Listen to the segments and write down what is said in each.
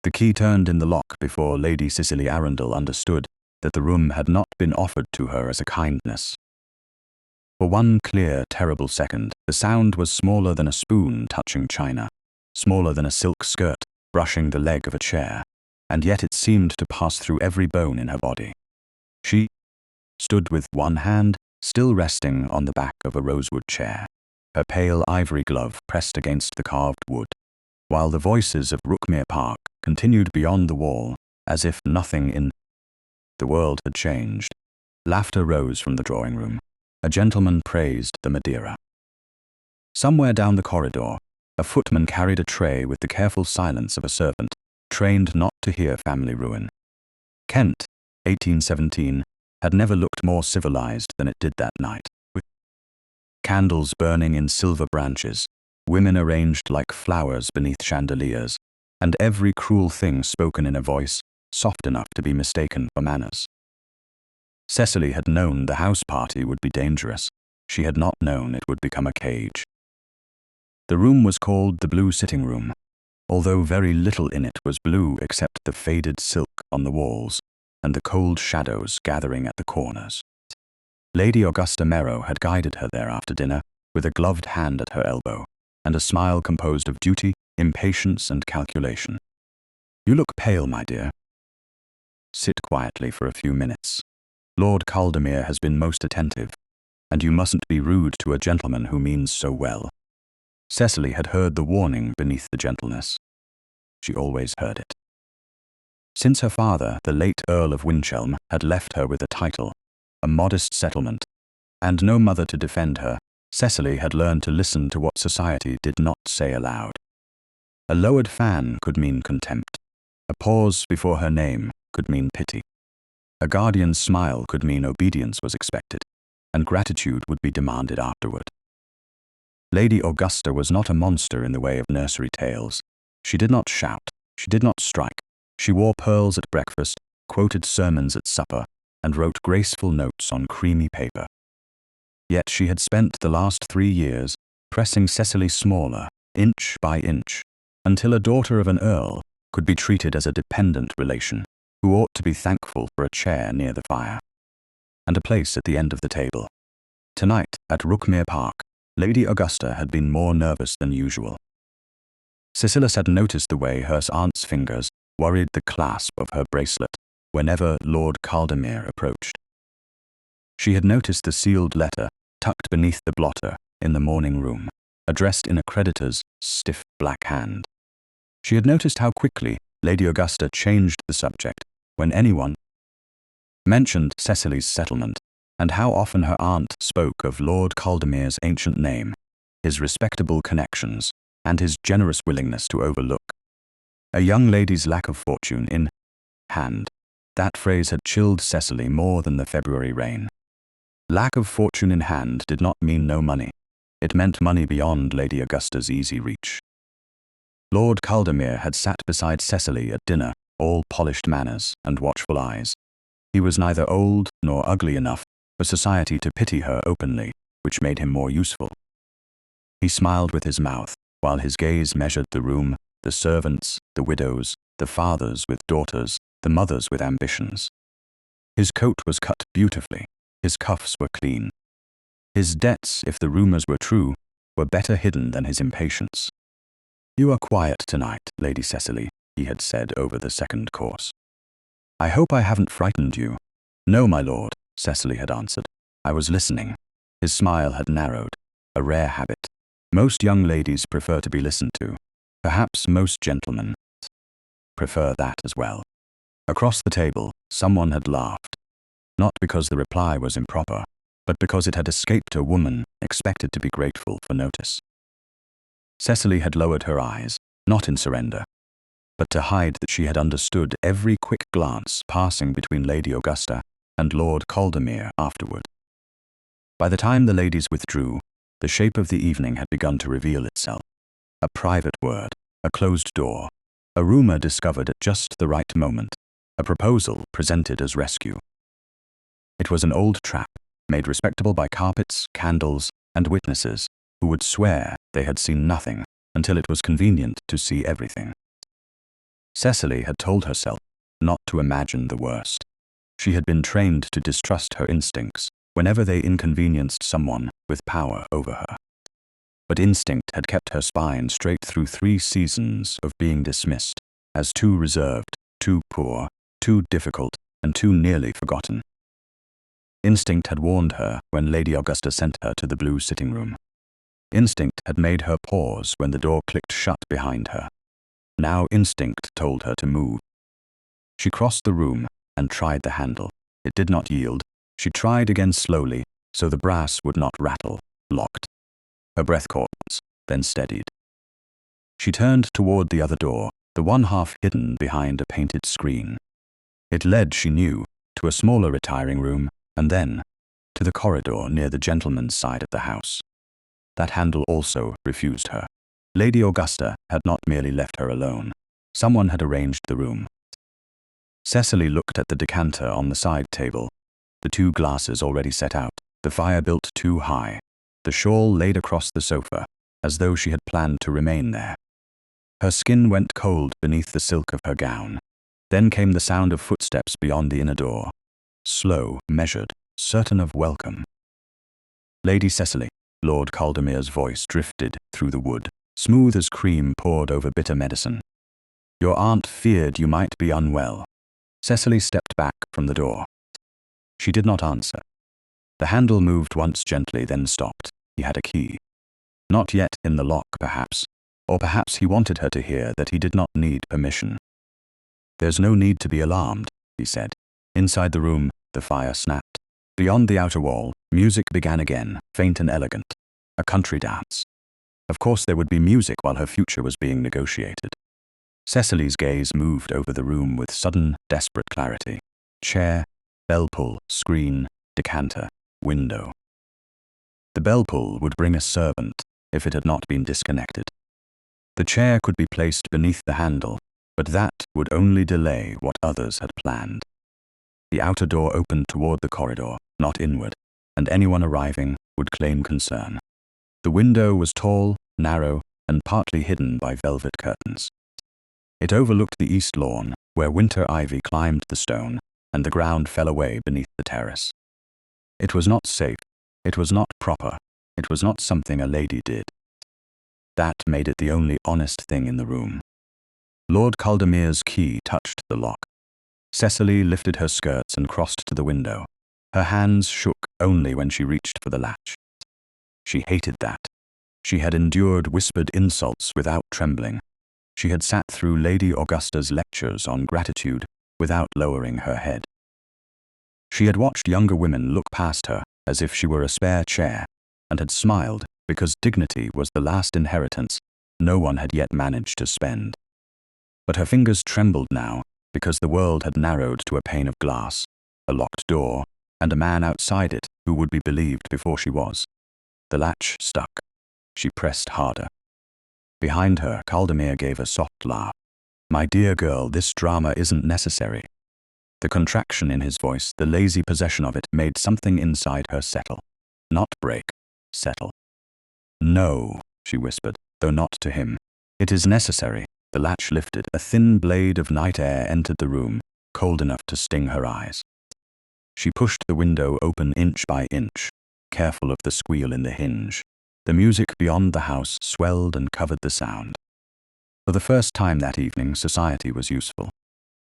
The key turned in the lock before Lady Cecily Arundel understood that the room had not been offered to her as a kindness. For one clear, terrible second, the sound was smaller than a spoon touching china, smaller than a silk skirt brushing the leg of a chair, and yet it seemed to pass through every bone in her body. She stood with one hand still resting on the back of a rosewood chair, her pale ivory glove pressed against the carved wood, while the voices of Rookmere Park continued beyond the wall as if nothing in the world had changed. Laughter rose from the drawing room. A gentleman praised the Madeira. Somewhere down the corridor, a footman carried a tray with the careful silence of a servant, trained not to hear family ruin. Kent, 1817, had never looked more civilized than it did that night, with candles burning in silver branches, women arranged like flowers beneath chandeliers, and every cruel thing spoken in a voice soft enough to be mistaken for manners. Cecily had known the house party would be dangerous. She had not known it would become a cage. The room was called the Blue Sitting Room, although very little in it was blue except the faded silk on the walls and the cold shadows gathering at the corners. Lady Augusta Merrow had guided her there after dinner with a gloved hand at her elbow and a smile composed of duty, impatience, and calculation. "You look pale, my dear. Sit quietly for a few minutes. Lord Caldemere has been most attentive, and you mustn't be rude to a gentleman who means so well." Cecily had heard the warning beneath the gentleness. She always heard it. Since her father, the late Earl of Winchelm, had left her with a title, a modest settlement, and no mother to defend her, Cecily had learned to listen to what society did not say aloud. A lowered fan could mean contempt. A pause before her name could mean pity. A guardian's smile could mean obedience was expected, and gratitude would be demanded afterward. Lady Augusta was not a monster in the way of nursery tales. She did not shout. She did not strike. She wore pearls at breakfast, quoted sermons at supper, and wrote graceful notes on creamy paper. Yet she had spent the last 3 years pressing Cecily smaller, inch by inch, until a daughter of an earl could be treated as a dependent relation who ought to be thankful for a chair near the fire and a place at the end of the table. Tonight, at Rookmere Park, Lady Augusta had been more nervous than usual. Cecily had noticed the way her aunt's fingers worried the clasp of her bracelet whenever Lord Caldemere approached. She had noticed the sealed letter tucked beneath the blotter in the morning room, addressed in a creditor's stiff black hand. She had noticed how quickly Lady Augusta changed the subject when anyone mentioned Cecily's settlement, and how often her aunt spoke of Lord Caldemere's ancient name, his respectable connections, and his generous willingness to overlook a young lady's lack of fortune in hand. That phrase had chilled Cecily more than the February rain. Lack of fortune in hand did not mean no money. It meant money beyond Lady Augusta's easy reach. Lord Caldemere had sat beside Cecily at dinner, all polished manners and watchful eyes. He was neither old nor ugly enough for society to pity her openly, which made him more useful. He smiled with his mouth, while his gaze measured the room, the servants, the widows, the fathers with daughters, the mothers with ambitions. His coat was cut beautifully. His cuffs were clean. His debts, if the rumors were true, were better hidden than his impatience. "You are quiet tonight, Lady Cecily," he had said over the second course. "I hope I haven't frightened you." "No, my lord," Cecily had answered. "I was listening." His smile had narrowed, a rare habit. Most young ladies prefer to be listened to. Perhaps most gentlemen prefer that as well. Across the table, someone had laughed. Not because the reply was improper, but because it had escaped a woman expected to be grateful for notice. Cecily had lowered her eyes, not in surrender, but to hide that she had understood every quick glance passing between Lady Augusta and Lord Caldemere afterward. By the time the ladies withdrew, the shape of the evening had begun to reveal itself. A private word, a closed door, a rumor discovered at just the right moment, a proposal presented as rescue. It was an old trap, made respectable by carpets, candles, and witnesses who would swear they had seen nothing until it was convenient to see everything. Cecily had told herself not to imagine the worst. She had been trained to distrust her instincts whenever they inconvenienced someone with power over her. But instinct had kept her spine straight through 3 seasons of being dismissed as too reserved, too poor, too difficult, and too nearly forgotten. Instinct had warned her when Lady Augusta sent her to the blue sitting room. Instinct had made her pause when the door clicked shut behind her. Now instinct told her to move. She crossed the room and tried the handle. It did not yield. She tried again slowly, so the brass would not rattle. Locked. Her breath caught, then steadied. She turned toward the other door, the one half hidden behind a painted screen. It led, she knew, to a smaller retiring room, and then to the corridor near the gentleman's side of the house. That handle also refused her. Lady Augusta had not merely left her alone. Someone had arranged the room. Cecily looked at the decanter on the side table, the 2 glasses already set out, the fire built too high, the shawl laid across the sofa, as though she had planned to remain there. Her skin went cold beneath the silk of her gown. Then came the sound of footsteps beyond the inner door. Slow, measured, certain of welcome. Lady Cecily, Lord Caldemir's voice drifted through the wood, smooth as cream poured over bitter medicine. Your aunt feared you might be unwell. Cecily stepped back from the door. She did not answer. The handle moved once gently, then stopped. He had a key. Not yet in the lock, perhaps. Or perhaps he wanted her to hear that he did not need permission. There's no need to be alarmed, he said. Inside the room, the fire snapped. Beyond the outer wall, music began again, faint and elegant. A country dance. Of course there would be music while her future was being negotiated. Cecily's gaze moved over the room with sudden, desperate clarity. Chair, bell pull, screen, decanter, window. The bell pull would bring a servant if it had not been disconnected. The chair could be placed beneath the handle, but that would only delay what others had planned. The outer door opened toward the corridor, not inward, and anyone arriving would claim concern. The window was tall, narrow, and partly hidden by velvet curtains. It overlooked the east lawn, where winter ivy climbed the stone, and the ground fell away beneath the terrace. It was not safe, it was not proper, it was not something a lady did. That made it the only honest thing in the room. Lord Caldemir's key touched the lock. Cecily lifted her skirts and crossed to the window. Her hands shook only when she reached for the latch. She hated that. She had endured whispered insults without trembling. She had sat through Lady Augusta's lectures on gratitude without lowering her head. She had watched younger women look past her as if she were a spare chair, and had smiled because dignity was the last inheritance no one had yet managed to spend. But her fingers trembled now because the world had narrowed to a pane of glass, a locked door, and a man outside it who would be believed before she was. The latch stuck. She pressed harder. Behind her, Caldemir gave a soft laugh. My dear girl, this drama isn't necessary. The contraction in his voice, the lazy possession of it, made something inside her settle. Not break, settle. No, she whispered, though not to him. It is necessary. The latch lifted. A thin blade of night air entered the room, cold enough to sting her eyes. She pushed the window open inch by inch, careful of the squeal in the hinge. The music beyond the house swelled and covered the sound. For the first time that evening, society was useful.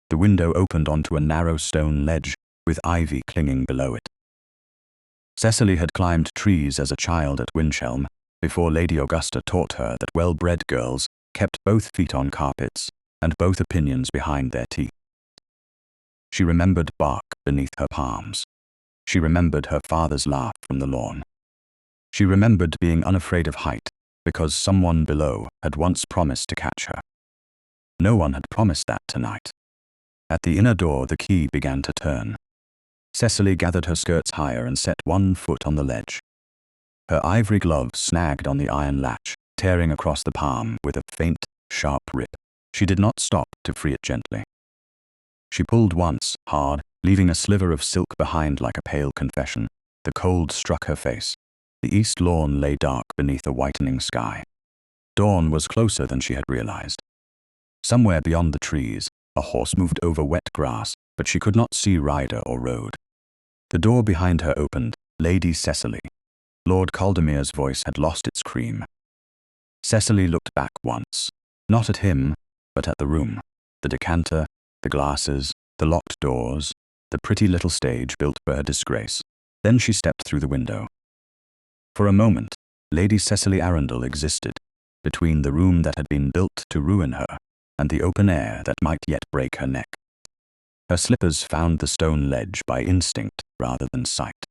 The window opened onto a narrow stone ledge with ivy clinging below it. Cecily had climbed trees as a child at Wynchelm before Lady Augusta taught her that well-bred girls kept both feet on carpets and both opinions behind their teeth. She remembered bark beneath her palms. She remembered her father's laugh from the lawn. She remembered being unafraid of height because someone below had once promised to catch her. No one had promised that tonight. At the inner door, the key began to turn. Cecily gathered her skirts higher and set one foot on the ledge. Her ivory glove snagged on the iron latch, tearing across the palm with a faint, sharp rip. She did not stop to free it gently. She pulled once, hard, leaving a sliver of silk behind like a pale confession. The cold struck her face. The east lawn lay dark beneath a whitening sky. Dawn was closer than she had realized. Somewhere beyond the trees, a horse moved over wet grass, but she could not see rider or road. The door behind her opened. Lady Cecily. Lord Caldemir's voice had lost its cream. Cecily looked back once, not at him, but at the room, the decanter, the glasses, the locked doors, the pretty little stage built for her disgrace. Then she stepped through the window. For a moment, Lady Cecily Arundel existed, between the room that had been built to ruin her and the open air that might yet break her neck. Her slippers found the stone ledge by instinct rather than sight.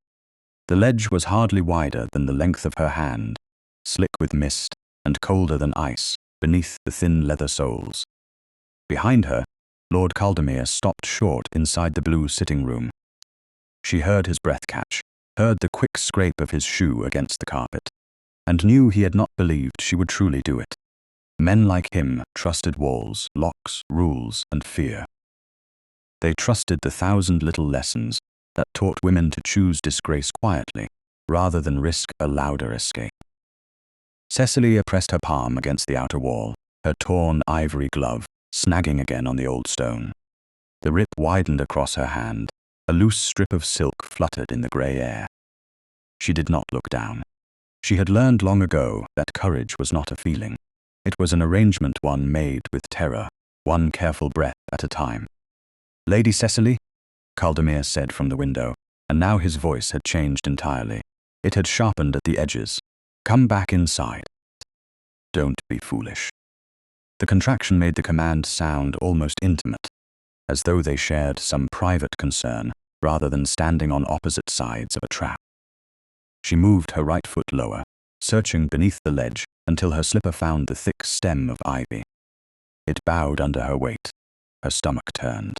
The ledge was hardly wider than the length of her hand, slick with mist and colder than ice beneath the thin leather soles. Behind her, Lord Caldemir stopped short inside the blue sitting room. She heard his breath catch, heard the quick scrape of his shoe against the carpet, and knew he had not believed she would truly do it. Men like him trusted walls, locks, rules, and fear. They trusted the 1,000 little lessons that taught women to choose disgrace quietly, rather than risk a louder escape. Cecily pressed her palm against the outer wall, her torn ivory glove snagging again on the old stone. The rip widened across her hand. A loose strip of silk fluttered in the grey air. She did not look down. She had learned long ago that courage was not a feeling. It was an arrangement one made with terror, one careful breath at a time. "Lady Cecily," Caldemir said from the window, and now his voice had changed entirely. It had sharpened at the edges. "Come back inside. Don't be foolish." The contraction made the command sound almost intimate, as though they shared some private concern rather than standing on opposite sides of a trap. She moved her right foot lower, searching beneath the ledge until her slipper found the thick stem of ivy. It bowed under her weight. Her stomach turned.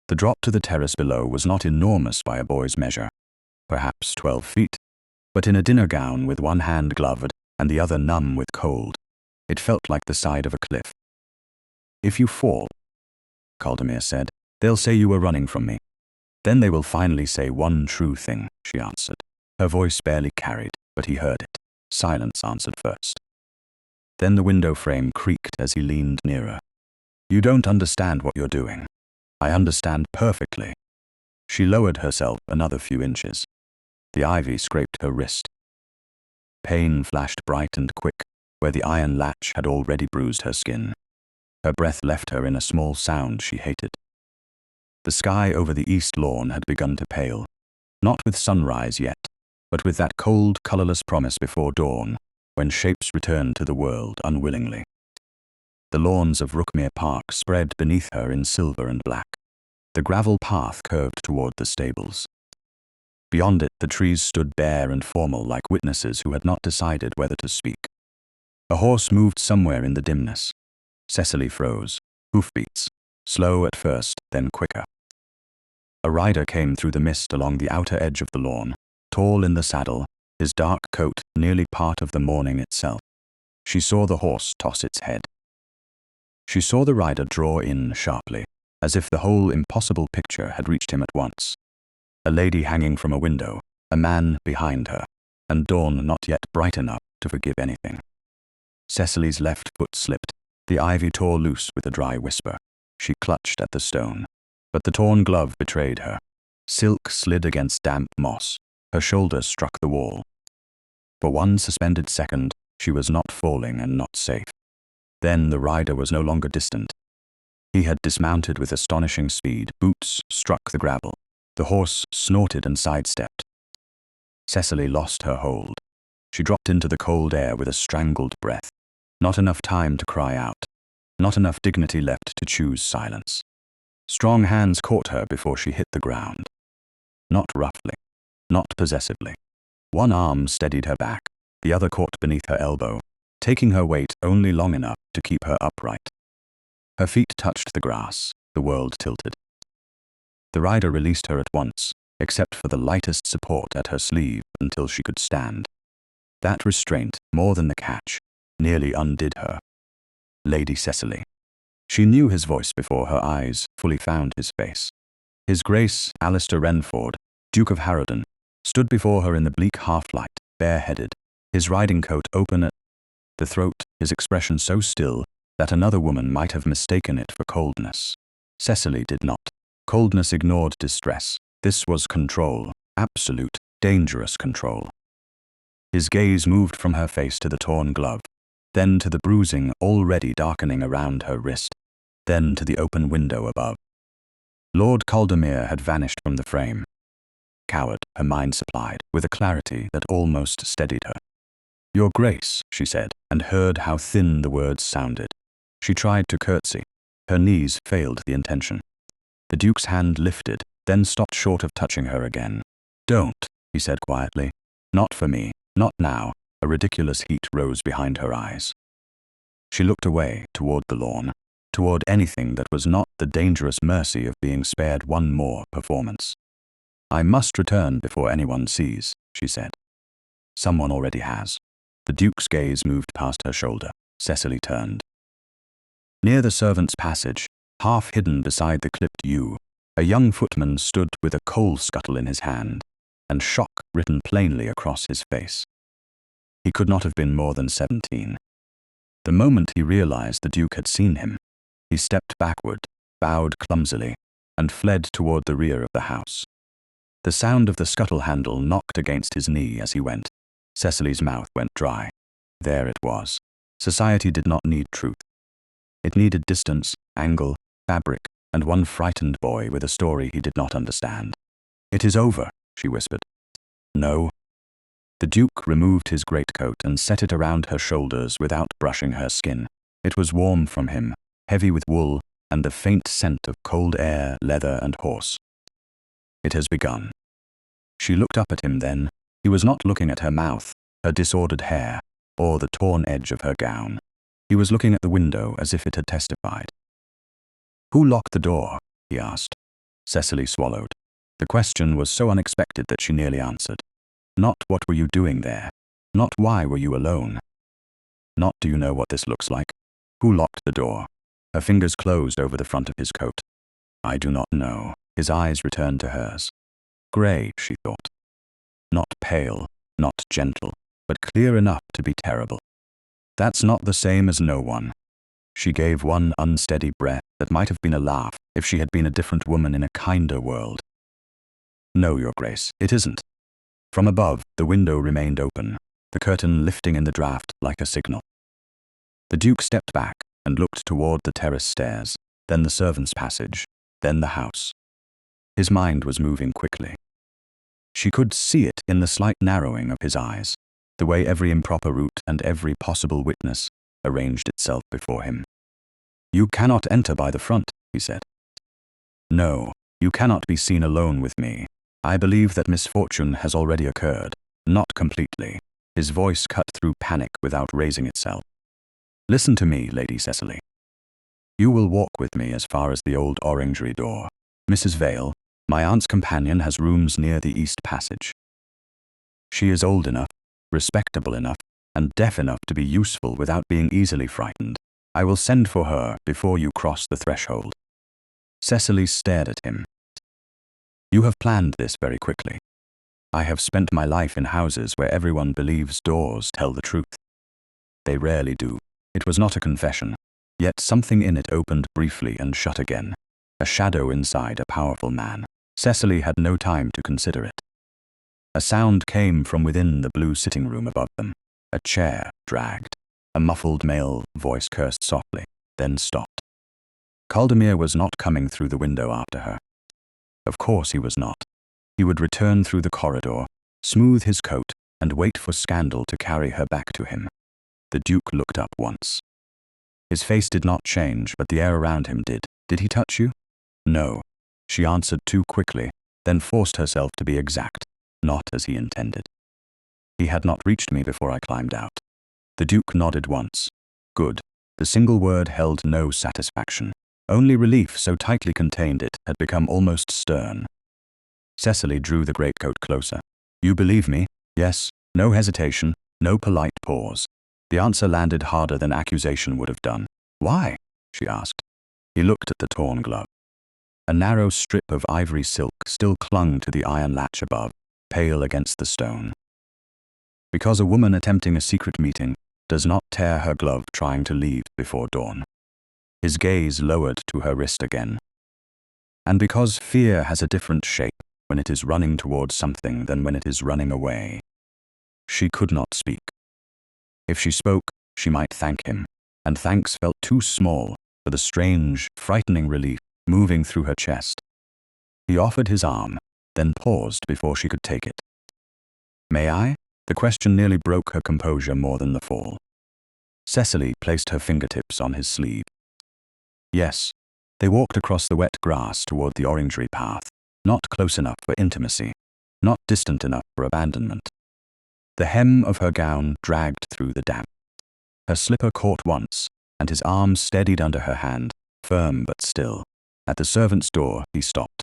The drop to the terrace below was not enormous by a boy's measure, perhaps 12 feet, but in a dinner gown with one hand gloved and the other numb with cold, it felt like the side of a cliff. "If you fall," Caldemir said, "they'll say you were running from me. Then they will finally say one true thing," she answered. Her voice barely carried, but he heard it. Silence answered first. Then the window frame creaked as he leaned nearer. "You don't understand what you're doing. I understand perfectly." She lowered herself another few inches. The ivy scraped her wrist. Pain flashed bright and quick, where the iron latch had already bruised her skin. Her breath left her in a small sound she hated. The sky over the east lawn had begun to pale, not with sunrise yet, but with that cold, colourless promise before dawn, when shapes returned to the world unwillingly. The lawns of Rookmere Park spread beneath her in silver and black. The gravel path curved toward the stables. Beyond it, the trees stood bare and formal like witnesses who had not decided whether to speak. A horse moved somewhere in the dimness. Cecily froze, hoofbeats, slow at first, then quicker. A rider came through the mist along the outer edge of the lawn, tall in the saddle, his dark coat nearly part of the morning itself. She saw the horse toss its head. She saw the rider draw in sharply, as if the whole impossible picture had reached him at once. A lady hanging from a window, a man behind her, and dawn not yet bright enough to forgive anything. Cecily's left foot slipped. The ivy tore loose with a dry whisper. She clutched at the stone, but the torn glove betrayed her. Silk slid against damp moss. Her shoulder struck the wall. For one suspended second, she was not falling and not safe. Then the rider was no longer distant. He had dismounted with astonishing speed. Boots struck the gravel. The horse snorted and sidestepped. Cecily lost her hold. She dropped into the cold air with a strangled breath. Not enough time to cry out. Not enough dignity left to choose silence. Strong hands caught her before she hit the ground. Not roughly. Not possessively. One arm steadied her back. The other caught beneath her elbow, taking her weight only long enough to keep her upright. Her feet touched the grass. The world tilted. The rider released her at once, except for the lightest support at her sleeve until she could stand. That restraint, more than the catch, nearly undid her. Lady Cecily. She knew his voice before her eyes fully found his face. His Grace, Alistair Renford, Duke of Harrowden, stood before her in the bleak half-light, bareheaded, his riding coat open at the throat, his expression so still that another woman might have mistaken it for coldness. Cecily did not. Coldness ignored distress. This was control, absolute, dangerous control. His gaze moved from her face to the torn glove, then to the bruising already darkening around her wrist, then to the open window above. Lord Caldermere had vanished from the frame. Coward, her mind supplied, with a clarity that almost steadied her. "Your Grace," she said, and heard how thin the words sounded. She tried to curtsy. Her knees failed the intention. The Duke's hand lifted, then stopped short of touching her again. "Don't," he said quietly. "Not for me. Not now." A ridiculous heat rose behind her eyes. She looked away, toward the lawn, toward anything that was not the dangerous mercy of being spared one more performance. "I must return before anyone sees," she said. "Someone already has." The Duke's gaze moved past her shoulder. Cecily turned. Near the servants' passage, half hidden beside the clipped yew, a young footman stood with a coal scuttle in his hand, and shock written plainly across his face. He could not have been more than 17. The moment he realized the Duke had seen him, he stepped backward, bowed clumsily, and fled toward the rear of the house. The sound of the scuttle handle knocked against his knee as he went. Cecily's mouth went dry. There it was. Society did not need truth. It needed distance, angle, fabric, and one frightened boy with a story he did not understand. "It is over," she whispered. "No." The Duke removed his greatcoat and set it around her shoulders without brushing her skin. It was warm from him, heavy with wool and the faint scent of cold air, leather, and horse. "It has begun." She looked up at him then. He was not looking at her mouth, her disordered hair, or the torn edge of her gown. He was looking at the window as if it had testified. "Who locked the door?" he asked. Cecily swallowed. The question was so unexpected that she nearly answered. Not "What were you doing there?" Not "Why were you alone?" Not "Do you know what this looks like?" Who locked the door? Her fingers closed over the front of his coat. "I do not know." His eyes returned to hers. Grey, she thought. Not pale, not gentle, but clear enough to be terrible. "That's not the same as no one." She gave one unsteady breath that might have been a laugh if she had been a different woman in a kinder world. "No, Your Grace, it isn't." From above, the window remained open, the curtain lifting in the draught like a signal. The Duke stepped back and looked toward the terrace stairs, then the servants' passage, then the house. His mind was moving quickly. She could see it in the slight narrowing of his eyes, the way every improper route and every possible witness arranged itself before him. "You cannot enter by the front," he said. "No, you cannot be seen alone with me. I believe that misfortune has already occurred, not completely." His voice cut through panic without raising itself. "Listen to me, Lady Cecily. You will walk with me as far as the old orangery door. Mrs. Vale, my aunt's companion, has rooms near the east passage. She is old enough, respectable enough, and deaf enough to be useful without being easily frightened. I will send for her before you cross the threshold." Cecily stared at him. "You have planned this very quickly. I have spent my life in houses where everyone believes doors tell the truth. They rarely do." It was not a confession, yet something in it opened briefly and shut again, a shadow inside a powerful man. Cecily had no time to consider it. A sound came from within the blue sitting room above them. A chair dragged. A muffled male voice cursed softly, then stopped. Caldermere was not coming through the window after her. Of course he was not. He would return through the corridor, smooth his coat, and wait for scandal to carry her back to him. The Duke looked up once. His face did not change, but the air around him did. "Did he touch you?" "No." She answered too quickly, then forced herself to be exact. "Not as he intended. He had not reached me before I climbed out." The Duke nodded once. Good. The single word held no satisfaction. Only relief so tightly contained it had become almost stern. Cecily drew the greatcoat closer. "You believe me?" "Yes." No hesitation, no polite pause. The answer landed harder than accusation would have done. "Why?" she asked. He looked at the torn glove. A narrow strip of ivory silk still clung to the iron latch above, pale against the stone. "Because a woman attempting a secret meeting does not tear her glove trying to leave before dawn." His gaze lowered to her wrist again. And because fear has a different shape when it is running towards something than when it is running away, she could not speak. If she spoke, she might thank him, and thanks felt too small for the strange, frightening relief moving through her chest. He offered his arm, then paused before she could take it. "May I?" The question nearly broke her composure more than the fall. Cecily placed her fingertips on his sleeve. Yes. They walked across the wet grass toward the orangery path, not close enough for intimacy, not distant enough for abandonment. The hem of her gown dragged through the damp. Her slipper caught once, and his arm steadied under her hand, firm but still. At the servant's door, he stopped.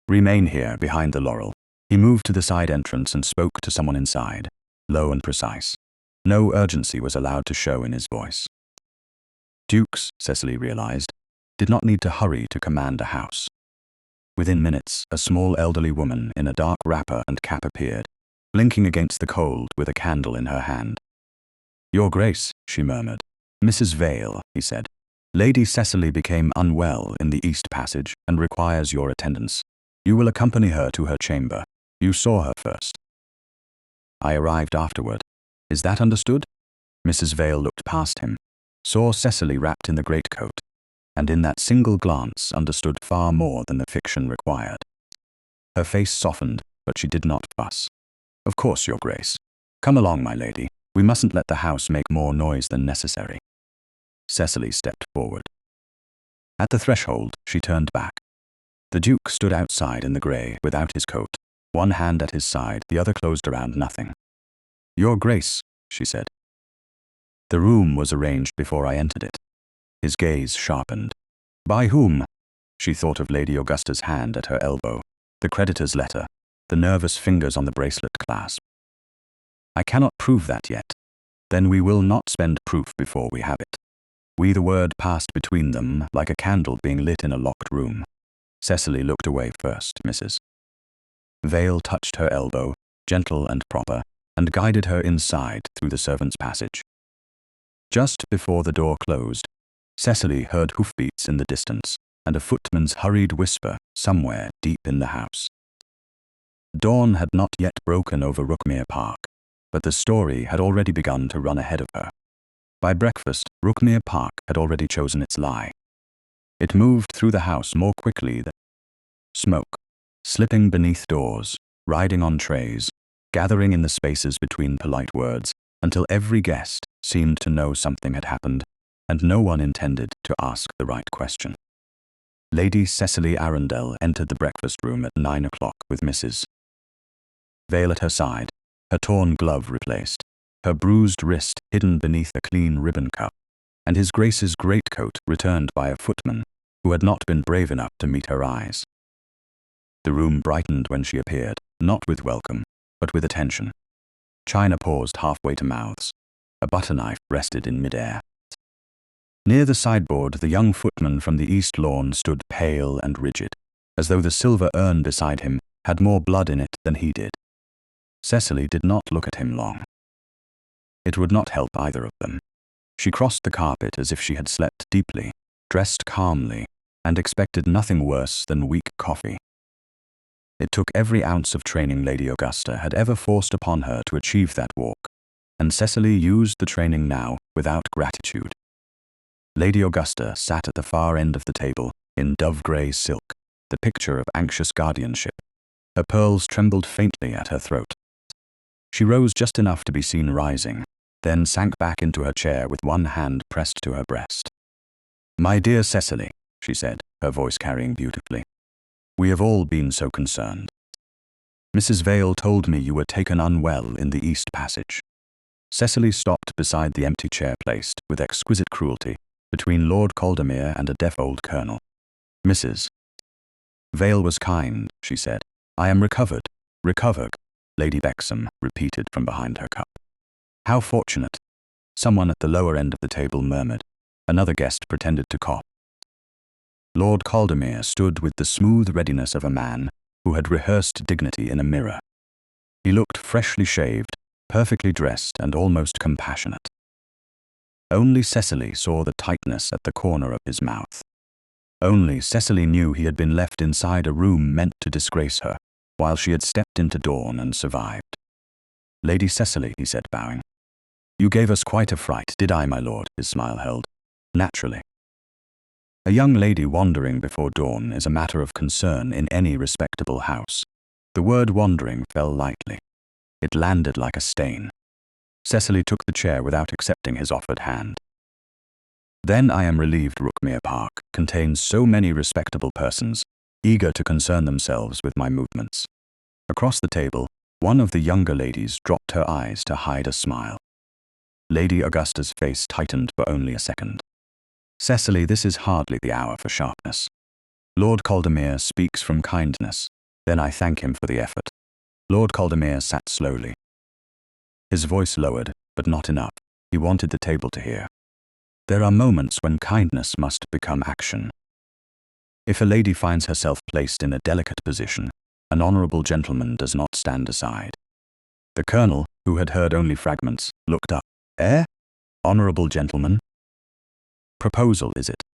"Remain here, behind the laurel." He moved to the side entrance and spoke to someone inside, low and precise. No urgency was allowed to show in his voice. Dukes, Cecily realized, did not need to hurry to command a house. Within minutes, a small elderly woman in a dark wrapper and cap appeared, blinking against the cold with a candle in her hand. "Your Grace," she murmured. "Mrs. Vale," he said. "Lady Cecily became unwell in the East Passage and requires your attendance. You will accompany her to her chamber. You saw her first." "I arrived afterward. Is that understood?" Mrs. Vale looked past him, saw Cecily wrapped in the greatcoat, and in that single glance understood far more than the fiction required. Her face softened, but she did not fuss. "Of course, Your Grace. Come along, my lady. We mustn't let the house make more noise than necessary." Cecily stepped forward. At the threshold, she turned back. The Duke stood outside in the grey, without his coat, one hand at his side, the other closed around nothing. "Your Grace," she said. "The room was arranged before I entered it." His gaze sharpened. "By whom?" She thought of Lady Augusta's hand at her elbow, the creditor's letter, the nervous fingers on the bracelet clasp. "I cannot prove that yet." "Then we will not spend proof before we have it." The word passed between them like a candle being lit in a locked room. Cecily looked away first, Mrs. Vale touched her elbow, gentle and proper, and guided her inside through the servants' passage. Just before the door closed, Cecily heard hoofbeats in the distance and a footman's hurried whisper somewhere deep in the house. Dawn had not yet broken over Rookmere Park, but the story had already begun to run ahead of her. By breakfast, Rookmere Park had already chosen its lie. It moved through the house more quickly than smoke, slipping beneath doors, riding on trays, gathering in the spaces between polite words, until every guest seemed to know something had happened, and no one intended to ask the right question. Lady Cecily Arundel entered the breakfast room at 9 o'clock with Mrs. Vale at her side, her torn glove replaced, her bruised wrist hidden beneath a clean ribbon cuff, and his Grace's greatcoat returned by a footman who had not been brave enough to meet her eyes. The room brightened when she appeared, not with welcome, but with attention. China paused halfway to mouths. A butter knife rested in midair. Near the sideboard, the young footman from the east lawn stood pale and rigid, as though the silver urn beside him had more blood in it than he did. Cecily did not look at him long. It would not help either of them. She crossed the carpet as if she had slept deeply, dressed calmly, and expected nothing worse than weak coffee. It took every ounce of training Lady Augusta had ever forced upon her to achieve that walk, and Cecily used the training now without gratitude. Lady Augusta sat at the far end of the table, in dove-grey silk, the picture of anxious guardianship. Her pearls trembled faintly at her throat. She rose just enough to be seen rising, then sank back into her chair with one hand pressed to her breast. "My dear Cecily," she said, her voice carrying beautifully, "we have all been so concerned. Mrs. Vale told me you were taken unwell in the East Passage." Cecily stopped beside the empty chair placed, with exquisite cruelty, between Lord Caldermere and a deaf old colonel. "Mrs. Vale was kind," she said. "I am recovered." "Recovered," Lady Bexham repeated from behind her cup. "How fortunate," someone at the lower end of the table murmured. Another guest pretended to cough. Lord Caldermere stood with the smooth readiness of a man who had rehearsed dignity in a mirror. He looked freshly shaved, perfectly dressed, and almost compassionate. Only Cecily saw the tightness at the corner of his mouth. Only Cecily knew he had been left inside a room meant to disgrace her, while she had stepped into dawn and survived. "Lady Cecily," he said, bowing. "You gave us quite a fright, did I, my lord?" His smile held. "Naturally. A young lady wandering before dawn is a matter of concern in any respectable house." The word wandering fell lightly. It landed like a stain. Cecily took the chair without accepting his offered hand. "Then I am relieved Rookmere Park contains so many respectable persons, eager to concern themselves with my movements." Across the table, one of the younger ladies dropped her eyes to hide a smile. Lady Augusta's face tightened for only a second. "Cecily, this is hardly the hour for sharpness. Lord Caldermere speaks from kindness, then I thank him for the effort." Lord Caldermere sat slowly. His voice lowered, but not enough. He wanted the table to hear. "There are moments when kindness must become action. If a lady finds herself placed in a delicate position, an honourable gentleman does not stand aside." The colonel, who had heard only fragments, looked up. "Eh? Honourable gentleman? Proposal, is it?"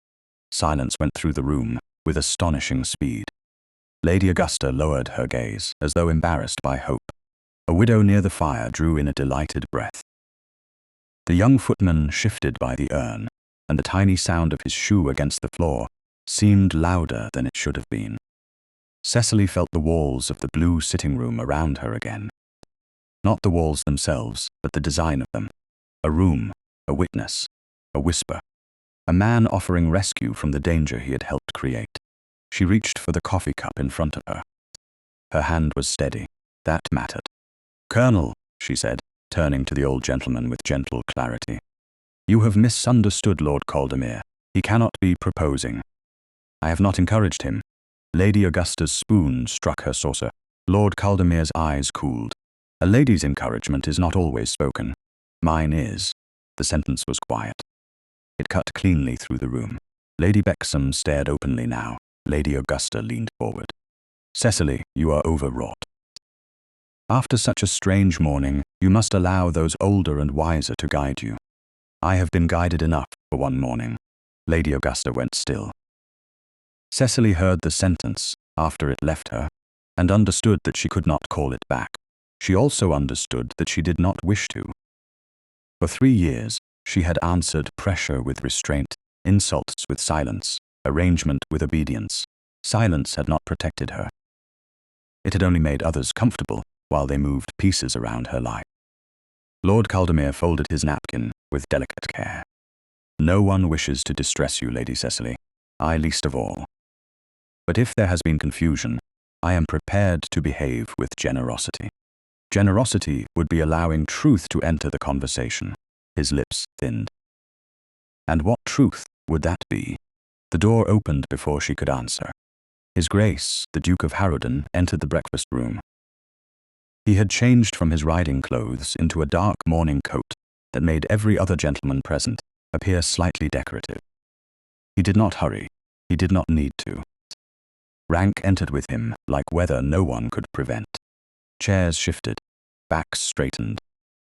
Silence went through the room, with astonishing speed. Lady Augusta lowered her gaze, as though embarrassed by hope. A widow near the fire drew in a delighted breath. The young footman shifted by the urn, and the tiny sound of his shoe against the floor seemed louder than it should have been. Cecily felt the walls of the blue sitting room around her again. Not the walls themselves, but the design of them. A room, a witness, a whisper. A man offering rescue from the danger he had helped create. She reached for the coffee cup in front of her. Her hand was steady. That mattered. "Colonel," she said, turning to the old gentleman with gentle clarity. "You have misunderstood Lord Caldermere. He cannot be proposing. I have not encouraged him." Lady Augusta's spoon struck her saucer. Lord Caldermere's eyes cooled. "A lady's encouragement is not always spoken. Mine is." The sentence was quiet. It cut cleanly through the room. Lady Bexham stared openly now. Lady Augusta leaned forward. "Cecily, you are overwrought. After such a strange morning, you must allow those older and wiser to guide you. I have been guided enough for one morning." Lady Augusta went still. Cecily heard the sentence after it left her, and understood that she could not call it back. She also understood that she did not wish to. For 3 years, she had answered pressure with restraint, insults with silence, arrangement with obedience. Silence had not protected her. It had only made others comfortable while they moved pieces around her life. Lord Caldermere folded his napkin with delicate care. "No one wishes to distress you, Lady Cecily. I least of all. But if there has been confusion, I am prepared to behave with generosity." Generosity would be allowing truth to enter the conversation. His lips thinned. And what truth would that be? The door opened before she could answer. His Grace, the Duke of Harrowden, entered the breakfast room. He had changed from his riding clothes into a dark morning coat that made every other gentleman present appear slightly decorative. He did not hurry. He did not need to. Rank entered with him like weather no one could prevent. Chairs shifted. Backs straightened.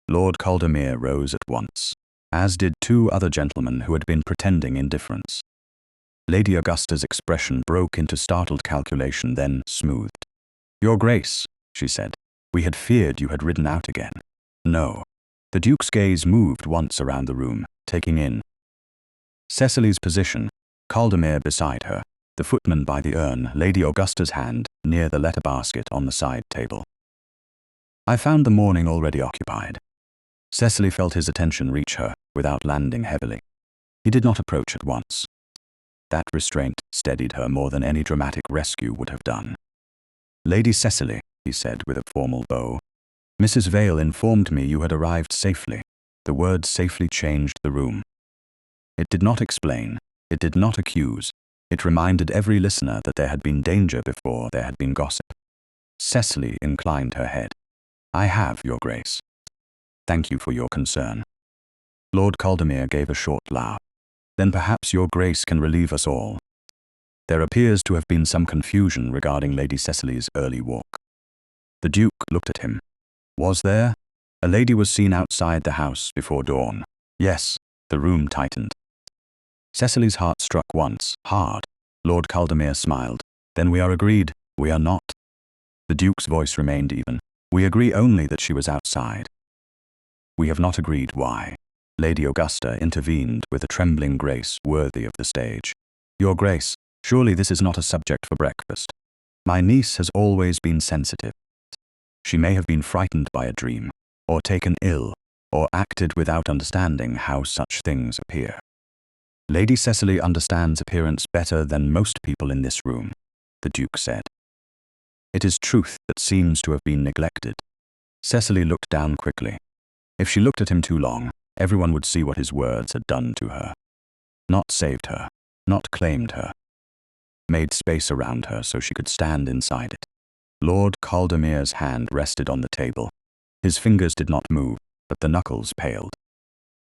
Lord Caldermere rose at once, as did 2 other gentlemen who had been pretending indifference. Lady Augusta's expression broke into startled calculation, then smoothed. "Your Grace," she said, "we had feared you had ridden out again." "No." The Duke's gaze moved once around the room, taking in Cecily's position, Caldermere beside her, the footman by the urn, Lady Augusta's hand near the letter basket on the side table. "I found the morning already occupied." Cecily felt his attention reach her without landing heavily. He did not approach at once. That restraint steadied her more than any dramatic rescue would have done. "Lady Cecily," he said with a formal bow, "Mrs. Vale informed me you had arrived safely." The word safely changed the room. It did not explain. It did not accuse. It reminded every listener that there had been danger before there had been gossip. Cecily inclined her head. "I have, Your Grace. Thank you for your concern." Lord Caldermere gave a short laugh. "Then perhaps Your Grace can relieve us all. There appears to have been some confusion regarding Lady Cecily's early walk." The Duke looked at him. "Was there? A lady was seen outside the house before dawn." "Yes, The room tightened. Cecily's heart struck once, hard. Lord Caldemere smiled. Then we are agreed, we are not. The Duke's voice remained even. We agree only that she was outside. We have not agreed why. Lady Augusta intervened with a trembling grace worthy of the stage. Your Grace, surely this is not a subject for breakfast. My niece has always been sensitive. She may have been frightened by a dream, or taken ill, or acted without understanding how such things appear. Lady Cecily understands appearance better than most people in this room, the Duke said. It is truth that seems to have been neglected. Cecily looked down quickly. If she looked at him too long, everyone would see what his words had done to her. Not saved her, not claimed her. Made space around her so she could stand inside it. Lord Caldemere's hand rested on the table. His fingers did not move, but the knuckles paled.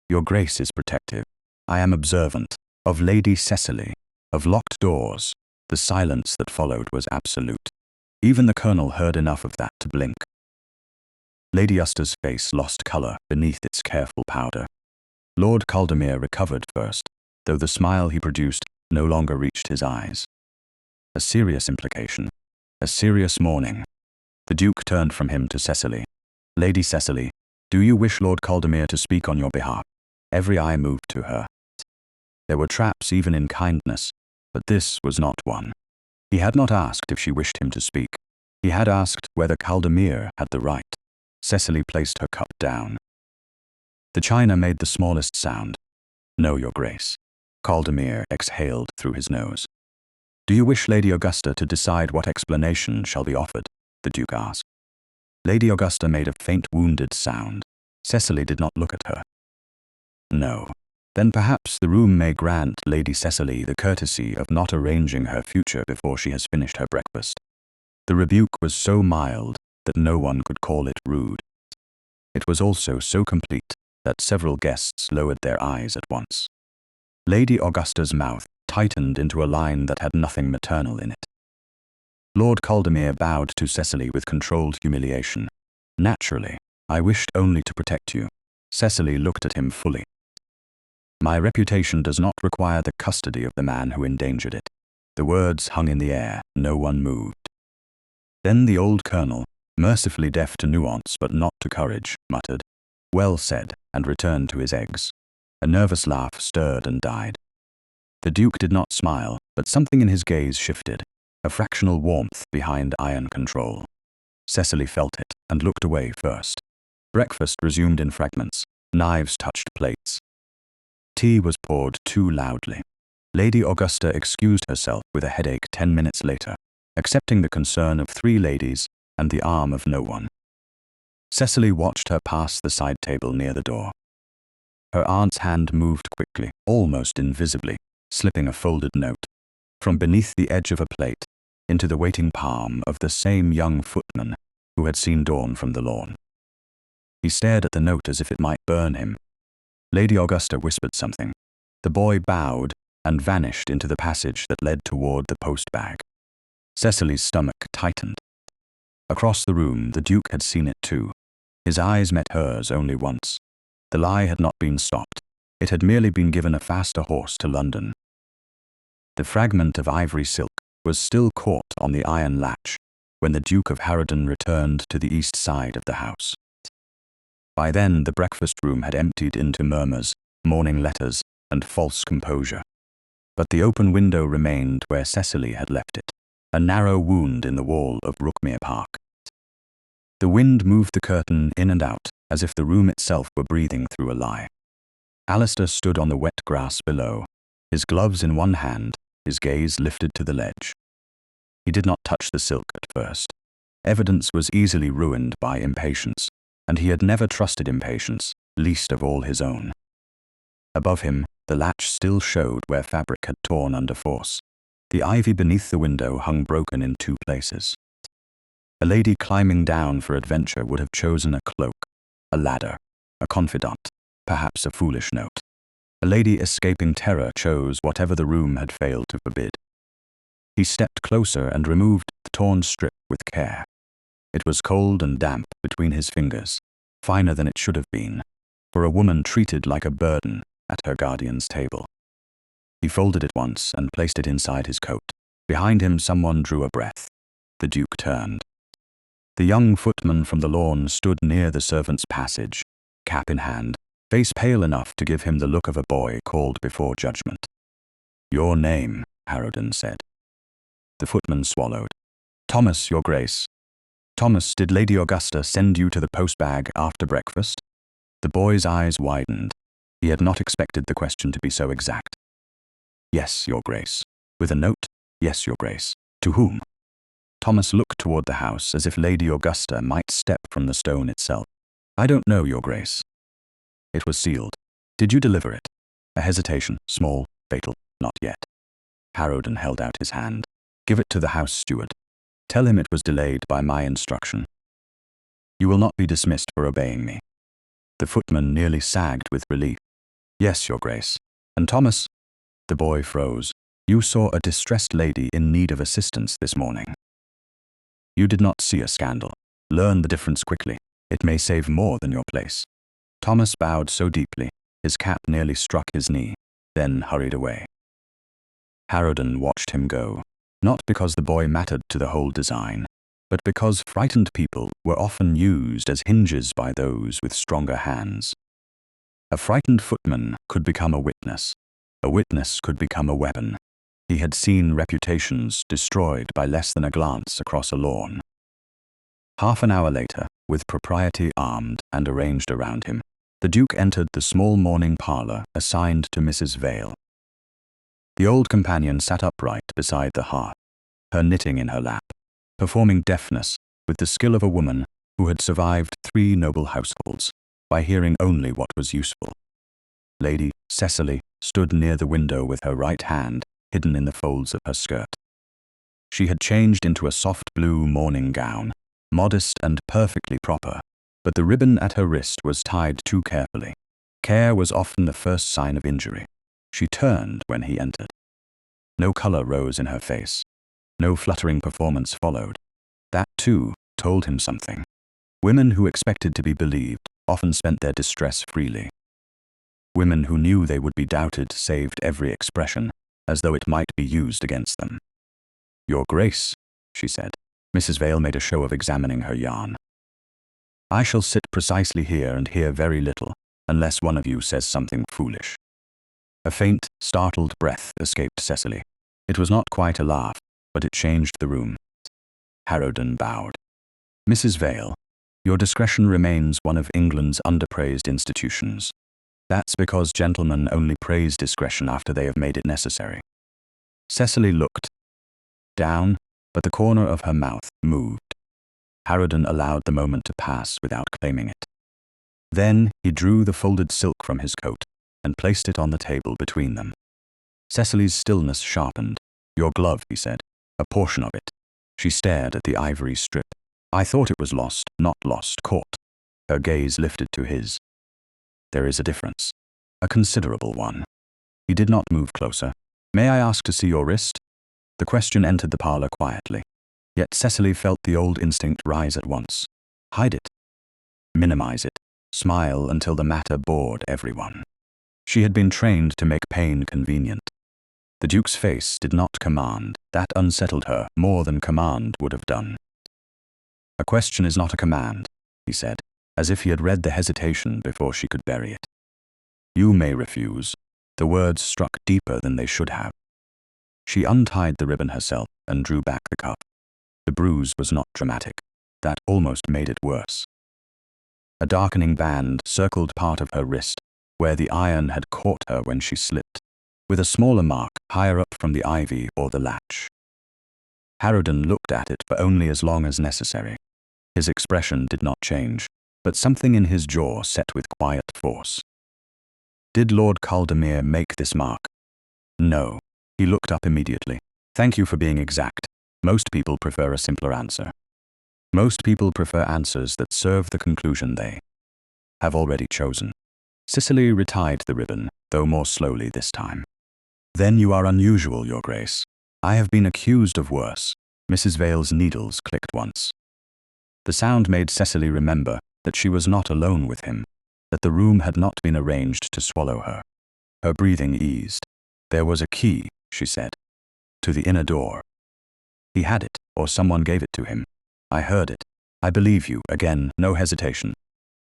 Your Grace is protective. I am observant. Of Lady Cecily. Of locked doors. The silence that followed was absolute. Even the Colonel heard enough of that to blink. Lady Augusta's face lost colour beneath its careful powder. Lord Caldemere recovered first, though the smile he produced no longer reached his eyes. A serious implication. A serious morning. The Duke turned from him to Cecily. Lady Cecily, do you wish Lord Caldemere to speak on your behalf? Every eye moved to her. There were traps even in kindness, but this was not one. He had not asked if she wished him to speak. He had asked whether Caldemere had the right. Cecily placed her cup down. The china made the smallest sound. No, Your Grace. Caldemere exhaled through his nose. Do you wish Lady Augusta to decide what explanation shall be offered? The Duke asked. Lady Augusta made a faint wounded sound. Cecily did not look at her. No. Then perhaps the room may grant Lady Cecily the courtesy of not arranging her future before she has finished her breakfast. The rebuke was so mild that no one could call it rude. It was also so complete that several guests lowered their eyes at once. Lady Augusta's mouth tightened into a line that had nothing maternal in it. Lord Caldemere bowed to Cecily with controlled humiliation. Naturally, I wished only to protect you. Cecily looked at him fully. My reputation does not require the custody of the man who endangered it. The words hung in the air, no one moved. Then the old colonel, mercifully deaf to nuance but not to courage, muttered, Well said, and returned to his eggs. A nervous laugh stirred and died. The Duke did not smile, but something in his gaze shifted, a fractional warmth behind iron control. Cecily felt it, and looked away first. Breakfast resumed in fragments. Knives touched plates. Tea was poured too loudly. Lady Augusta excused herself with a headache 10 minutes later, accepting the concern of 3 ladies and the arm of no one. Cecily watched her pass the side table near the door. Her aunt's hand moved quickly, almost invisibly, slipping a folded note from beneath the edge of a plate into the waiting palm of the same young footman who had seen dawn from the lawn. He stared at the note as if it might burn him. Lady Augusta whispered something. The boy bowed and vanished into the passage that led toward the post-bag. Cecily's stomach tightened. Across the room, the Duke had seen it too. His eyes met hers only once. The lie had not been stopped. It had merely been given a faster horse to London. The fragment of ivory silk was still caught on the iron latch when the Duke of Harrowden returned to the east side of the house. By then, the breakfast room had emptied into murmurs, morning letters, and false composure. But the open window remained where Cecily had left it, a narrow wound in the wall of Rookmere Park. The wind moved the curtain in and out, as if the room itself were breathing through a lie. Alistair stood on the wet grass below, his gloves in one hand, his gaze lifted to the ledge. He did not touch the silk at first. Evidence was easily ruined by impatience, and he had never trusted impatience, least of all his own. Above him, the latch still showed where fabric had torn under force. The ivy beneath the window hung broken in 2 places. A lady climbing down for adventure would have chosen a cloak, a ladder, a confidant, perhaps a foolish note. A lady escaping terror chose whatever the room had failed to forbid. He stepped closer and removed the torn strip with care. It was cold and damp between his fingers, finer than it should have been, for a woman treated like a burden at her guardian's table. He folded it once and placed it inside his coat. Behind him, someone drew a breath. The Duke turned. The young footman from the lawn stood near the servants' passage, cap in hand, face pale enough to give him the look of a boy called before judgment. "Your name," Harrowden said. The footman swallowed. "Thomas, Your Grace." "Thomas, did Lady Augusta send you to the post-bag after breakfast?" The boy's eyes widened. He had not expected the question to be so exact. "Yes, Your Grace." "With a note?" "Yes, Your Grace." "To whom?" Thomas looked toward the house as if Lady Augusta might step from the stone itself. "I don't know, Your Grace." "It was sealed. Did you deliver it?" A hesitation, small, fatal, not yet. Harrowden held out his hand. "Give it to the house steward. Tell him it was delayed by my instruction. You will not be dismissed for obeying me." The footman nearly sagged with relief. "Yes, Your Grace. And Thomas—" The boy froze. "You saw a distressed lady in need of assistance this morning. You did not see a scandal. Learn the difference quickly. It may save more than your place." Thomas bowed so deeply, his cap nearly struck his knee, then hurried away. Harrowden watched him go, not because the boy mattered to the whole design, but because frightened people were often used as hinges by those with stronger hands. A frightened footman could become a witness could become a weapon. He had seen reputations destroyed by less than a glance across a lawn. Half an hour later, with propriety armed and arranged around him, the Duke entered the small morning parlour assigned to Mrs. Vale. The old companion sat upright beside the hearth, her knitting in her lap, performing deafness with the skill of a woman who had survived 3 noble households by hearing only what was useful. Lady Cecily stood near the window with her right hand hidden in the folds of her skirt. She had changed into a soft blue morning gown, modest and perfectly proper, but the ribbon at her wrist was tied too carefully. Care was often the first sign of injury. She turned when he entered. No color rose in her face. No fluttering performance followed. That, too, told him something. Women who expected to be believed often spent their distress freely. Women who knew they would be doubted saved every expression, as though it might be used against them. "Your Grace," she said. Mrs. Vale made a show of examining her yarn. "I shall sit precisely here and hear very little, unless one of you says something foolish." A faint, startled breath escaped Cecily. It was not quite a laugh, but it changed the room. Harrowden bowed. "Mrs. Vale, your discretion remains one of England's underpraised institutions. That's because gentlemen only praise discretion after they have made it necessary." Cecily looked down, but the corner of her mouth moved. Harrowden allowed the moment to pass without claiming it. Then he drew the folded silk from his coat and placed it on the table between them. Cecily's stillness sharpened. "Your glove," he said. "A portion of it." She stared at the ivory strip. "I thought it was lost, not lost, caught." Her gaze lifted to his. "There is a difference. A considerable one." He did not move closer. "May I ask to see your wrist?" The question entered the parlour quietly. Yet Cecily felt the old instinct rise at once. Hide it. Minimize it. Smile until the matter bored everyone. She had been trained to make pain convenient. The Duke's face did not command. That unsettled her more than command would have done. "A question is not a command," he said, as if he had read the hesitation before she could bury it. "You may refuse." The words struck deeper than they should have. She untied the ribbon herself and drew back the cuff. The bruise was not dramatic. That almost made it worse. A darkening band circled part of her wrist, where the iron had caught her when she slipped, with a smaller mark higher up from the ivy or the latch. Harrowden looked at it for only as long as necessary. His expression did not change, but something in his jaw set with quiet force. "Did Lord Caldemere make this mark?" "No." He looked up immediately. "Thank you for being exact. Most people prefer a simpler answer. Most people prefer answers that serve the conclusion they have already chosen." Cecily retied the ribbon, though more slowly this time. "Then you are unusual, Your Grace. I have been accused of worse." Mrs. Vale's needles clicked once. The sound made Cecily remember that she was not alone with him, that the room had not been arranged to swallow her. Her breathing eased. "There was a key," she said, "to the inner door. He had it, or someone gave it to him. I heard it. I believe you." Again, no hesitation.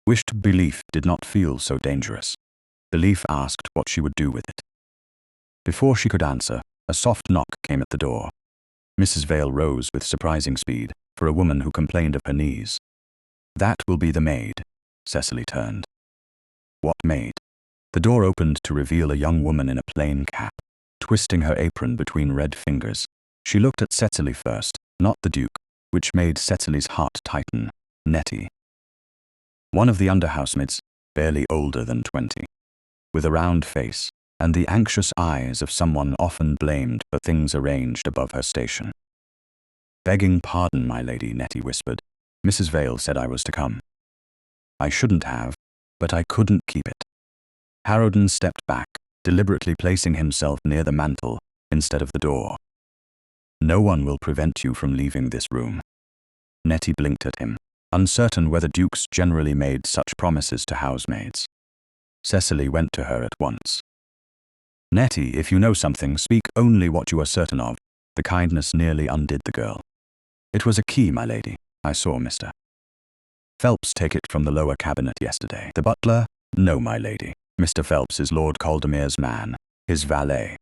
Wished belief did not feel so dangerous. Belief asked what she would do with it. Before she could answer, a soft knock came at the door. Mrs. Vale rose with surprising speed, for a woman who complained of her knees. "That will be the maid." Cecily turned. "What maid?" The door opened to reveal a young woman in a plain cap, twisting her apron between red fingers. She looked at Cecily first, not the Duke, which made Cecily's heart tighten. Nettie. One of the under-housemaids, barely older than 20, with a round face and the anxious eyes of someone often blamed for things arranged above her station. "Begging pardon, my lady," Nettie whispered. "Mrs. Vale said I was to come. I shouldn't have, but I couldn't keep it." Harrowden stepped back, deliberately placing himself near the mantel instead of the door. "No one will prevent you from leaving this room." Nettie blinked at him, uncertain whether dukes generally made such promises to housemaids. Cecily went to her at once. "Nettie, if you know something, speak only what you are certain of." The kindness nearly undid the girl. "It was a key, my lady. I saw Mr. Phelps take it from the lower cabinet yesterday." "The butler?" "No, my lady. Mr. Phelps is Lord Caldemere's man, his valet.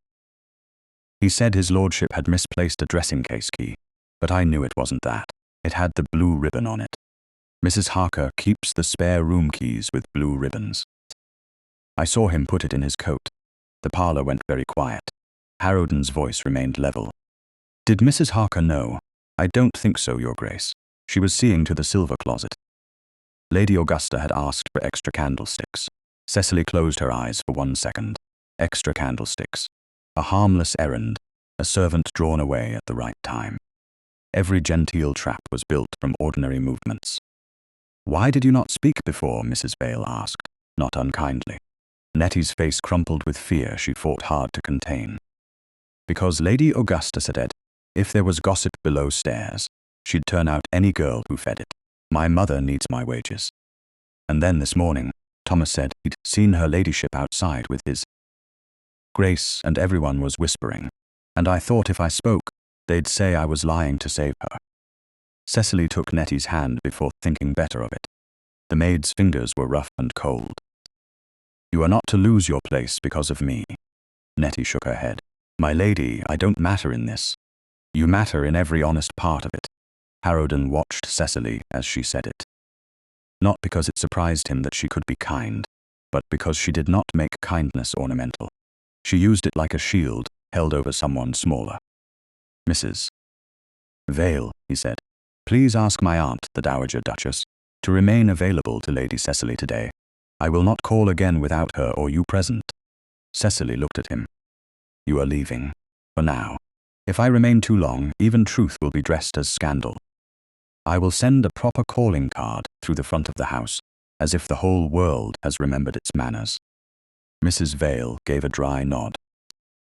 He said his lordship had misplaced a dressing-case key, but I knew it wasn't that. It had the blue ribbon on it. Mrs. Harker keeps the spare room keys with blue ribbons. I saw him put it in his coat." The parlour went very quiet. Harrowden's voice remained level. "Did Mrs. Harker know?" "I don't think so, Your Grace. She was seeing to the silver closet." Lady Augusta had asked for extra candlesticks. Cecily closed her eyes for 1 second. Extra candlesticks. A harmless errand, a servant drawn away at the right time. Every genteel trap was built from ordinary movements. "Why did you not speak before?" Mrs. Vale asked, not unkindly. Nettie's face crumpled with fear she fought hard to contain. "Because Lady Augusta said if there was gossip below stairs, she'd turn out any girl who fed it. My mother needs my wages. And then this morning, Thomas said he'd seen her ladyship outside with his Grace, and everyone was whispering, and I thought if I spoke, they'd say I was lying to save her." Cecily took Nettie's hand before thinking better of it. The maid's fingers were rough and cold. "You are not to lose your place because of me." Nettie shook her head. "My lady, I don't matter in this. You matter in every honest part of it." Harrowden watched Cecily as she said it. Not because it surprised him that she could be kind, but because she did not make kindness ornamental. She used it like a shield held over someone smaller. "Mrs. Vale," he said, "please ask my aunt, the Dowager Duchess, to remain available to Lady Cecily today. I will not call again without her or you present." Cecily looked at him. "You are leaving, for now. If I remain too long, even truth will be dressed as scandal. I will send a proper calling card through the front of the house, as if the whole world has remembered its manners." Mrs. Vale gave a dry nod.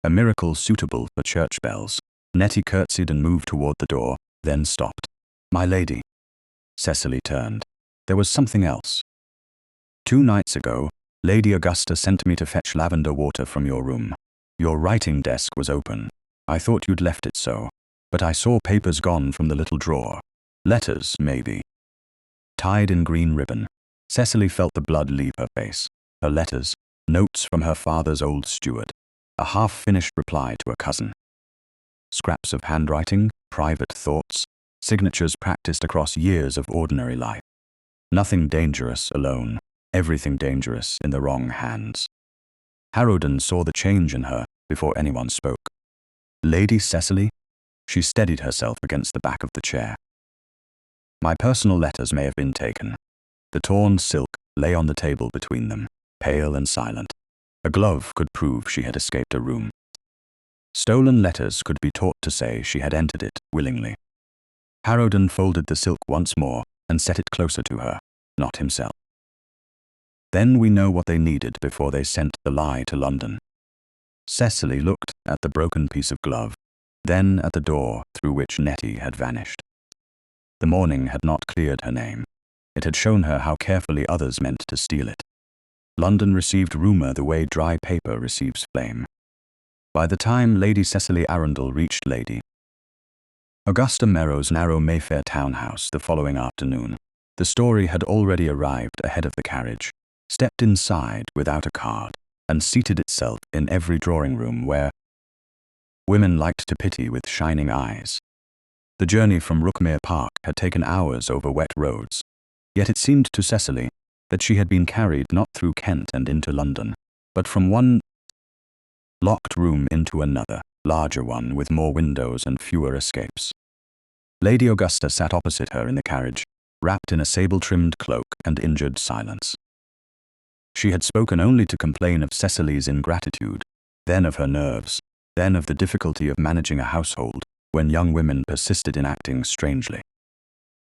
A miracle suitable for church bells. Nettie curtsied and moved toward the door, then stopped. "My lady." Cecily turned. There was something else. "2 nights ago, Lady Augusta sent me to fetch lavender water from your room. Your writing desk was open. I thought you'd left it so, but I saw papers gone from the little drawer. Letters, maybe. Tied in green ribbon." Cecily felt the blood leave her face. Her letters, notes from her father's old steward, a half-finished reply to a cousin. Scraps of handwriting, private thoughts, signatures practiced across years of ordinary life. Nothing dangerous alone, everything dangerous in the wrong hands. Harrowden saw the change in her before anyone spoke. "Lady Cecily?" She steadied herself against the back of the chair. "My personal letters may have been taken." The torn silk lay on the table between them, pale and silent. A glove could prove she had escaped a room. Stolen letters could be taught to say she had entered it willingly. Harrowden folded the silk once more and set it closer to her, not himself. "Then we know what they needed before they sent the lie to London." Cecily looked at the broken piece of glove, then at the door through which Nettie had vanished. The morning had not cleared her name. It had shown her how carefully others meant to steal it. London received rumour the way dry paper receives flame. By the time Lady Cecily Arundel reached Lady Augusta Merrow's narrow Mayfair townhouse the following afternoon, the story had already arrived ahead of the carriage, stepped inside without a card, and seated itself in every drawing-room where women liked to pity with shining eyes. The journey from Rookmere Park had taken hours over wet roads, yet it seemed to Cecily that she had been carried not through Kent and into London, but from one locked room into another, larger one with more windows and fewer escapes. Lady Augusta sat opposite her in the carriage, wrapped in a sable-trimmed cloak and injured silence. She had spoken only to complain of Cecily's ingratitude, then of her nerves, then of the difficulty of managing a household when young women persisted in acting strangely.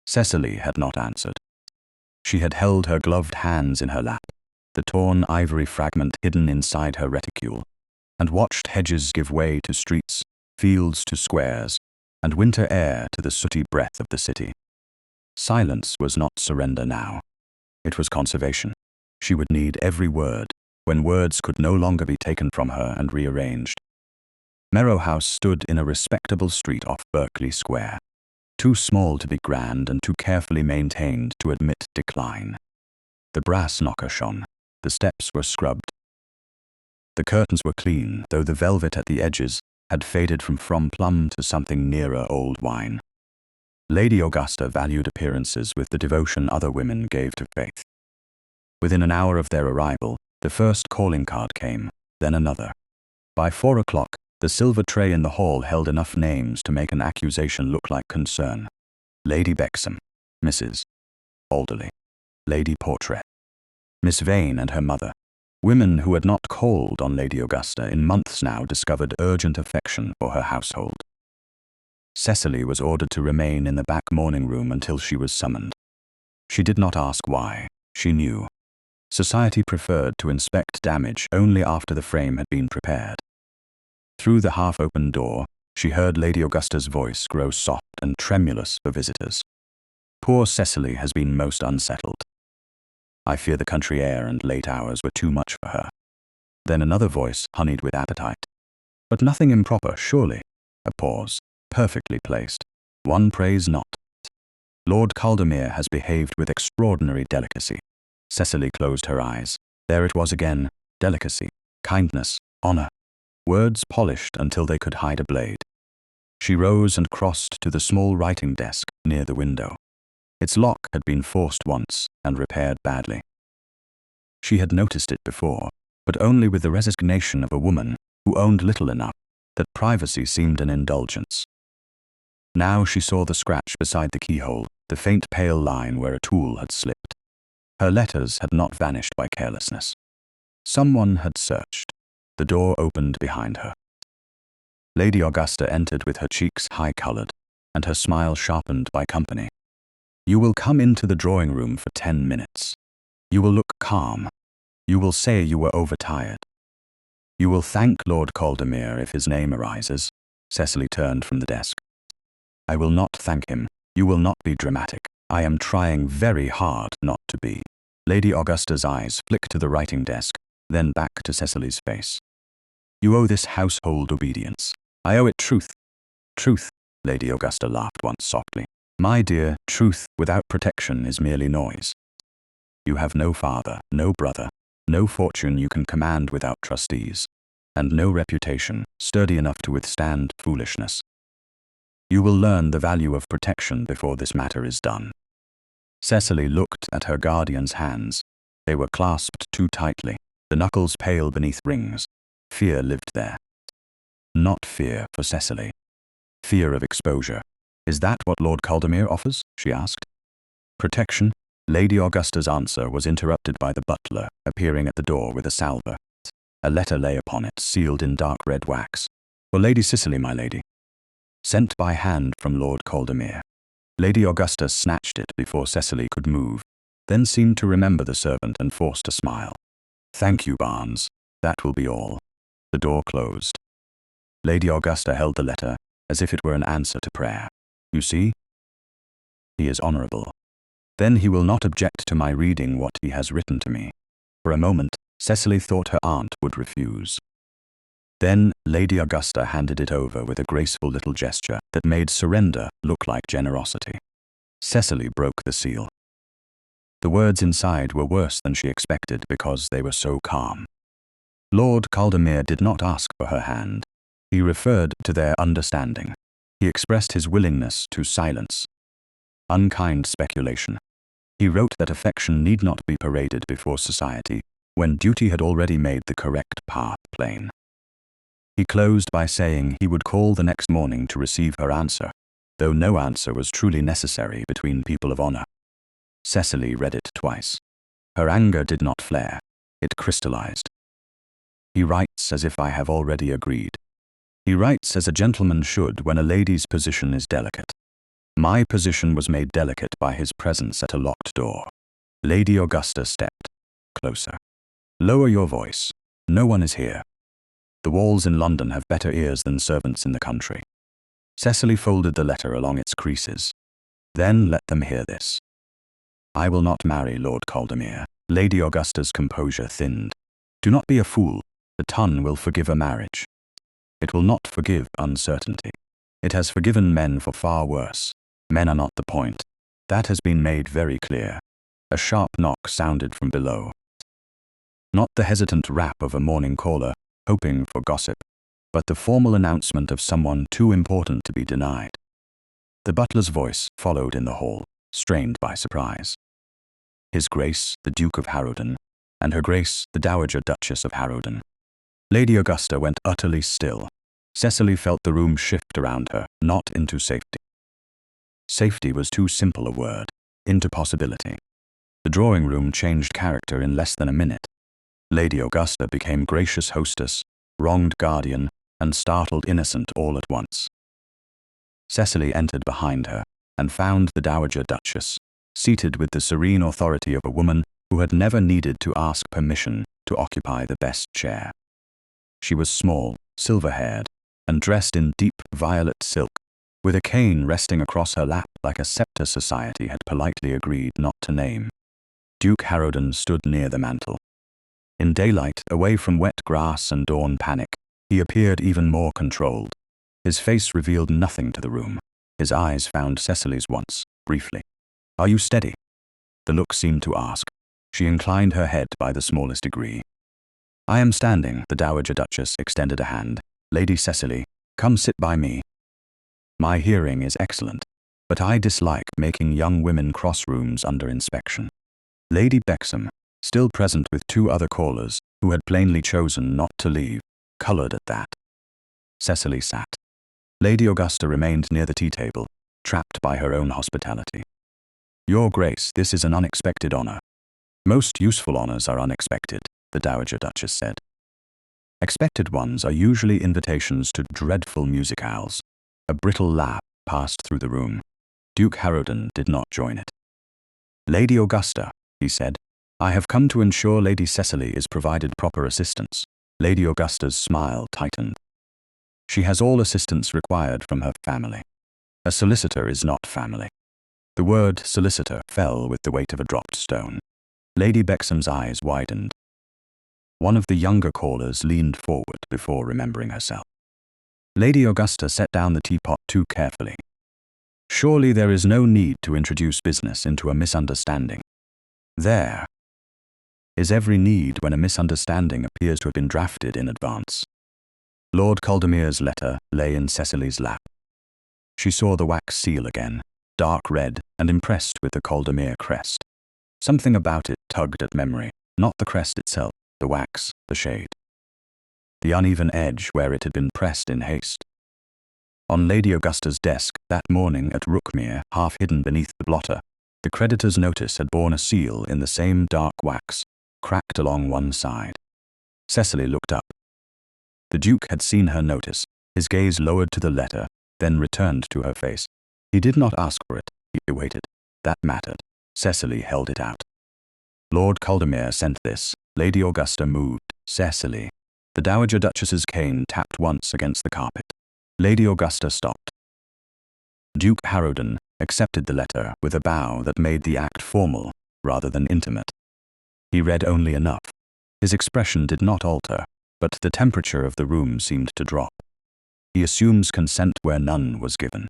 Cecily had not answered. She had held her gloved hands in her lap, the torn ivory fragment hidden inside her reticule, and watched hedges give way to streets, fields to squares, and winter air to the sooty breath of the city. Silence was not surrender now. It was conservation. She would need every word, when words could no longer be taken from her and rearranged. Merrow House stood in a respectable street off Berkeley Square, too small to be grand and too carefully maintained to admit decline. The brass knocker shone. The steps were scrubbed. The curtains were clean, though the velvet at the edges had faded from plum to something nearer old wine. Lady Augusta valued appearances with the devotion other women gave to faith. Within an hour of their arrival, the first calling card came, then another. By 4 o'clock, the silver tray in the hall held enough names to make an accusation look like concern. Lady Bexham, Mrs. Alderley, Lady Portrait, Miss Vane and her mother. Women who had not called on Lady Augusta in months now discovered urgent affection for her household. Cecily was ordered to remain in the back morning room until she was summoned. She did not ask why. She knew. Society preferred to inspect damage only after the frame had been prepared. Through the half-open door, she heard Lady Augusta's voice grow soft and tremulous for visitors. Poor Cecily has been most unsettled. I fear the country air and late hours were too much for her. Then another voice, honeyed with appetite. But nothing improper, surely. A pause, perfectly placed. One prays not. Lord Caldemere has behaved with extraordinary delicacy. Cecily closed her eyes. There it was again, delicacy, kindness, honor. Words polished until they could hide a blade. She rose and crossed to the small writing desk near the window. Its lock had been forced once and repaired badly. She had noticed it before, but only with the resignation of a woman who owned little enough that privacy seemed an indulgence. Now she saw the scratch beside the keyhole, the faint pale line where a tool had slipped. Her letters had not vanished by carelessness. Someone had searched. The door opened behind her. Lady Augusta entered with her cheeks high-coloured and her smile sharpened by company. You will come into the drawing-room for 10 minutes. You will look calm. You will say you were overtired. You will thank Lord Caldemere if his name arises. Cecily turned from the desk. I will not thank him. You will not be dramatic. I am trying very hard not to be. Lady Augusta's eyes flicked to the writing desk, then back to Cecily's face. You owe this household obedience. I owe it truth. Truth, Lady Augusta laughed once softly. My dear, truth without protection is merely noise. You have no father, no brother, no fortune you can command without trustees, and no reputation sturdy enough to withstand foolishness. You will learn the value of protection before this matter is done. Cecily looked at her guardian's hands. They were clasped too tightly, the knuckles pale beneath rings. Fear lived there. Not fear for Cecily. Fear of exposure. Is that what Lord Caldemere offers? She asked. Protection? Lady Augusta's answer was interrupted by the butler appearing at the door with a salver. A letter lay upon it, sealed in dark red wax. For Lady Cecily, my lady. Sent by hand from Lord Caldemere. Lady Augusta snatched it before Cecily could move, then seemed to remember the servant and forced a smile. Thank you, Barnes. That will be all. The door closed. Lady Augusta held the letter as if it were an answer to prayer. You see? He is honourable. Then he will not object to my reading what he has written to me. For a moment, Cecily thought her aunt would refuse. Then Lady Augusta handed it over with a graceful little gesture that made surrender look like generosity. Cecily broke the seal. The words inside were worse than she expected because they were so calm. Lord Caldemere did not ask for her hand. He referred to their understanding. He expressed his willingness to silence unkind speculation. He wrote that affection need not be paraded before society when duty had already made the correct path plain. He closed by saying he would call the next morning to receive her answer, though no answer was truly necessary between people of honor. Cecily read it twice. Her anger did not flare. It crystallized. He writes as if I have already agreed. He writes as a gentleman should when a lady's position is delicate. My position was made delicate by his presence at a locked door. Lady Augusta stepped closer. Lower your voice. No one is here. The walls in London have better ears than servants in the country. Cecily folded the letter along its creases. Then let them hear this. I will not marry Lord Caldemere. Lady Augusta's composure thinned. Do not be a fool. The tongue will forgive a marriage. It will not forgive uncertainty. It has forgiven men for far worse. Men are not the point. That has been made very clear. A sharp knock sounded from below. Not the hesitant rap of a morning caller, hoping for gossip, but the formal announcement of someone too important to be denied. The butler's voice followed in the hall, strained by surprise. His Grace, the Duke of Harrowden, and Her Grace, the Dowager Duchess of Harrowden. Lady Augusta went utterly still. Cecily felt the room shift around her, not into safety. Safety was too simple a word, into possibility. The drawing room changed character in less than a minute. Lady Augusta became gracious hostess, wronged guardian, and startled innocent all at once. Cecily entered behind her and found the Dowager Duchess, seated with the serene authority of a woman who had never needed to ask permission to occupy the best chair. She was small, silver-haired, and dressed in deep violet silk, with a cane resting across her lap like a scepter society had politely agreed not to name. Duke Harrowden stood near the mantel. In daylight, away from wet grass and dawn panic, he appeared even more controlled. His face revealed nothing to the room. His eyes found Cecily's once, briefly. Are you steady? The look seemed to ask. She inclined her head by the smallest degree. I am standing, the Dowager Duchess extended a hand. Lady Cecily, come sit by me. My hearing is excellent, but I dislike making young women cross rooms under inspection. Lady Bexham, still present with two other callers who had plainly chosen not to leave, colored at that. Cecily sat. Lady Augusta remained near the tea table, trapped by her own hospitality. Your Grace, this is an unexpected honor. Most useful honors are unexpected, the Dowager Duchess said. Expected ones are usually invitations to dreadful musicales. A brittle laugh passed through the room. Duke Harrowden did not join it. Lady Augusta, he said, I have come to ensure Lady Cecily is provided proper assistance. Lady Augusta's smile tightened. She has all assistance required from her family. A solicitor is not family. The word solicitor fell with the weight of a dropped stone. Lady Bexham's eyes widened. One of the younger callers leaned forward before remembering herself. Lady Augusta set down the teapot too carefully. Surely there is no need to introduce business into a misunderstanding. There is every need when a misunderstanding appears to have been drafted in advance. Lord Caldemere's letter lay in Cecily's lap. She saw the wax seal again, dark red and impressed with the Caldemere crest. Something about it tugged at memory, not the crest itself, the wax, the shade. The uneven edge where it had been pressed in haste. On Lady Augusta's desk that morning at Rookmere, half hidden beneath the blotter, the creditor's notice had borne a seal in the same dark wax, cracked along one side. Cecily looked up. The Duke had seen her notice. His gaze lowered to the letter, then returned to her face. He did not ask for it. He waited. That mattered. Cecily held it out. Lord Caldemere sent this. Lady Augusta moved. Cecily. The Dowager Duchess's cane tapped once against the carpet. Lady Augusta stopped. Duke Harrowden accepted the letter with a bow that made the act formal rather than intimate. He read only enough. His expression did not alter, but the temperature of the room seemed to drop. He assumes consent where none was given.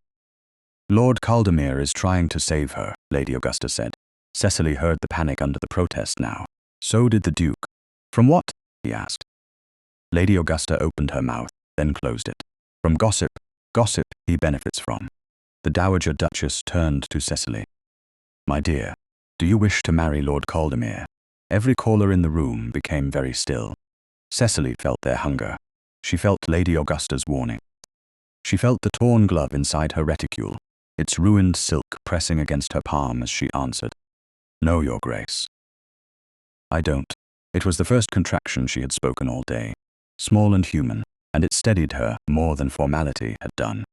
Lord Caldemere is trying to save her, Lady Augusta said. Cecily heard the panic under the protest now. So did the Duke. From what? He asked. Lady Augusta opened her mouth, then closed it. From gossip. Gossip he benefits from. The Dowager Duchess turned to Cecily. My dear, do you wish to marry Lord Caldemere? Every caller in the room became very still. Cecily felt their hunger. She felt Lady Augusta's warning. She felt the torn glove inside her reticule, its ruined silk pressing against her palm as she answered, No, Your Grace. I don't. It was the first contraction she had spoken all day, small and human, and it steadied her more than formality had done.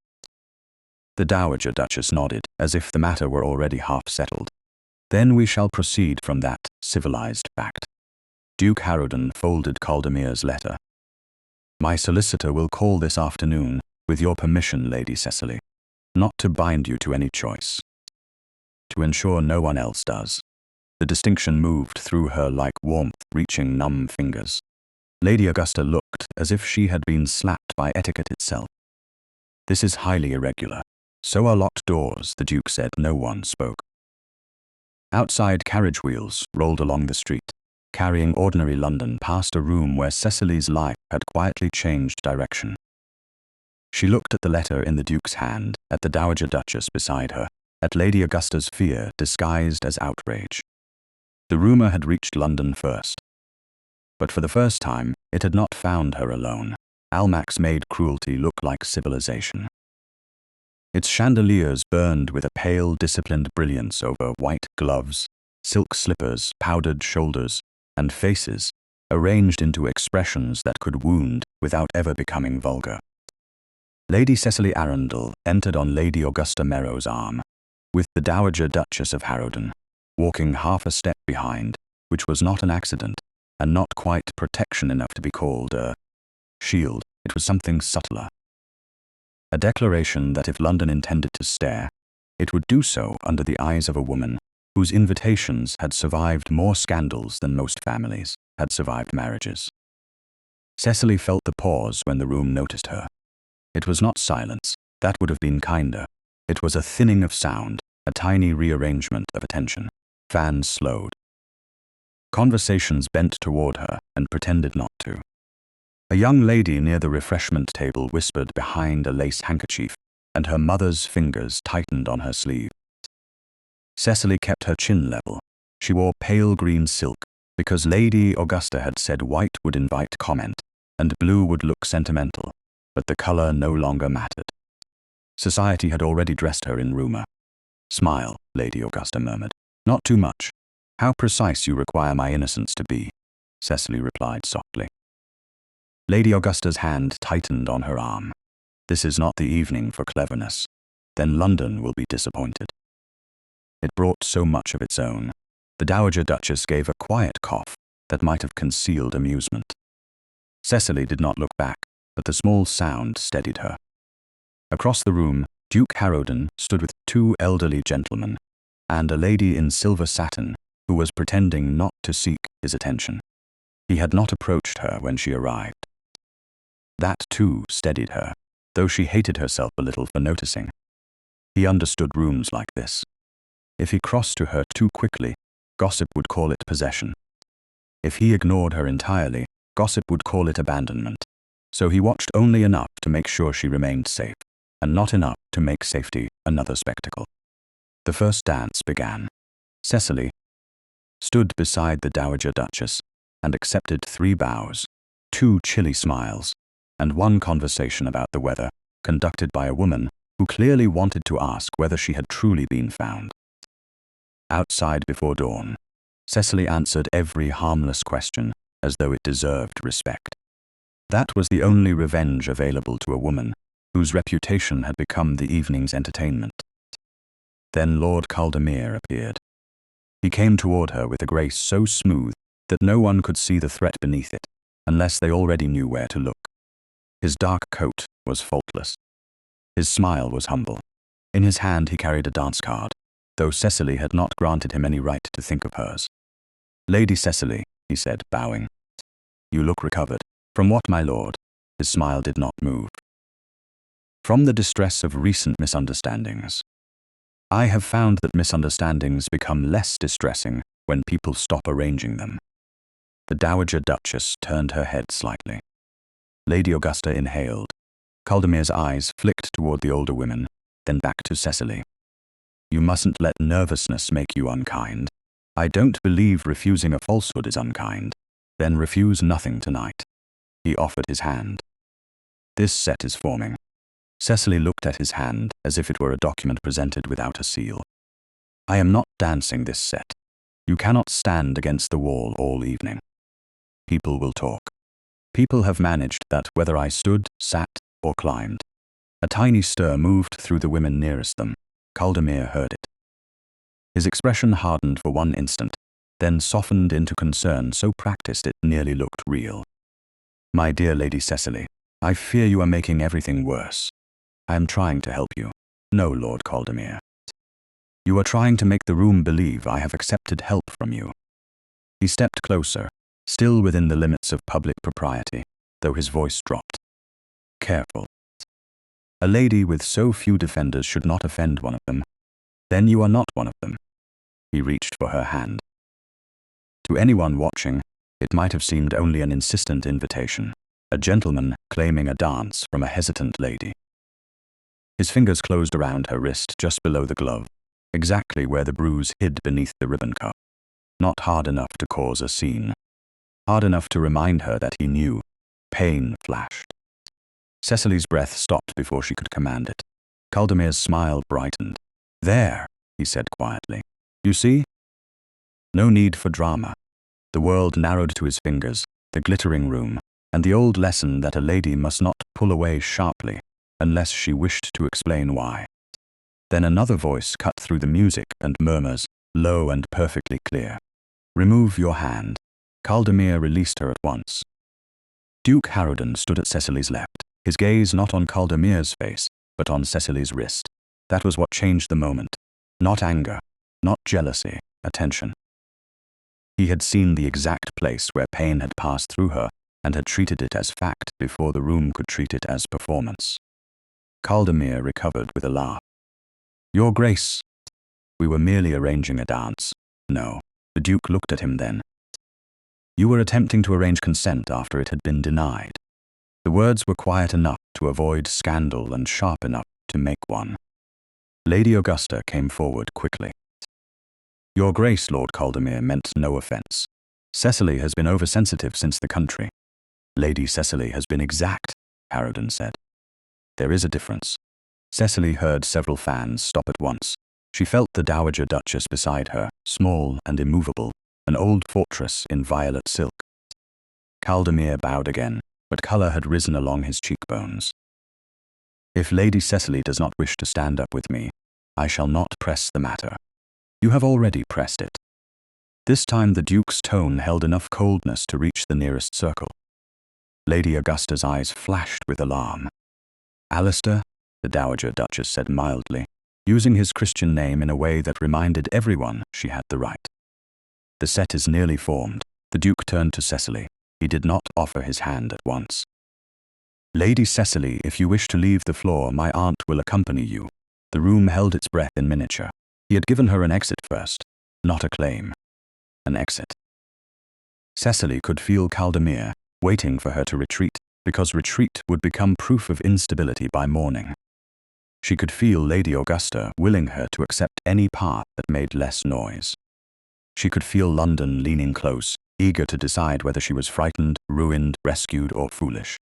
The Dowager Duchess nodded, as if the matter were already half settled. Then we shall proceed from that civilized fact. Duke Harrowden folded Caldemere's letter. My solicitor will call this afternoon, with your permission, Lady Cecily, not to bind you to any choice. To ensure no one else does. The distinction moved through her like warmth reaching numb fingers. Lady Augusta looked as if she had been slapped by etiquette itself. This is highly irregular. So are locked doors, the Duke said. No one spoke. Outside carriage wheels rolled along the street, carrying ordinary London past a room where Cecily's life had quietly changed direction. She looked at the letter in the Duke's hand, at the Dowager Duchess beside her, at Lady Augusta's fear disguised as outrage. The rumour had reached London first. But for the first time, it had not found her alone. Almack's made cruelty look like civilization. Its chandeliers burned with a pale, disciplined brilliance over white gloves, silk slippers, powdered shoulders, and faces, arranged into expressions that could wound without ever becoming vulgar. Lady Cecily Arundel entered on Lady Augusta Merrow's arm, with the Dowager Duchess of Harrowden, walking half a step behind, which was not an accident, and not quite protection enough to be called a shield. It was something subtler. A declaration that if London intended to stare, it would do so under the eyes of a woman whose invitations had survived more scandals than most families had survived marriages. Cecily felt the pause when the room noticed her. It was not silence, that would have been kinder. It was a thinning of sound, a tiny rearrangement of attention. Fans slowed. Conversations bent toward her and pretended not to. A young lady near the refreshment table whispered behind a lace handkerchief, and her mother's fingers tightened on her sleeve. Cecily kept her chin level. She wore pale green silk, because Lady Augusta had said white would invite comment, and blue would look sentimental, but the color no longer mattered. Society had already dressed her in rumor. Smile, Lady Augusta murmured. Not too much. How precise you require my innocence to be, Cecily replied softly. Lady Augusta's hand tightened on her arm. This is not the evening for cleverness. Then London will be disappointed. It brought so much of its own. The Dowager Duchess gave a quiet cough that might have concealed amusement. Cecily did not look back, but the small sound steadied her. Across the room, Duke Harrowden stood with two elderly gentlemen and a lady in silver satin who was pretending not to seek his attention. He had not approached her when she arrived. That, too, steadied her, though she hated herself a little for noticing. He understood rooms like this. If he crossed to her too quickly, gossip would call it possession. If he ignored her entirely, gossip would call it abandonment. So he watched only enough to make sure she remained safe, and not enough to make safety another spectacle. The first dance began. Cecily stood beside the Dowager Duchess and accepted 3 bows, 2 chilly smiles, and 1 conversation about the weather, conducted by a woman who clearly wanted to ask whether she had truly been found. Outside before dawn, Cecily answered every harmless question as though it deserved respect. That was the only revenge available to a woman whose reputation had become the evening's entertainment. Then Lord Caldemere appeared. He came toward her with a grace so smooth that no one could see the threat beneath it, unless they already knew where to look. His dark coat was faultless. His smile was humble. In his hand he carried a dance card, though Cecily had not granted him any right to think of hers. Lady Cecily, he said, bowing. You look recovered. From what, my lord? His smile did not move. From the distress of recent misunderstandings. I have found that misunderstandings become less distressing when people stop arranging them. The Dowager Duchess turned her head slightly. Lady Augusta inhaled. Caldemir's eyes flicked toward the older women, then back to Cecily. You mustn't let nervousness make you unkind. I don't believe refusing a falsehood is unkind. Then refuse nothing tonight. He offered his hand. This set is forming. Cecily looked at his hand as if it were a document presented without a seal. I am not dancing this set. You cannot stand against the wall all evening. People will talk. People have managed that whether I stood, sat, or climbed. A tiny stir moved through the women nearest them. Caldemir heard it. His expression hardened for one instant, then softened into concern so practiced it nearly looked real. My dear Lady Cecily, I fear you are making everything worse. I am trying to help you. No, Lord Caldemir. You are trying to make the room believe I have accepted help from you. He stepped closer, still within the limits of public propriety, though his voice dropped. Careful. A lady with so few defenders should not offend one of them. Then you are not one of them. He reached for her hand. To anyone watching, it might have seemed only an insistent invitation, a gentleman claiming a dance from a hesitant lady. His fingers closed around her wrist just below the glove, exactly where the bruise hid beneath the ribbon cuff. Not hard enough to cause a scene. Hard enough to remind her that he knew. Pain flashed. Cecily's breath stopped before she could command it. Caldemir's smile brightened. There, he said quietly. You see? No need for drama. The world narrowed to his fingers, the glittering room, and the old lesson that a lady must not pull away sharply, unless she wished to explain why. Then another voice cut through the music and murmurs, low and perfectly clear. Remove your hand. Caldemir released her at once. Duke Harrowden stood at Cecily's left, his gaze not on Caldemir's face, but on Cecily's wrist. That was what changed the moment. Not anger, not jealousy, attention. He had seen the exact place where pain had passed through her and had treated it as fact before the room could treat it as performance. Caldemir recovered with a laugh. Your Grace. We were merely arranging a dance. No. The Duke looked at him then. You were attempting to arrange consent after it had been denied. The words were quiet enough to avoid scandal and sharp enough to make one. Lady Augusta came forward quickly. Your Grace, Lord Caldemir, meant no offense. Cecily has been oversensitive since the country. Lady Cecily has been exact, Harrowden said. There is a difference. Cecily heard several fans stop at once. She felt the Dowager Duchess beside her, small and immovable, an old fortress in violet silk. Caldemir bowed again, but colour had risen along his cheekbones. If Lady Cecily does not wish to stand up with me, I shall not press the matter. You have already pressed it. This time the Duke's tone held enough coldness to reach the nearest circle. Lady Augusta's eyes flashed with alarm. Alistair, the Dowager Duchess said mildly, using his Christian name in a way that reminded everyone she had the right. The set is nearly formed. The Duke turned to Cecily. He did not offer his hand at once. Lady Cecily, if you wish to leave the floor, my aunt will accompany you. The room held its breath in miniature. He had given her an exit first, not a claim. An exit. Cecily could feel Caldemir waiting for her to retreat, because retreat would become proof of instability by morning. She could feel Lady Augusta willing her to accept any path that made less noise. She could feel London leaning close, eager to decide whether she was frightened, ruined, rescued, or foolish.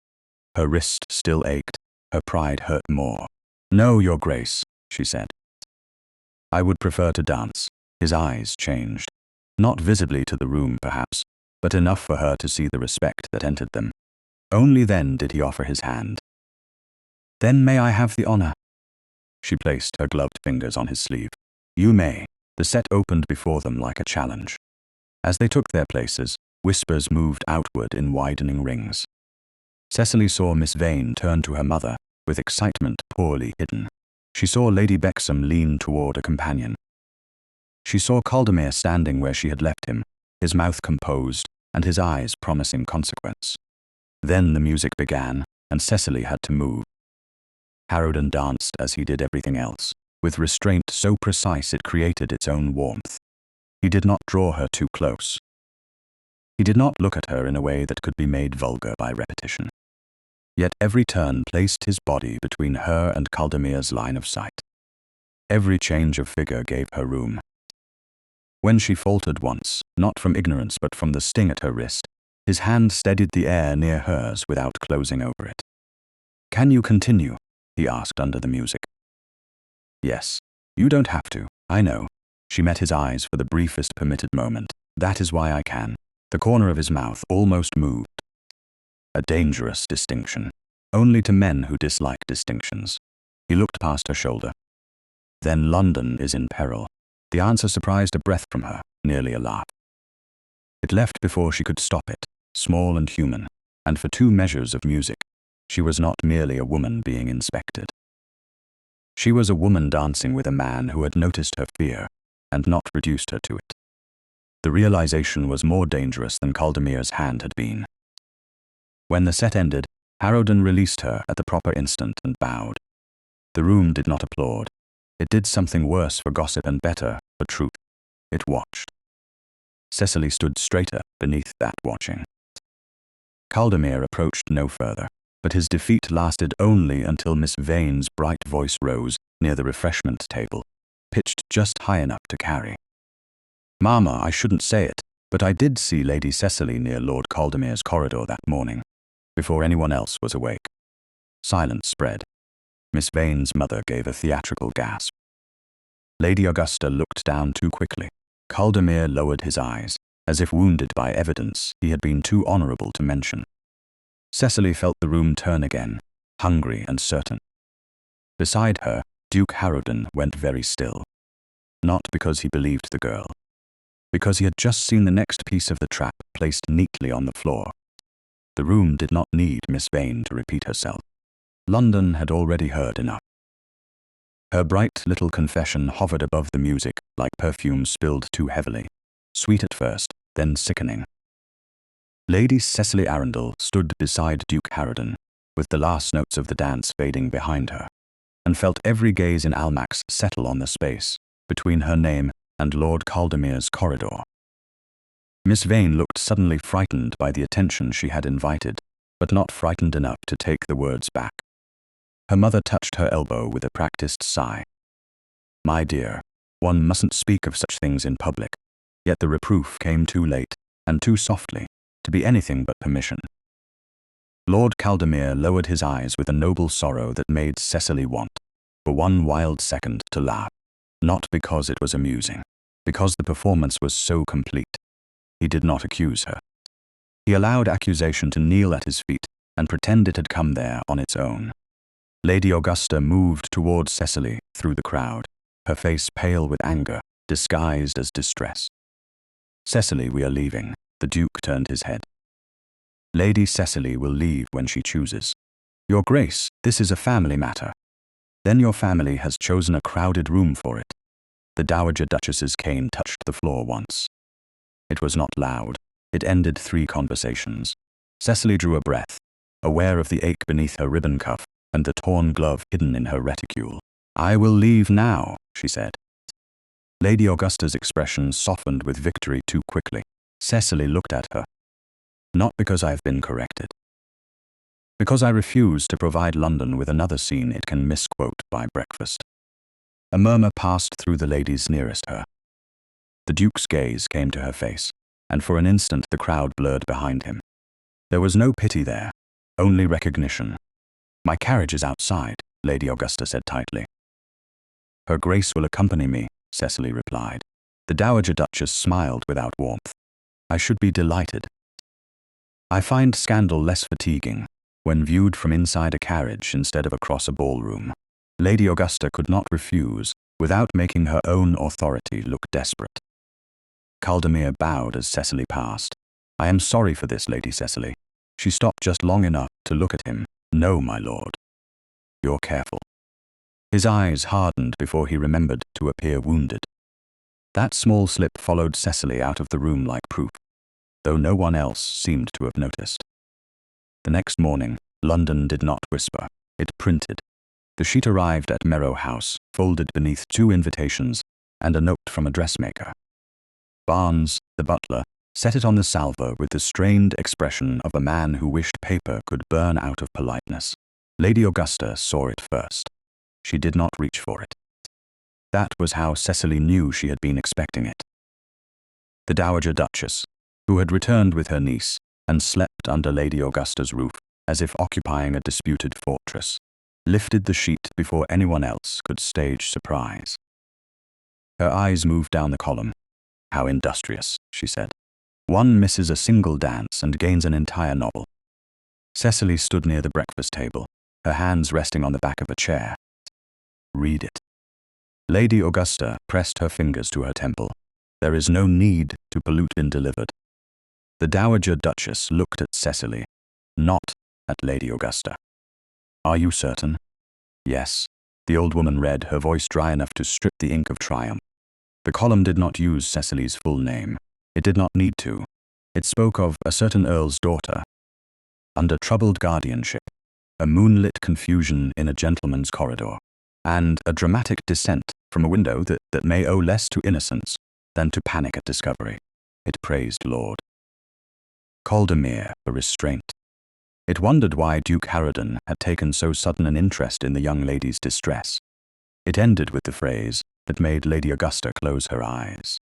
Her wrist still ached. Her pride hurt more. No, Your Grace, she said. I would prefer to dance. His eyes changed. Not visibly to the room, perhaps, but enough for her to see the respect that entered them. Only then did he offer his hand. Then may I have the honor? She placed her gloved fingers on his sleeve. You may. The set opened before them like a challenge. As they took their places, whispers moved outward in widening rings. Cecily saw Miss Vane turn to her mother, with excitement poorly hidden. She saw Lady Bexham lean toward a companion. She saw Caldemir standing where she had left him, his mouth composed, and his eyes promising consequence. Then the music began, and Cecily had to move. Harrowden danced as he did everything else, with restraint so precise it created its own warmth. He did not draw her too close. He did not look at her in a way that could be made vulgar by repetition. Yet every turn placed his body between her and Caldemir's line of sight. Every change of figure gave her room. When she faltered once, not from ignorance but from the sting at her wrist, his hand steadied the air near hers without closing over it. "Can you continue?" he asked under the music. "Yes. You don't have to, I know." She met his eyes for the briefest permitted moment. "That is why I can." The corner of his mouth almost moved. A dangerous distinction. Only to men who dislike distinctions. He looked past her shoulder. "Then London is in peril." The answer surprised a breath from her, nearly a laugh. It left before she could stop it, small and human, and for 2 measures of music. She was not merely a woman being inspected. She was a woman dancing with a man who had noticed her fear, and not reduced her to it. The realization was more dangerous than Caldemir's hand had been. When the set ended, Harrowden released her at the proper instant and bowed. The room did not applaud. It did something worse for gossip and better for truth. It watched. Cecily stood straighter beneath that watching. Caldemir approached no further, but his defeat lasted only until Miss Vane's bright voice rose near the refreshment table, pitched just high enough to carry. "Mama, I shouldn't say it, but I did see Lady Cecily near Lord Caldemir's corridor that morning, before anyone else was awake." Silence spread. Miss Vane's mother gave a theatrical gasp. Lady Augusta looked down too quickly. Caldemir lowered his eyes, as if wounded by evidence he had been too honorable to mention. Cecily felt the room turn again, hungry and certain. Beside her, Duke Harrowden went very still. Not because he believed the girl, because he had just seen the next piece of the trap placed neatly on the floor. The room did not need Miss Vane to repeat herself. London had already heard enough. Her bright little confession hovered above the music like perfume spilled too heavily, sweet at first, then sickening. Lady Cecily Arundel stood beside Duke Harrowden, with the last notes of the dance fading behind her, and felt every gaze in Almack's settle on the space between her name and Lord Caldemir's corridor. Miss Vane looked suddenly frightened by the attention she had invited, but not frightened enough to take the words back. Her mother touched her elbow with a practiced sigh. "My dear, one mustn't speak of such things in public." Yet the reproof came too late, and too softly, to be anything but permission. Lord Caldemir lowered his eyes with a noble sorrow that made Cecily want, for one wild second, to laugh. Not because it was amusing, because the performance was so complete. He did not accuse her. He allowed accusation to kneel at his feet and pretend it had come there on its own. Lady Augusta moved towards Cecily through the crowd, her face pale with anger, disguised as distress. "Cecily, we are leaving." The Duke turned his head. "Lady Cecily will leave when she chooses. Your Grace, this is a family matter." "Then your family has chosen a crowded room for it." The Dowager Duchess's cane touched the floor once. It was not loud. It ended 3 conversations. Cecily drew a breath, aware of the ache beneath her ribbon cuff and the torn glove hidden in her reticule. "I will leave now," she said. Lady Augusta's expression softened with victory too quickly. Cecily looked at her. "Not because I have been corrected. Because I refuse to provide London with another scene it can misquote by breakfast." A murmur passed through the ladies nearest her. The Duke's gaze came to her face, and for an instant the crowd blurred behind him. There was no pity there, only recognition. "My carriage is outside," Lady Augusta said tightly. "Her Grace will accompany me," Cecily replied. The Dowager Duchess smiled without warmth. "I should be delighted. I find scandal less fatiguing when viewed from inside a carriage instead of across a ballroom." Lady Augusta could not refuse without making her own authority look desperate. Caldemir bowed as Cecily passed. "I am sorry for this, Lady Cecily." She stopped just long enough to look at him. "No, my lord. You're careful." His eyes hardened before he remembered to appear wounded. That small slip followed Cecily out of the room like proof. though no one else seemed to have noticed. The next morning, London did not whisper. It printed. The sheet arrived at Merrow House, folded beneath 2 invitations and a note from a dressmaker. Barnes, the butler, set it on the salver with the strained expression of a man who wished paper could burn out of politeness. Lady Augusta saw it first. She did not reach for it. That was how Cecily knew she had been expecting it. The Dowager Duchess, who had returned with her niece and slept under Lady Augusta's roof as if occupying a disputed fortress, lifted the sheet before anyone else could stage surprise. Her eyes moved down the column. "How industrious," she said. "One misses a single dance and gains an entire novel." Cecily stood near the breakfast table, her hands resting on the back of a chair. "Read it." Lady Augusta pressed her fingers to her temple. "There is no need to pollute in delivered." The Dowager Duchess looked at Cecily, not at Lady Augusta. "Are you certain?" "Yes," the old woman read, her voice dry enough to strip the ink of triumph. The column did not use Cecily's full name. It did not need to. It spoke of a certain earl's daughter. Under troubled guardianship, a moonlit confusion in a gentleman's corridor, and a dramatic descent from a window that may owe less to innocence than to panic at discovery. It praised Lord Caldemere for restraint. It wondered why Duke Harrowden had taken so sudden an interest in the young lady's distress. It ended with the phrase that made Lady Augusta close her eyes.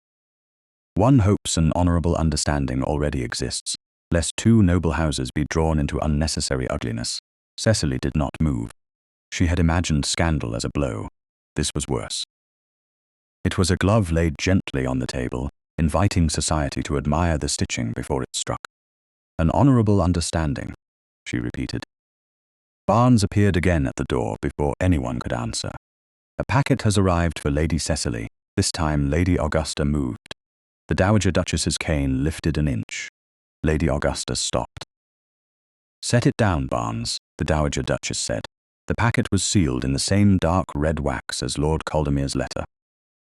"One hopes an honourable understanding already exists, lest 2 noble houses be drawn into unnecessary ugliness." Cecily did not move. She had imagined scandal as a blow. This was worse. It was a glove laid gently on the table, inviting society to admire the stitching before it struck. "An honourable understanding," she repeated. Barnes appeared again at the door before anyone could answer. "A packet has arrived for Lady Cecily." This time Lady Augusta moved. The Dowager Duchess's cane lifted an inch. Lady Augusta stopped. "Set it down, Barnes," the Dowager Duchess said. The packet was sealed in the same dark red wax as Lord Caldemere's letter.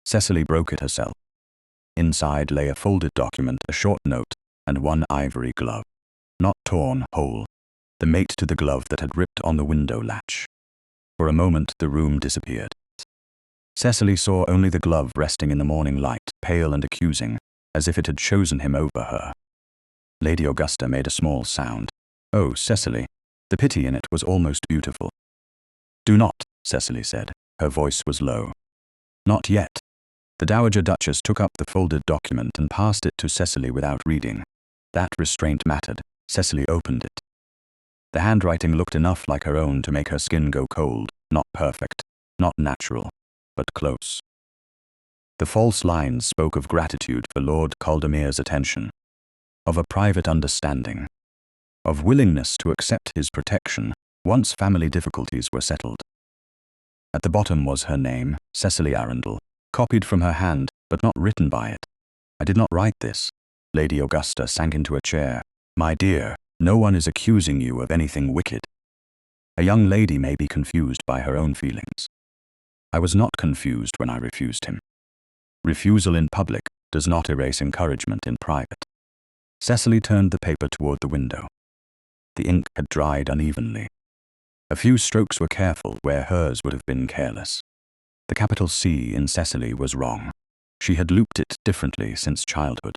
Cecily broke it herself. Inside lay a folded document, a short note, and 1 ivory glove. Not torn, whole. The mate to the glove that had ripped on the window latch. For a moment the room disappeared. Cecily saw only the glove resting in the morning light, pale and accusing, as if it had chosen him over her. Lady Augusta made a small sound. "Oh, Cecily." The pity in it was almost beautiful. "Do not," Cecily said. Her voice was low. "Not yet." The Dowager Duchess took up the folded document and passed it to Cecily without reading. That restraint mattered. Cecily opened it. The handwriting looked enough like her own to make her skin go cold. Not perfect, not natural, but close. The false lines spoke of gratitude for Lord Caldemere's attention, of a private understanding, of willingness to accept his protection once family difficulties were settled. At the bottom was her name, Cecily Arundel, copied from her hand, but not written by it. "I did not write this." Lady Augusta sank into a chair. "My dear, no one is accusing you of anything wicked. A young lady may be confused by her own feelings. I was not confused when I refused him. Refusal in public does not erase encouragement in private." Cecily turned the paper toward the window. The ink had dried unevenly. A few strokes were careful where hers would have been careless. The capital C in Cecily was wrong. She had looped it differently since childhood.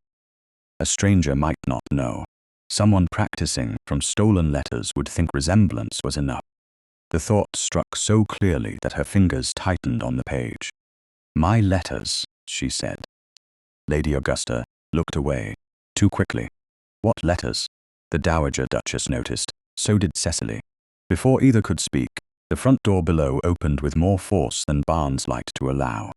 A stranger might not know. Someone practicing from stolen letters would think resemblance was enough. The thought struck so clearly that her fingers tightened on the page. "My letters," she said. Lady Augusta looked away, too quickly. "What letters?" The Dowager Duchess noticed. So did Cecily. Before either could speak, the front door below opened with more force than Barnes liked to allow.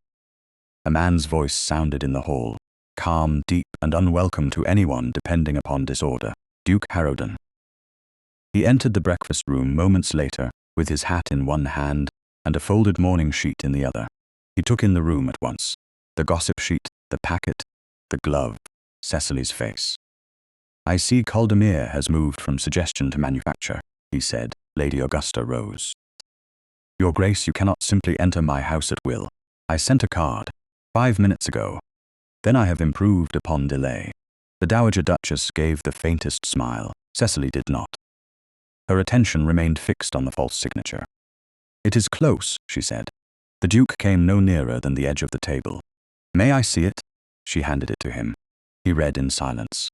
A man's voice sounded in the hall, calm, deep, and unwelcome to anyone depending upon disorder. Duke Harrowden. He entered the breakfast room moments later, with his hat in one hand and a folded morning sheet in the other. He took in the room at once. The gossip sheet, the packet, the glove, Cecily's face. "I see Caldemere has moved from suggestion to manufacture," he said. Lady Augusta rose. "Your Grace, you cannot simply enter my house at will. I sent a card 5 minutes ago. Then I have improved upon delay." The Dowager Duchess gave the faintest smile. Cecily did not. Her attention remained fixed on the false signature. "It is close," she said. The Duke came no nearer than the edge of the table. "May I see it?" She handed it to him. He read in silence.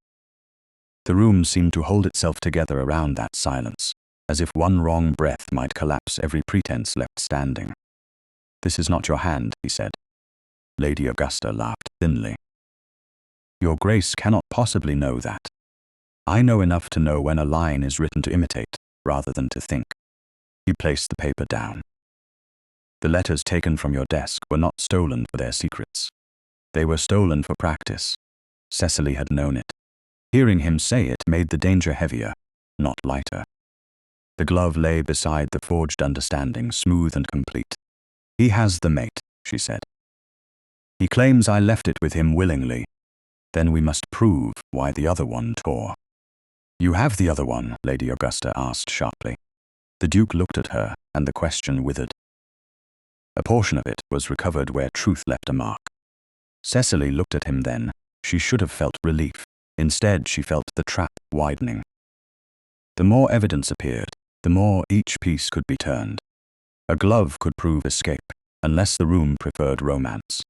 The room seemed to hold itself together around that silence, as if one wrong breath might collapse every pretense left standing. "This is not your hand," he said. Lady Augusta laughed thinly. "Your Grace cannot possibly know that. I know enough to know when a line is written to imitate, rather than to think." He placed the paper down. "The letters taken from your desk were not stolen for their secrets. They were stolen for practice." Cecily had known it. Hearing him say it made the danger heavier, not lighter. The glove lay beside the forged understanding, smooth and complete. "He has the mate," she said. "He claims I left it with him willingly. Then we must prove why the other one tore." "You have the other one?" Lady Augusta asked sharply. The Duke looked at her, and the question withered. "A portion of it was recovered where truth left a mark." Cecily looked at him then. She should have felt relief. Instead, she felt the trap widening. The more evidence appeared, the more each piece could be turned. A glove could prove escape, unless the room preferred romance.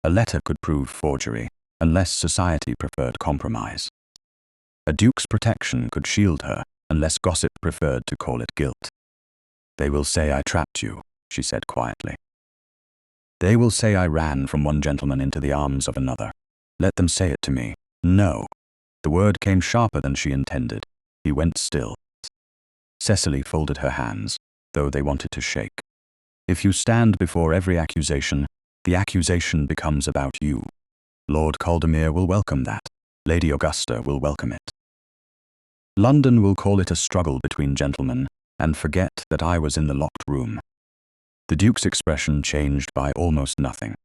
A letter could prove forgery, unless society preferred compromise. A duke's protection could shield her, unless gossip preferred to call it guilt. "They will say I trapped you," she said quietly. "They will say I ran from one gentleman into the arms of another. Let them say it to me." "No." The word came sharper than she intended. He went still. Cecily folded her hands, though they wanted to shake. "If you stand before every accusation, the accusation becomes about you. Lord Caldemere will welcome that. Lady Augusta will welcome it. London will call it a struggle between gentlemen, and forget that I was in the locked room." The Duke's expression changed by almost nothing.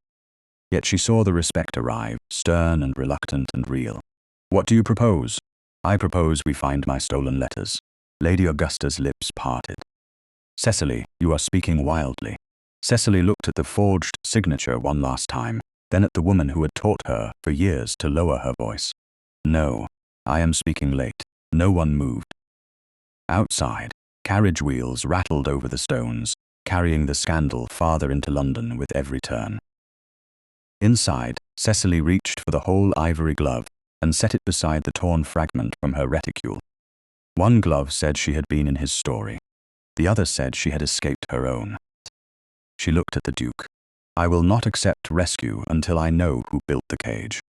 Yet she saw the respect arrive, stern and reluctant and real. "What do you propose?" "I propose we find my stolen letters." Lady Augusta's lips parted. "Cecily, you are speaking wildly." Cecily looked at the forged signature one last time, then at the woman who had taught her for years to lower her voice. "No, I am speaking late." No one moved. Outside, carriage wheels rattled over the stones, carrying the scandal farther into London with every turn. Inside, Cecily reached for the whole ivory glove and set it beside the torn fragment from her reticule. One glove said she had been in his story. The other said she had escaped her own. She looked at the Duke. "I will not accept rescue until I know who built the cage."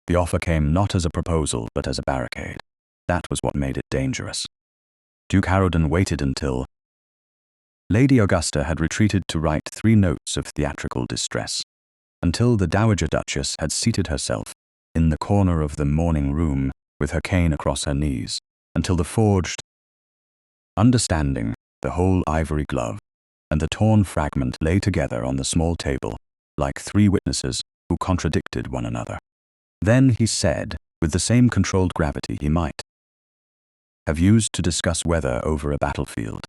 The offer came not as a proposal, but as a barricade. That was what made it dangerous. Duke Harrowden waited until Lady Augusta had retreated to write 3 notes of theatrical distress, until the Dowager Duchess had seated herself in the corner of the morning room with her cane across her knees, until the forged understanding, the whole ivory glove, and the torn fragment lay together on the small table, like 3 witnesses who contradicted one another. Then he said, with the same controlled gravity he might have used to discuss weather over a battlefield,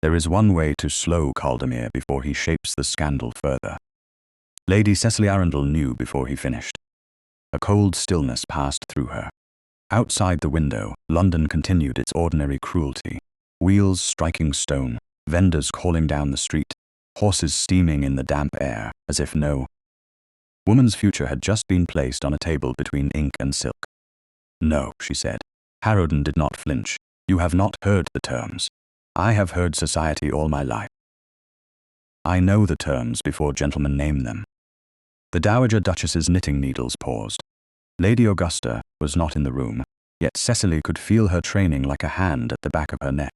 "There is one way to slow Caldemere before he shapes the scandal further." Lady Cecily Arundel knew before he finished. A cold stillness passed through her. Outside the window, London continued its ordinary cruelty. Wheels striking stone, vendors calling down the street, horses steaming in the damp air, as if no woman's future had just been placed on a table between ink and silk. "No," she said. Harrowden did not flinch. "You have not heard the terms. I have heard society all my life. I know the terms before gentlemen name them." The Dowager Duchess's knitting needles paused. Lady Augusta was not in the room, yet Cecily could feel her training like a hand at the back of her neck.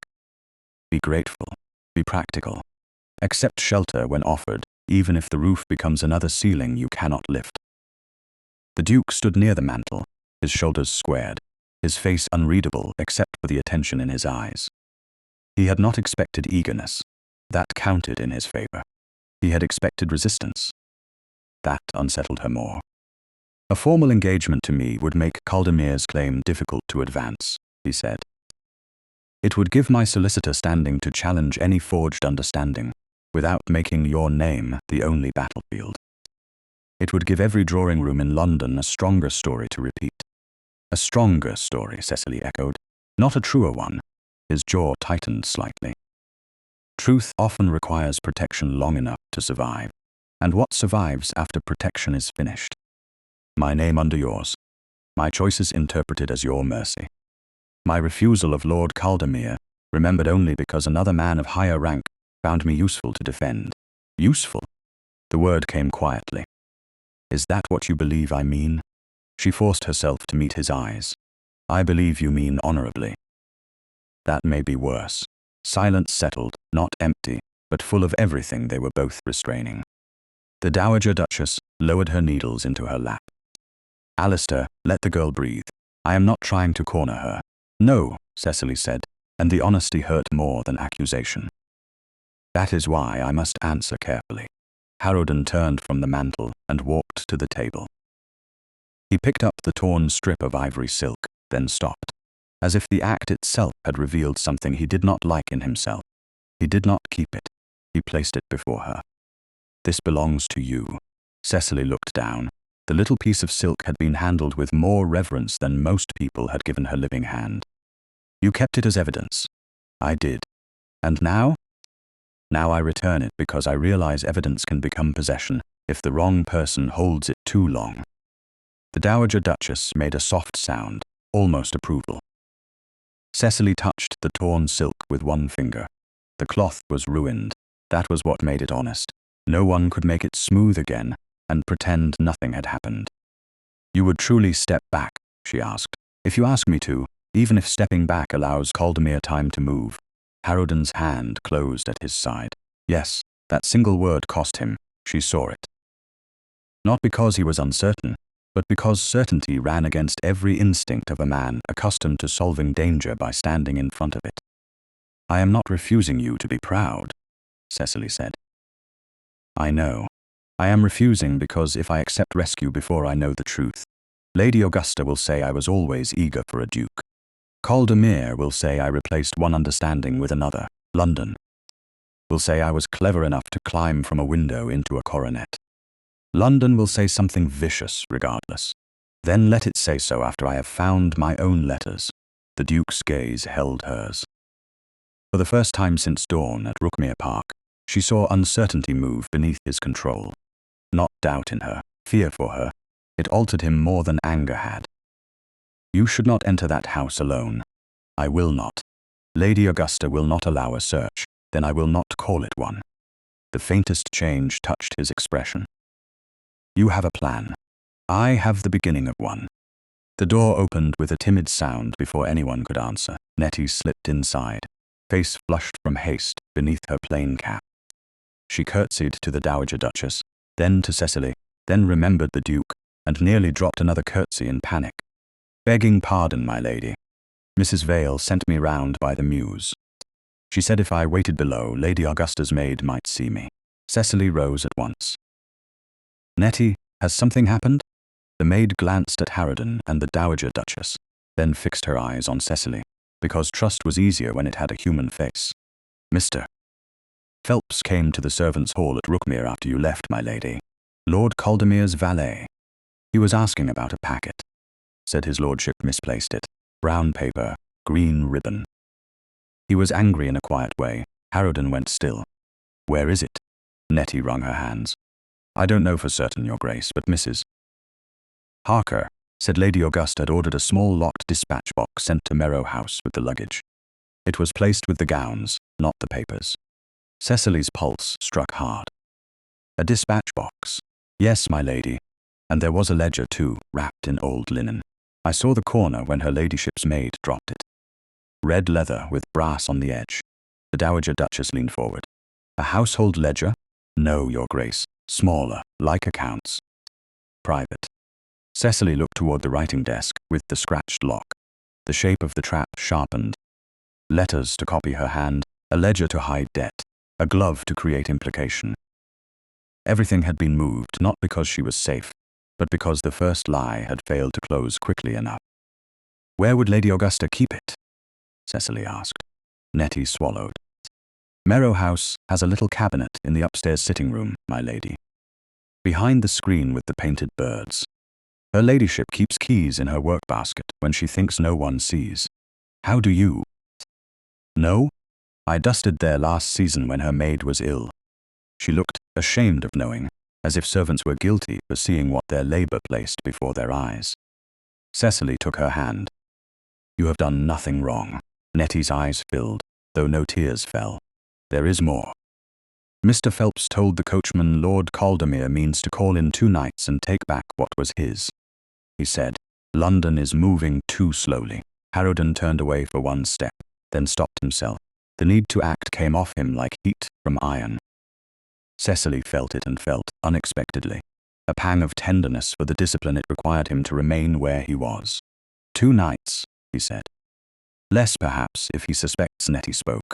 Be grateful. Be practical. Accept shelter when offered, even if the roof becomes another ceiling you cannot lift. The Duke stood near the mantel, his shoulders squared, his face unreadable except for the attention in his eyes. He had not expected eagerness. That counted in his favor. He had expected resistance. That unsettled her more. "A formal engagement to me would make Caldemere's claim difficult to advance," he said. "It would give my solicitor standing to challenge any forged understanding, without making your name the only battlefield. It would give every drawing room in London a stronger story to repeat. A stronger story, Cecily echoed. Not a truer one. His jaw tightened slightly. Truth often requires protection long enough to survive. And what survives after protection is finished? My name under yours. My choices interpreted as your mercy. My refusal of Lord Caldemere, remembered only because another man of higher rank found me useful to defend. Useful? The word came quietly. Is that what you believe I mean? She forced herself to meet his eyes. I believe you mean honorably. That may be worse. Silence settled, not empty, but full of everything they were both restraining. The Dowager Duchess lowered her needles into her lap. Alistair, let the girl breathe. I am not trying to corner her. No, Cecily said, and the honesty hurt more than accusation. That is why I must answer carefully. Harrowden turned from the mantel and walked to the table. He picked up the torn strip of ivory silk, then stopped, as if the act itself had revealed something he did not like in himself. He did not keep it. He placed it before her. This belongs to you. Cecily looked down. The little piece of silk had been handled with more reverence than most people had given her living hand. You kept it as evidence. I did. And now? Now I return it because I realize evidence can become possession if the wrong person holds it too long. The Dowager Duchess made a soft sound, almost approval. Cecily touched the torn silk with one finger. The cloth was ruined. That was what made it honest. No one could make it smooth again and pretend nothing had happened. You would truly step back, she asked. If you ask me to, even if stepping back allows Caldemere time to move. Harrowden's hand closed at his side. Yes, that single word cost him. She saw it. Not because he was uncertain, but because certainty ran against every instinct of a man accustomed to solving danger by standing in front of it. I am not refusing you to be proud, Cecily said. I know. I am refusing because if I accept rescue before I know the truth, Lady Augusta will say I was always eager for a duke. Caldemere will say I replaced one understanding with another. London will say I was clever enough to climb from a window into a coronet. London will say something vicious regardless. Then let it say so after I have found my own letters. The Duke's gaze held hers. For the first time since dawn at Rookmere Park, she saw uncertainty move beneath his control. Not doubt in her, fear for her. It altered him more than anger had. You should not enter that house alone. I will not. Lady Augusta will not allow a search, then I will not call it one. The faintest change touched his expression. You have a plan. I have the beginning of one. The door opened with a timid sound before anyone could answer. Nettie slipped inside, face flushed from haste beneath her plain cap. She curtsied to the Dowager Duchess, then to Cecily, then remembered the Duke, and nearly dropped another curtsy in panic. Begging pardon, my lady. Mrs. Vale sent me round by the Mews. She said if I waited below, Lady Augusta's maid might see me. Cecily rose at once. Nettie, has something happened? The maid glanced at Harrowden and the Dowager Duchess, then fixed her eyes on Cecily, because trust was easier when it had a human face. Mr. Phelps came to the servants' hall at Rookmere after you left, my lady. Lord Caldemere's valet. He was asking about a packet. Said his lordship misplaced it. Brown paper, green ribbon. He was angry in a quiet way. Harrowden went still. Where is it? Nettie wrung her hands. I don't know for certain, your grace, but Mrs. Harker said Lady Augusta had ordered a small locked dispatch box sent to Merrow House with the luggage. It was placed with the gowns, not the papers. Cecily's pulse struck hard. A dispatch box. Yes, my lady. And there was a ledger too, wrapped in old linen. I saw the corner when her ladyship's maid dropped it. Red leather with brass on the edge. The Dowager Duchess leaned forward. A household ledger? No, your grace. Smaller, like accounts. Private. Cecily looked toward the writing desk with the scratched lock. The shape of the trap sharpened. Letters to copy her hand, a ledger to hide debt, a glove to create implication. Everything had been moved not because she was safe, but because the first lie had failed to close quickly enough. Where would Lady Augusta keep it? Cecily asked. Nettie swallowed. Merrow House has a little cabinet in the upstairs sitting room, my lady. Behind the screen with the painted birds. Her ladyship keeps keys in her work-basket when she thinks no one sees. How do you? No? I dusted there last season when her maid was ill. She looked ashamed of knowing, as if servants were guilty for seeing what their labor placed before their eyes. Cecily took her hand. You have done nothing wrong. Nettie's eyes filled, though no tears fell. There is more. Mr. Phelps told the coachman Lord Caldemere means to call in 2 nights and take back what was his. He said, London is moving too slowly. Harrowden turned away for 1 step, then stopped himself. The need to act came off him like heat from iron. Cecily felt it and felt, unexpectedly, a pang of tenderness for the discipline it required him to remain where he was. 2 nights, he said. Less, perhaps, if he suspects Nettie spoke.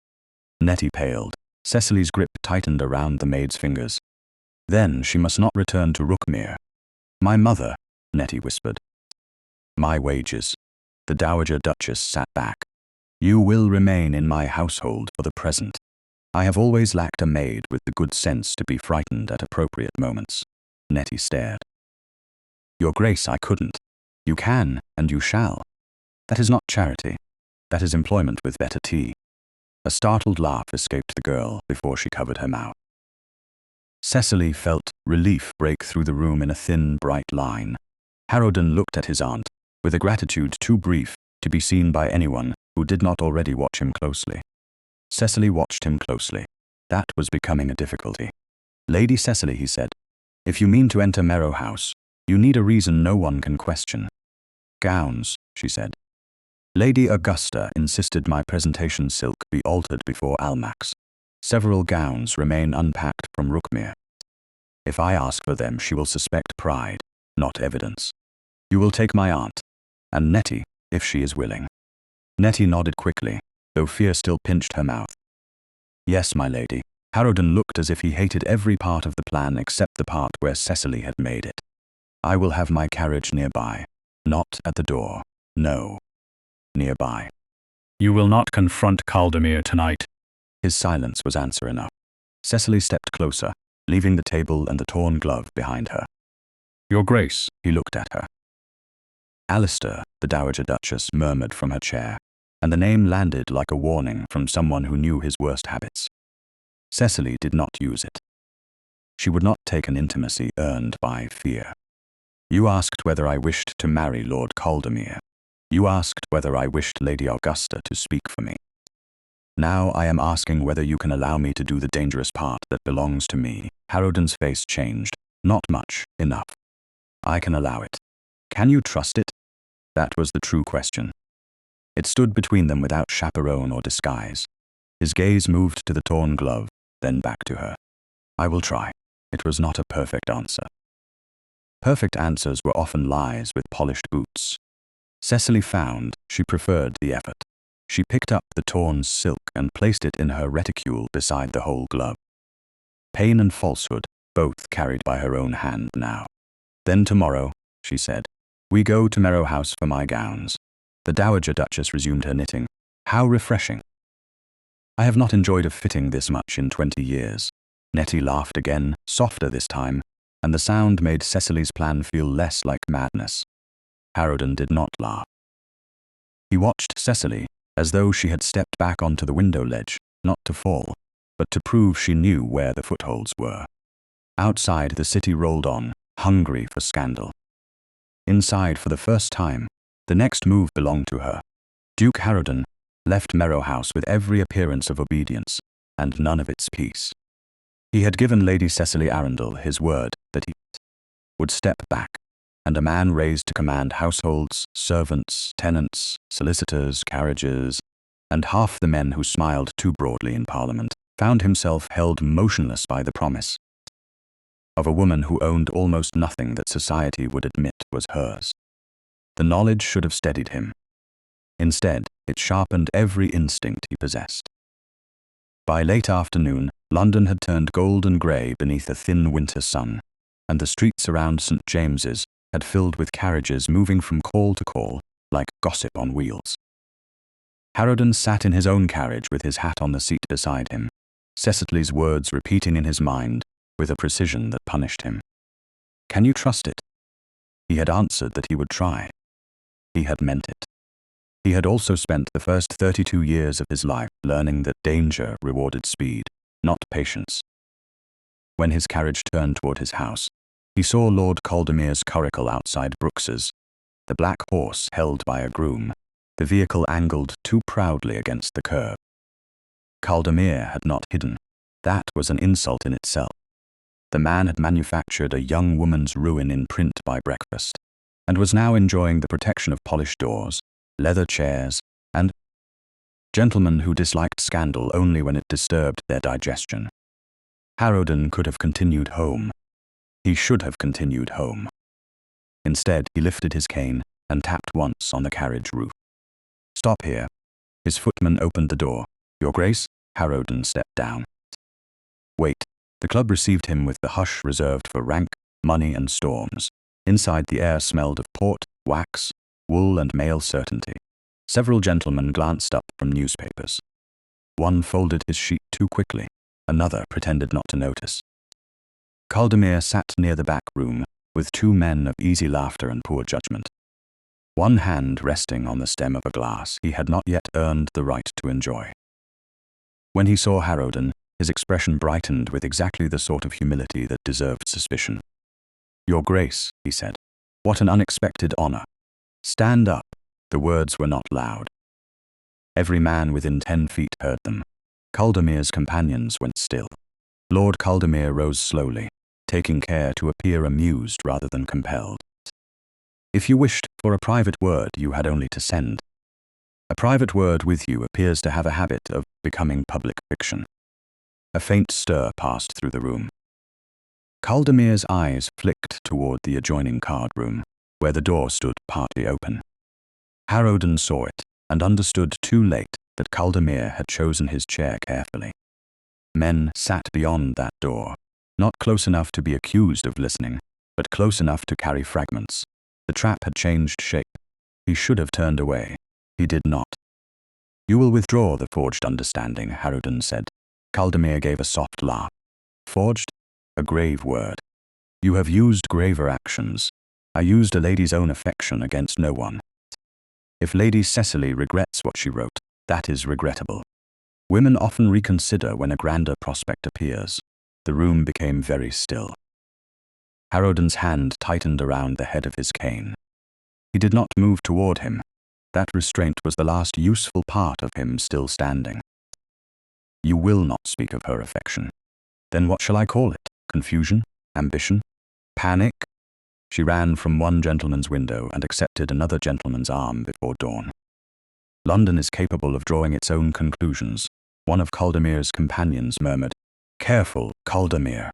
Nettie paled. Cecily's grip tightened around the maid's fingers. Then she must not return to Rookmere. My mother, Nettie whispered. My wages. The Dowager Duchess sat back. You will remain in my household for the present. I have always lacked a maid with the good sense to be frightened at appropriate moments. Nettie stared. Your Grace, I couldn't. You can, and you shall. That is not charity. That is employment with better tea. A startled laugh escaped the girl before she covered her mouth. Cecily felt relief break through the room in a thin, bright line. Harrowden looked at his aunt, with a gratitude too brief to be seen by anyone who did not already watch him closely. Cecily watched him closely. That was becoming a difficulty. Lady Cecily, he said, if you mean to enter Merrow House, you need a reason no one can question. Gowns, she said. Lady Augusta insisted my presentation silk be altered before Almack's. Several gowns remain unpacked from Rookmere. If I ask for them, she will suspect pride, not evidence. You will take my aunt, and Nettie, if she is willing. Nettie nodded quickly, though fear still pinched her mouth. Yes, my lady. Harrowden looked as if he hated every part of the plan except the part where Cecily had made it. I will have my carriage nearby. Not at the door. No. Nearby. You will not confront Caldemere tonight. His silence was answer enough. Cecily stepped closer, leaving the table and the torn glove behind her. Your Grace, he looked at her. Alistair, the Dowager Duchess murmured from her chair, and the name landed like a warning from someone who knew his worst habits. Cecily did not use it. She would not take an intimacy earned by fear. You asked whether I wished to marry Lord Caldemere. You asked whether I wished Lady Augusta to speak for me. Now I am asking whether you can allow me to do the dangerous part that belongs to me. Harrowden's face changed. Not much, enough. I can allow it. Can you trust it? That was the true question. It stood between them without chaperone or disguise. His gaze moved to the torn glove, then back to her. I will try. It was not a perfect answer. Perfect answers were often lies with polished boots. Cecily found she preferred the effort. She picked up the torn silk and placed it in her reticule beside the whole glove. Pain and falsehood, both carried by her own hand now. Then tomorrow, she said, we go to Merrow House for my gowns. The Dowager Duchess resumed her knitting. How refreshing. I have not enjoyed a fitting this much in 20 years. Nettie laughed again, softer this time, and the sound made Cecily's plan feel less like madness. Harrowden did not laugh. He watched Cecily as though she had stepped back onto the window ledge, not to fall, but to prove she knew where the footholds were. Outside, the city rolled on, hungry for scandal. Inside, for the first time, the next move belonged to her. Duke Harrowden left Merrow House with every appearance of obedience, and none of its peace. He had given Lady Cecily Arundel his word that he would step back, and a man raised to command households, servants, tenants, solicitors, carriages, and half the men who smiled too broadly in Parliament, found himself held motionless by the promise of a woman who owned almost nothing that society would admit was hers. The knowledge should have steadied him. Instead, it sharpened every instinct he possessed. By late afternoon, London had turned golden grey beneath a thin winter sun, and the streets around St. James's had filled with carriages moving from call to call like gossip on wheels. Harrowden sat in his own carriage with his hat on the seat beside him, Cecily's words repeating in his mind with a precision that punished him. Can you trust it? He had answered that he would try. He had meant it. He had also spent the first 32 years of his life learning that danger rewarded speed, not patience. When his carriage turned toward his house, he saw Lord Caldemere's curricle outside Brooks's, the black horse held by a groom, the vehicle angled too proudly against the curb. Caldemere had not hidden. That was an insult in itself. The man had manufactured a young woman's ruin in print by breakfast, and was now enjoying the protection of polished doors, leather chairs, and gentlemen who disliked scandal only when it disturbed their digestion. Harrowden could have continued home. He should have continued home. Instead, he lifted his cane and tapped once on the carriage roof. "Stop here." His footman opened the door. "Your Grace?" Harrowden stepped down. "Wait." The club received him with the hush reserved for rank, money, and storms. Inside, the air smelled of port, wax, wool, and male certainty. Several gentlemen glanced up from newspapers. One folded his sheet too quickly. Another pretended not to notice. Caldemere sat near the back room, with two men of easy laughter and poor judgment. One hand resting on the stem of a glass he had not yet earned the right to enjoy. When he saw Harrowden, his expression brightened with exactly the sort of humility that deserved suspicion. "Your Grace," he said, "what an unexpected honor. Stand up." The words were not loud. Every man within 10 feet heard them. Caldemere's companions went still. Lord Caldemere rose slowly, taking care to appear amused rather than compelled. "If you wished for a private word, you had only to send. A private word with you appears to have a habit of becoming public fiction." A faint stir passed through the room. Caldemere's eyes flicked toward the adjoining card room, where the door stood partly open. Harrowden saw it, and understood too late that Caldemere had chosen his chair carefully. Men sat beyond that door, not close enough to be accused of listening, but close enough to carry fragments. The trap had changed shape. He should have turned away. He did not. "You will withdraw the forged understanding," Harrowden said. Caldemere gave a soft laugh. "Forged? A grave word. You have used graver actions. I used a lady's own affection against no one. If Lady Cecily regrets what she wrote, that is regrettable. Women often reconsider when a grander prospect appears." The room became very still. Harrowden's hand tightened around the head of his cane. He did not move toward him. That restraint was the last useful part of him still standing. "You will not speak of her affection. Then what shall I call it? Confusion? Ambition? Panic?" She ran from one gentleman's window and accepted another gentleman's arm before dawn. "London is capable of drawing its own conclusions." One of Caldemere's companions murmured, "Careful, Caldemere."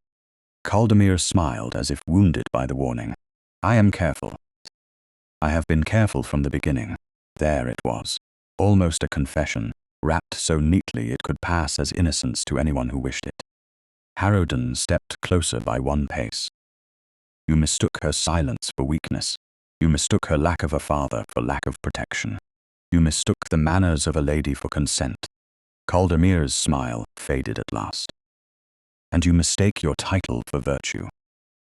Caldemere smiled as if wounded by the warning. "I am careful. I have been careful from the beginning." There it was, almost a confession, wrapped so neatly it could pass as innocence to anyone who wished it. Harrowden stepped closer by one pace. "You mistook her silence for weakness. You mistook her lack of a father for lack of protection. You mistook the manners of a lady for consent." Caldemere's smile faded at last. "And you mistake your title for virtue."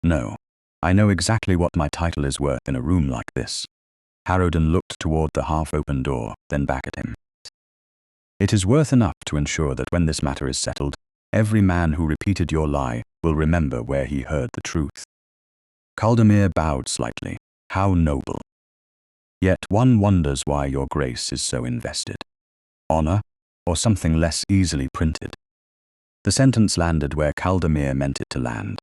"No, I know exactly what my title is worth in a room like this." Harrowden looked toward the half-open door, then back at him. "It is worth enough to ensure that when this matter is settled, every man who repeated your lie will remember where he heard the truth." Caldemere bowed slightly. "How noble. Yet one wonders why your Grace is so invested. Honor, or something less easily printed?" The sentence landed where Caldemere meant it to land.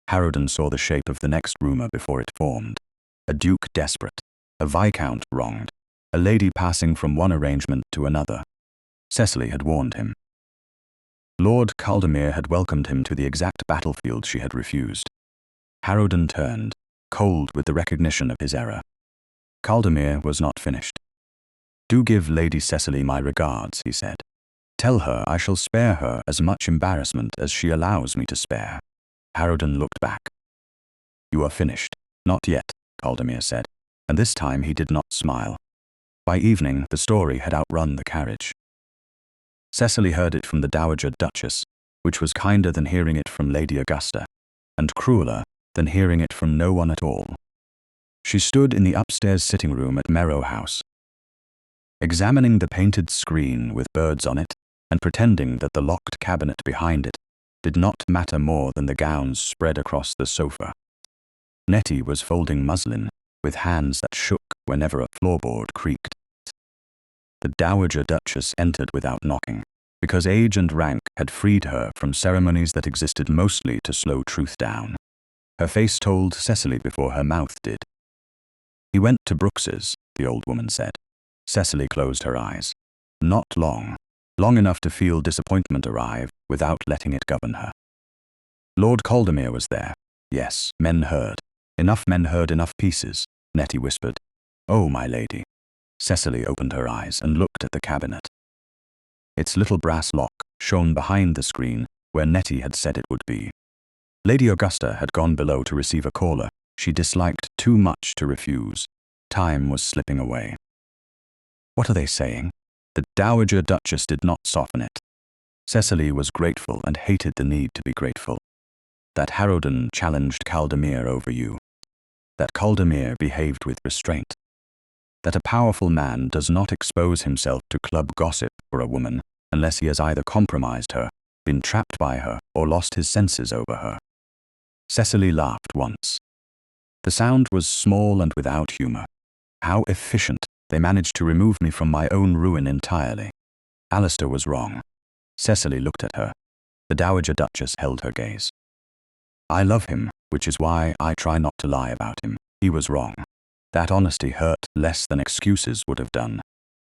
Harrowden saw the shape of the next rumour before it formed. A duke desperate, a viscount wronged, a lady passing from one arrangement to another. Cecily had warned him. Lord Caldemere had welcomed him to the exact battlefield she had refused. Harrowden turned, cold with the recognition of his error. Caldemere was not finished. "Do give Lady Cecily my regards," he said. "Tell her I shall spare her as much embarrassment as she allows me to spare." Harrowden looked back. "You are finished." "Not yet," Caldemere said, and this time he did not smile. By evening, the story had outrun the carriage. Cecily heard it from the Dowager Duchess, which was kinder than hearing it from Lady Augusta, and crueler than hearing it from no one at all. She stood in the upstairs sitting room at Merrow House, examining the painted screen with birds on it and pretending that the locked cabinet behind it did not matter more than the gowns spread across the sofa. Nettie was folding muslin with hands that shook whenever a floorboard creaked. The Dowager Duchess entered without knocking, because age and rank had freed her from ceremonies that existed mostly to slow truth down. Her face told Cecily before her mouth did. "He went to Brooks's," the old woman said. Cecily closed her eyes. Not long. Long enough to feel disappointment arrive without letting it govern her. Lord Caldermere was there. Yes, men heard. Enough men heard enough pieces, Nettie whispered. "Oh, my lady." Cecily opened her eyes and looked at the cabinet. Its little brass lock shone behind the screen where Nettie had said it would be. Lady Augusta had gone below to receive a caller she disliked too much to refuse. Time was slipping away. What are they saying? The Dowager Duchess did not soften it. Cecily was grateful and hated the need to be grateful. That Harrowden challenged Caldermere over you. That Caldermere behaved with restraint. That a powerful man does not expose himself to club gossip for a woman unless he has either compromised her, been trapped by her, or lost his senses over her. Cecily laughed once. The sound was small and without humor. How efficient! They managed to remove me from my own ruin entirely. Alistair was wrong. Cecily looked at her. The Dowager Duchess held her gaze. I love him, which is why I try not to lie about him. He was wrong. That honesty hurt less than excuses would have done.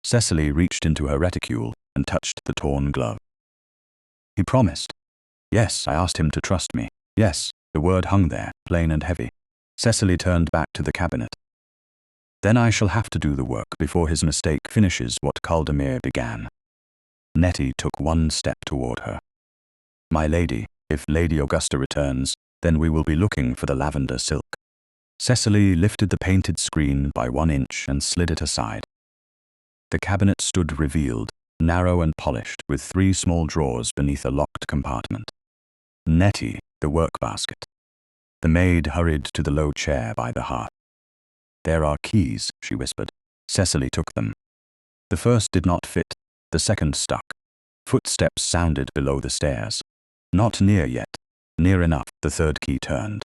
Cecily reached into her reticule and touched the torn glove. He promised. Yes, I asked him to trust me. Yes, the word hung there, plain and heavy. Cecily turned back to the cabinet. Then I shall have to do the work before his mistake finishes what Caldermere began. Nettie took one step toward her. My lady, if Lady Augusta returns, then we will be looking for the lavender silk. Cecily lifted the painted screen by 1 inch and slid it aside. The cabinet stood revealed, narrow and polished, with 3 small drawers beneath a locked compartment. Nettie, the workbasket. The maid hurried to the low chair by the hearth. There are keys, she whispered. Cecily took them. The first did not fit, the second stuck. Footsteps sounded below the stairs. Not near yet. Near enough, the third key turned.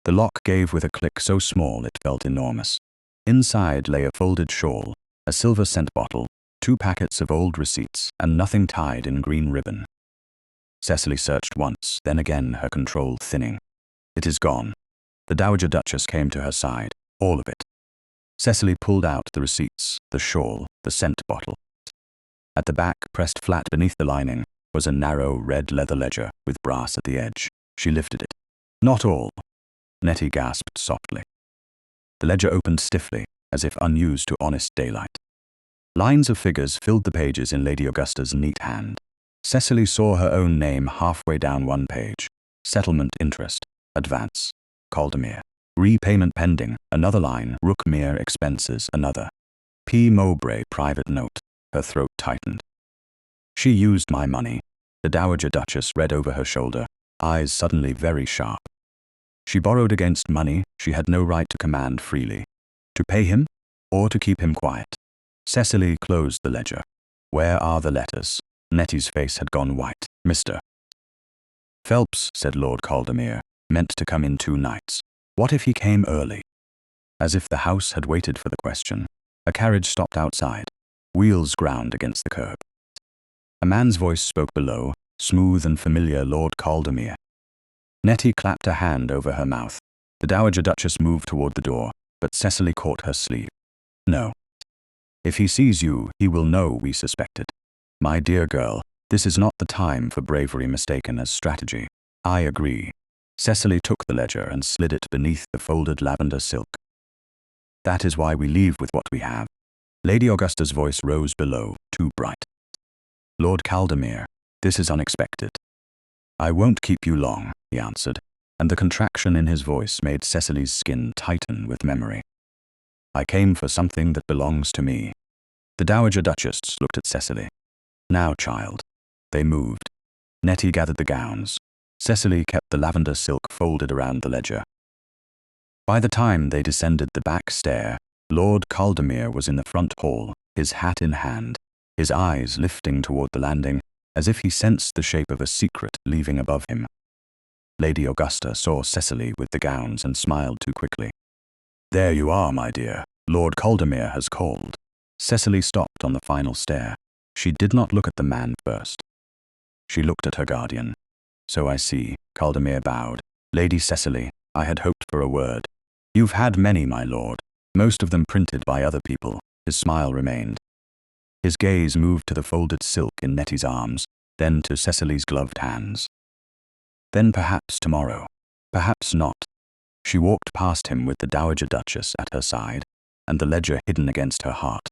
The lock gave with a click so small it felt enormous. Inside lay a folded shawl, a silver scent bottle, 2 packets of old receipts, and nothing tied in green ribbon. Cecily searched once, then again, her control thinning. It is gone. The Dowager Duchess came to her side. All of it. Cecily pulled out the receipts, the shawl, the scent bottle. At the back, pressed flat beneath the lining, was a narrow red leather ledger with brass at the edge. She lifted it. Not all. Nettie gasped softly. The ledger opened stiffly, as if unused to honest daylight. Lines of figures filled the pages in Lady Augusta's neat hand. Cecily saw her own name halfway down one page. Settlement interest. Advance. Caldermere. Repayment pending. Another line. Rookmere expenses. Another. P. Mowbray private note. Her throat tightened. She used my money. The Dowager Duchess read over her shoulder, eyes suddenly very sharp. She borrowed against money she had no right to command freely. To pay him, or to keep him quiet. Cecily closed the ledger. Where are the letters? Nettie's face had gone white. Mr. Phelps, said Lord Caldermere, meant to come in 2 nights. What if he came early? As if the house had waited for the question, a carriage stopped outside. Wheels ground against the curb. A man's voice spoke below, smooth and familiar. Lord Caldermere. Nettie clapped a hand over her mouth. The Dowager Duchess moved toward the door, but Cecily caught her sleeve. No. If he sees you, he will know we suspected. My dear girl, this is not the time for bravery mistaken as strategy. I agree. Cecily took the ledger and slid it beneath the folded lavender silk. That is why we leave with what we have. Lady Augusta's voice rose below, too bright. Lord Caldermere, this is unexpected. I won't keep you long, he answered, and the contraction in his voice made Cecily's skin tighten with memory. I came for something that belongs to me. The Dowager Duchess looked at Cecily. Now, child. They moved. Nettie gathered the gowns. Cecily kept the lavender silk folded around the ledger. By the time they descended the back stair, Lord Caldemere was in the front hall, his hat in hand, his eyes lifting toward the landing, as if he sensed the shape of a secret leaving above him. Lady Augusta saw Cecily with the gowns and smiled too quickly. "There you are, my dear. Lord Caldemere has called." Cecily stopped on the final stair. She did not look at the man first. She looked at her guardian. "So I see," Caldemere bowed. "Lady Cecily, I had hoped for a word." "You've had many, my lord, most of them printed by other people." His smile remained. His gaze moved to the folded silk in Nettie's arms, then to Cecily's gloved hands. "Then perhaps tomorrow. Perhaps not." She walked past him with the Dowager Duchess at her side, and the ledger hidden against her heart.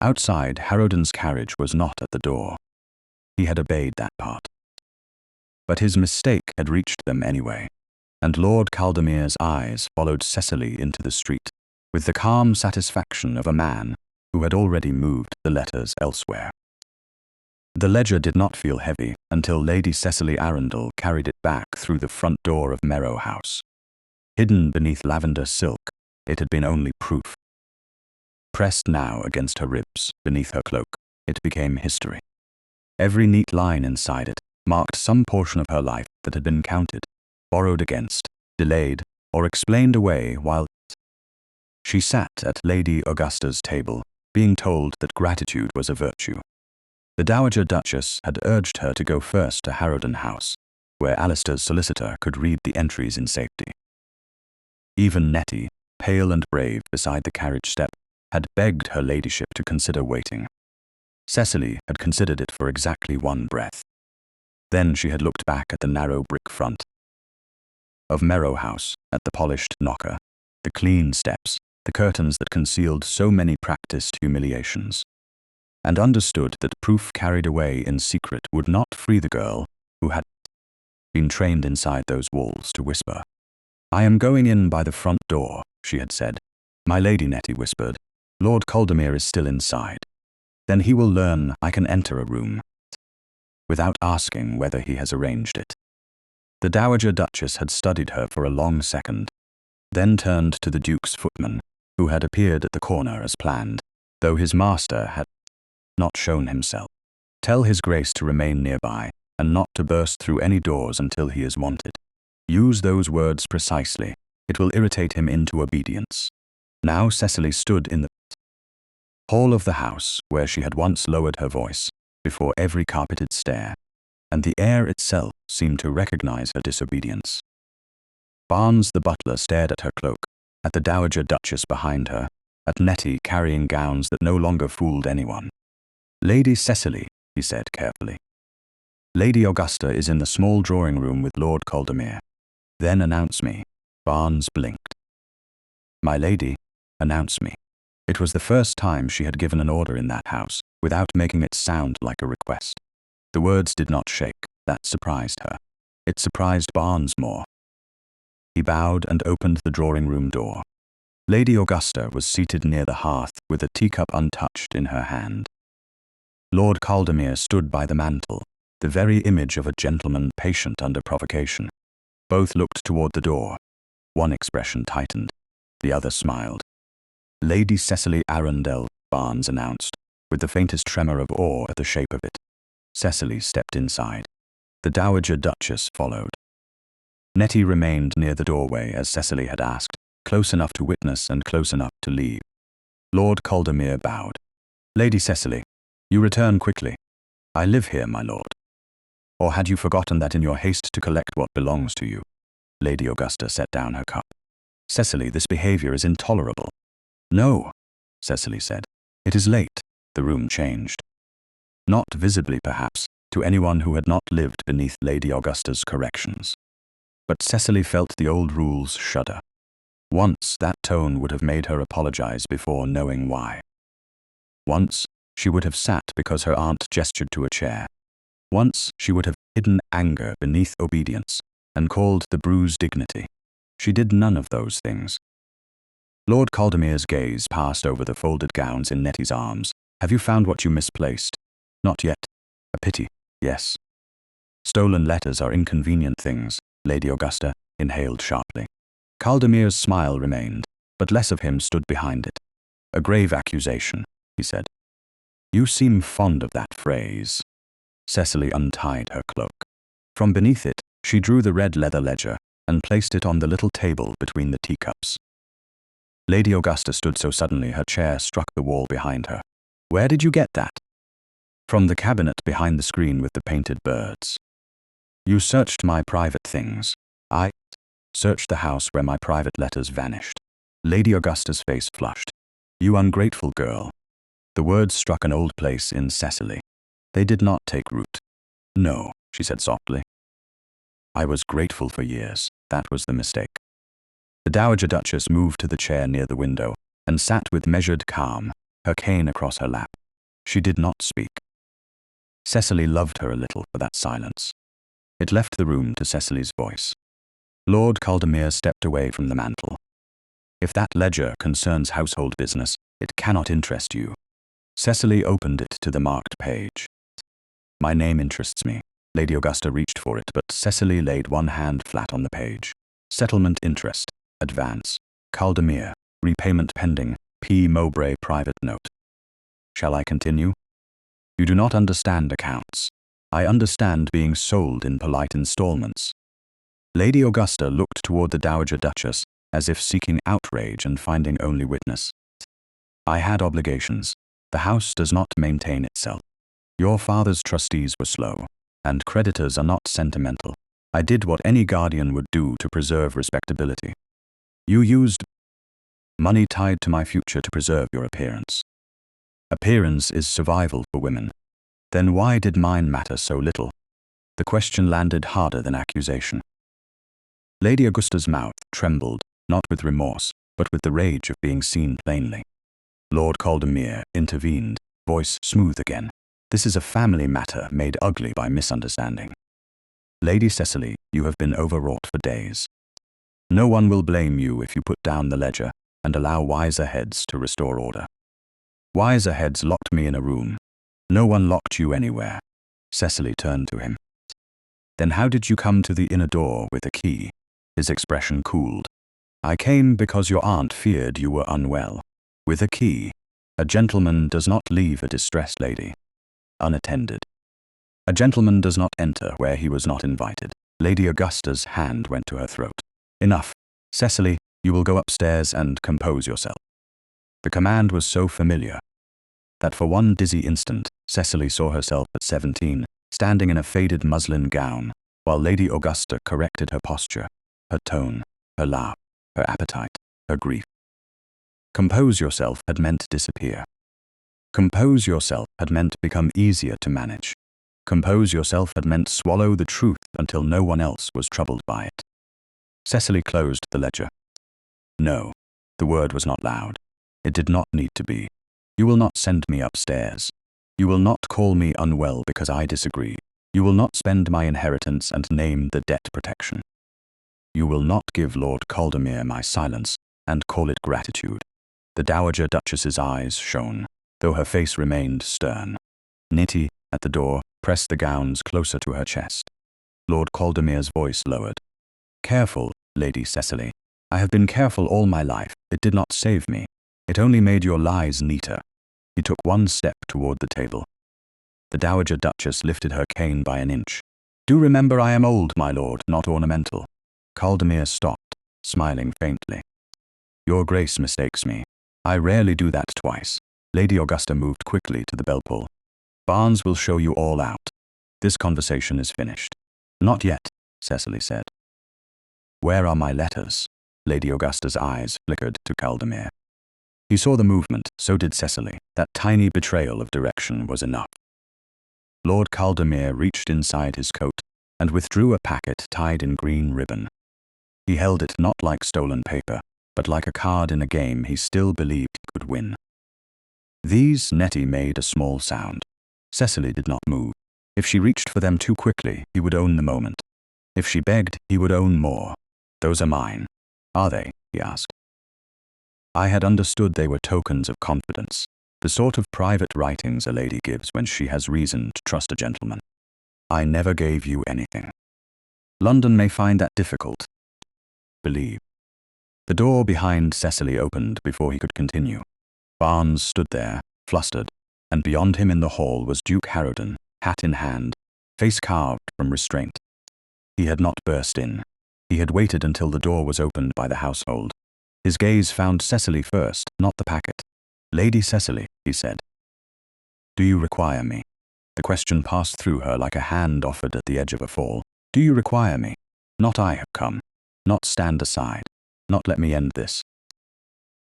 Outside, Harrowden's carriage was not at the door. He had obeyed that part. But his mistake had reached them anyway, and Lord Caldemere's eyes followed Cecily into the street, with the calm satisfaction of a man who had already moved the letters elsewhere. The ledger did not feel heavy until Lady Cecily Arundel carried it back through the front door of Merrow House. Hidden beneath lavender silk, it had been only proof. Pressed now against her ribs, beneath her cloak, it became history. Every neat line inside it marked some portion of her life that had been counted, borrowed against, delayed, or explained away while she sat at Lady Augusta's table, being told that gratitude was a virtue. The Dowager Duchess had urged her to go first to Harrowden House, where Alistair's solicitor could read the entries in safety. Even Nettie, pale and brave beside the carriage step, had begged her ladyship to consider waiting. Cecily had considered it for exactly one breath. Then she had looked back at the narrow brick front of Merrow House, at the polished knocker, the clean steps, the curtains that concealed so many practiced humiliations, and understood that proof carried away in secret would not free the girl who had been trained inside those walls to whisper. "I am going in by the front door," she had said. "My lady," Nettie whispered, "Lord Caldemere is still inside. Then he will learn I can enter a room without asking whether he has arranged it." The Dowager Duchess had studied her for a long second, then turned to the Duke's footman, who had appeared at the corner as planned, though his master had not shown himself. "Tell his grace to remain nearby, and not to burst through any doors until he is wanted. Use those words precisely. It will irritate him into obedience." Now Cecily stood in the hall of the house where she had once lowered her voice, before every carpeted stair, and the air itself seemed to recognize her disobedience. Barnes the butler stared at her cloak, at the Dowager Duchess behind her, at Nettie carrying gowns that no longer fooled anyone. "Lady Cecily," he said carefully. "Lady Augusta is in the small drawing room with Lord Caldemere. Then announce me." Barnes blinked. "My lady, announce me." It was the first time she had given an order in that house, without making it sound like a request. The words did not shake. That surprised her. It surprised Barnes more. He bowed and opened the drawing-room door. Lady Augusta was seated near the hearth with a teacup untouched in her hand. Lord Caldemere stood by the mantel, the very image of a gentleman patient under provocation. Both looked toward the door. One expression tightened. The other smiled. "Lady Cecily Arundel," Barnes announced, with the faintest tremor of awe at the shape of it. Cecily stepped inside. The Dowager Duchess followed. Nettie remained near the doorway as Cecily had asked, close enough to witness and close enough to leave. Lord Caldemere bowed. "Lady Cecily, you return quickly. I live here, my lord. Or had you forgotten that in your haste to collect what belongs to you?" Lady Augusta set down her cup. "Cecily, this behavior is intolerable." "No," Cecily said. "It is late." The room changed. Not visibly, perhaps, to anyone who had not lived beneath Lady Augusta's corrections. But Cecily felt the old rules shudder. Once, that tone would have made her apologize before knowing why. Once, she would have sat because her aunt gestured to a chair. Once, she would have hidden anger beneath obedience and called the bruised dignity. She did none of those things. Lord Caldemere's gaze passed over the folded gowns in Nettie's arms. "Have you found what you misplaced?" "Not yet." "A pity." "Yes." "Stolen letters are inconvenient things," Lady Augusta inhaled sharply. Caldemir's smile remained, but less of him stood behind it. A grave accusation, he said. You seem fond of that phrase. Cecily untied her cloak. From beneath it, she drew the red leather ledger and placed it on the little table between the teacups. Lady Augusta stood so suddenly her chair struck the wall behind her. Where did you get that? From the cabinet behind the screen with the painted birds. You searched my private things. I searched the house where my private letters vanished. Lady Augusta's face flushed. You ungrateful girl. The words struck an old place in Cecily. They did not take root. No, she said softly. I was grateful for years. That was the mistake. The Dowager Duchess moved to the chair near the window and sat with measured calm, her cane across her lap. She did not speak. Cecily loved her a little for that silence. It left the room to Cecily's voice. Lord Caldemere stepped away from the mantel. If that ledger concerns household business, it cannot interest you. Cecily opened it to the marked page. My name interests me. Lady Augusta reached for it, but Cecily laid one hand flat on the page. Settlement interest. Advance. Caldemere. Repayment pending. P. Mowbray private note. Shall I continue? You do not understand accounts. I understand being sold in polite installments. Lady Augusta looked toward the Dowager Duchess as if seeking outrage and finding only witness. I had obligations. The house does not maintain itself. Your father's trustees were slow, and creditors are not sentimental. I did what any guardian would do to preserve respectability. You used money tied to my future to preserve your appearance. Appearance is survival for women. Then why did mine matter so little? The question landed harder than accusation. Lady Augusta's mouth trembled, not with remorse, but with the rage of being seen plainly. Lord Caldemere intervened, voice smooth again. This is a family matter made ugly by misunderstanding. Lady Cecily, you have been overwrought for days. No one will blame you if you put down the ledger and allow wiser heads to restore order. Wiser heads locked me in a room. No one locked you anywhere. Cecily turned to him. Then how did you come to the inner door with a key? His expression cooled. I came because your aunt feared you were unwell. With a key. A gentleman does not leave a distressed lady unattended. A gentleman does not enter where he was not invited. Lady Augusta's hand went to her throat. Enough. Cecily, you will go upstairs and compose yourself. The command was so familiar that for one dizzy instant, Cecily saw herself at 17, standing in a faded muslin gown, while Lady Augusta corrected her posture, her tone, her laugh, her appetite, her grief. Compose yourself had meant disappear. Compose yourself had meant become easier to manage. Compose yourself had meant swallow the truth until no one else was troubled by it. Cecily closed the ledger. No, the word was not loud. It did not need to be. You will not send me upstairs. You will not call me unwell because I disagree. You will not spend my inheritance and name the debt protection. You will not give Lord Caldemere my silence and call it gratitude. The Dowager Duchess's eyes shone, though her face remained stern. Nitty, at the door, pressed the gowns closer to her chest. Lord Caldemere's voice lowered. Careful, Lady Cecily. I have been careful all my life. It did not save me. It only made your lies neater. He took one step toward the table. The Dowager Duchess lifted her cane by an inch. Do remember I am old, my lord, not ornamental. Caldemere stopped, smiling faintly. Your Grace mistakes me. I rarely do that twice. Lady Augusta moved quickly to the bell pull. Barnes will show you all out. This conversation is finished. Not yet, Cecily said. Where are my letters? Lady Augusta's eyes flickered to Caldemere. He saw the movement, so did Cecily. That tiny betrayal of direction was enough. Lord Caldemere reached inside his coat and withdrew a packet tied in green ribbon. He held it not like stolen paper, but like a card in a game he still believed he could win. These Nettie made a small sound. Cecily did not move. If she reached for them too quickly, he would own the moment. If she begged, he would own more. Those are mine. Are they? He asked. I had understood they were tokens of confidence, the sort of private writings a lady gives when she has reason to trust a gentleman. I never gave you anything. London may find that difficult. Believe. The door behind Cecily opened before he could continue. Barnes stood there, flustered, and beyond him in the hall was Duke Harrowden, hat in hand, face carved from restraint. He had not burst in. He had waited until the door was opened by the household. His gaze found Cecily first, not the packet. "Lady Cecily," he said. "Do you require me?" The question passed through her like a hand offered at the edge of a fall. "Do you require me? Not I have come. Not stand aside. Not let me end this."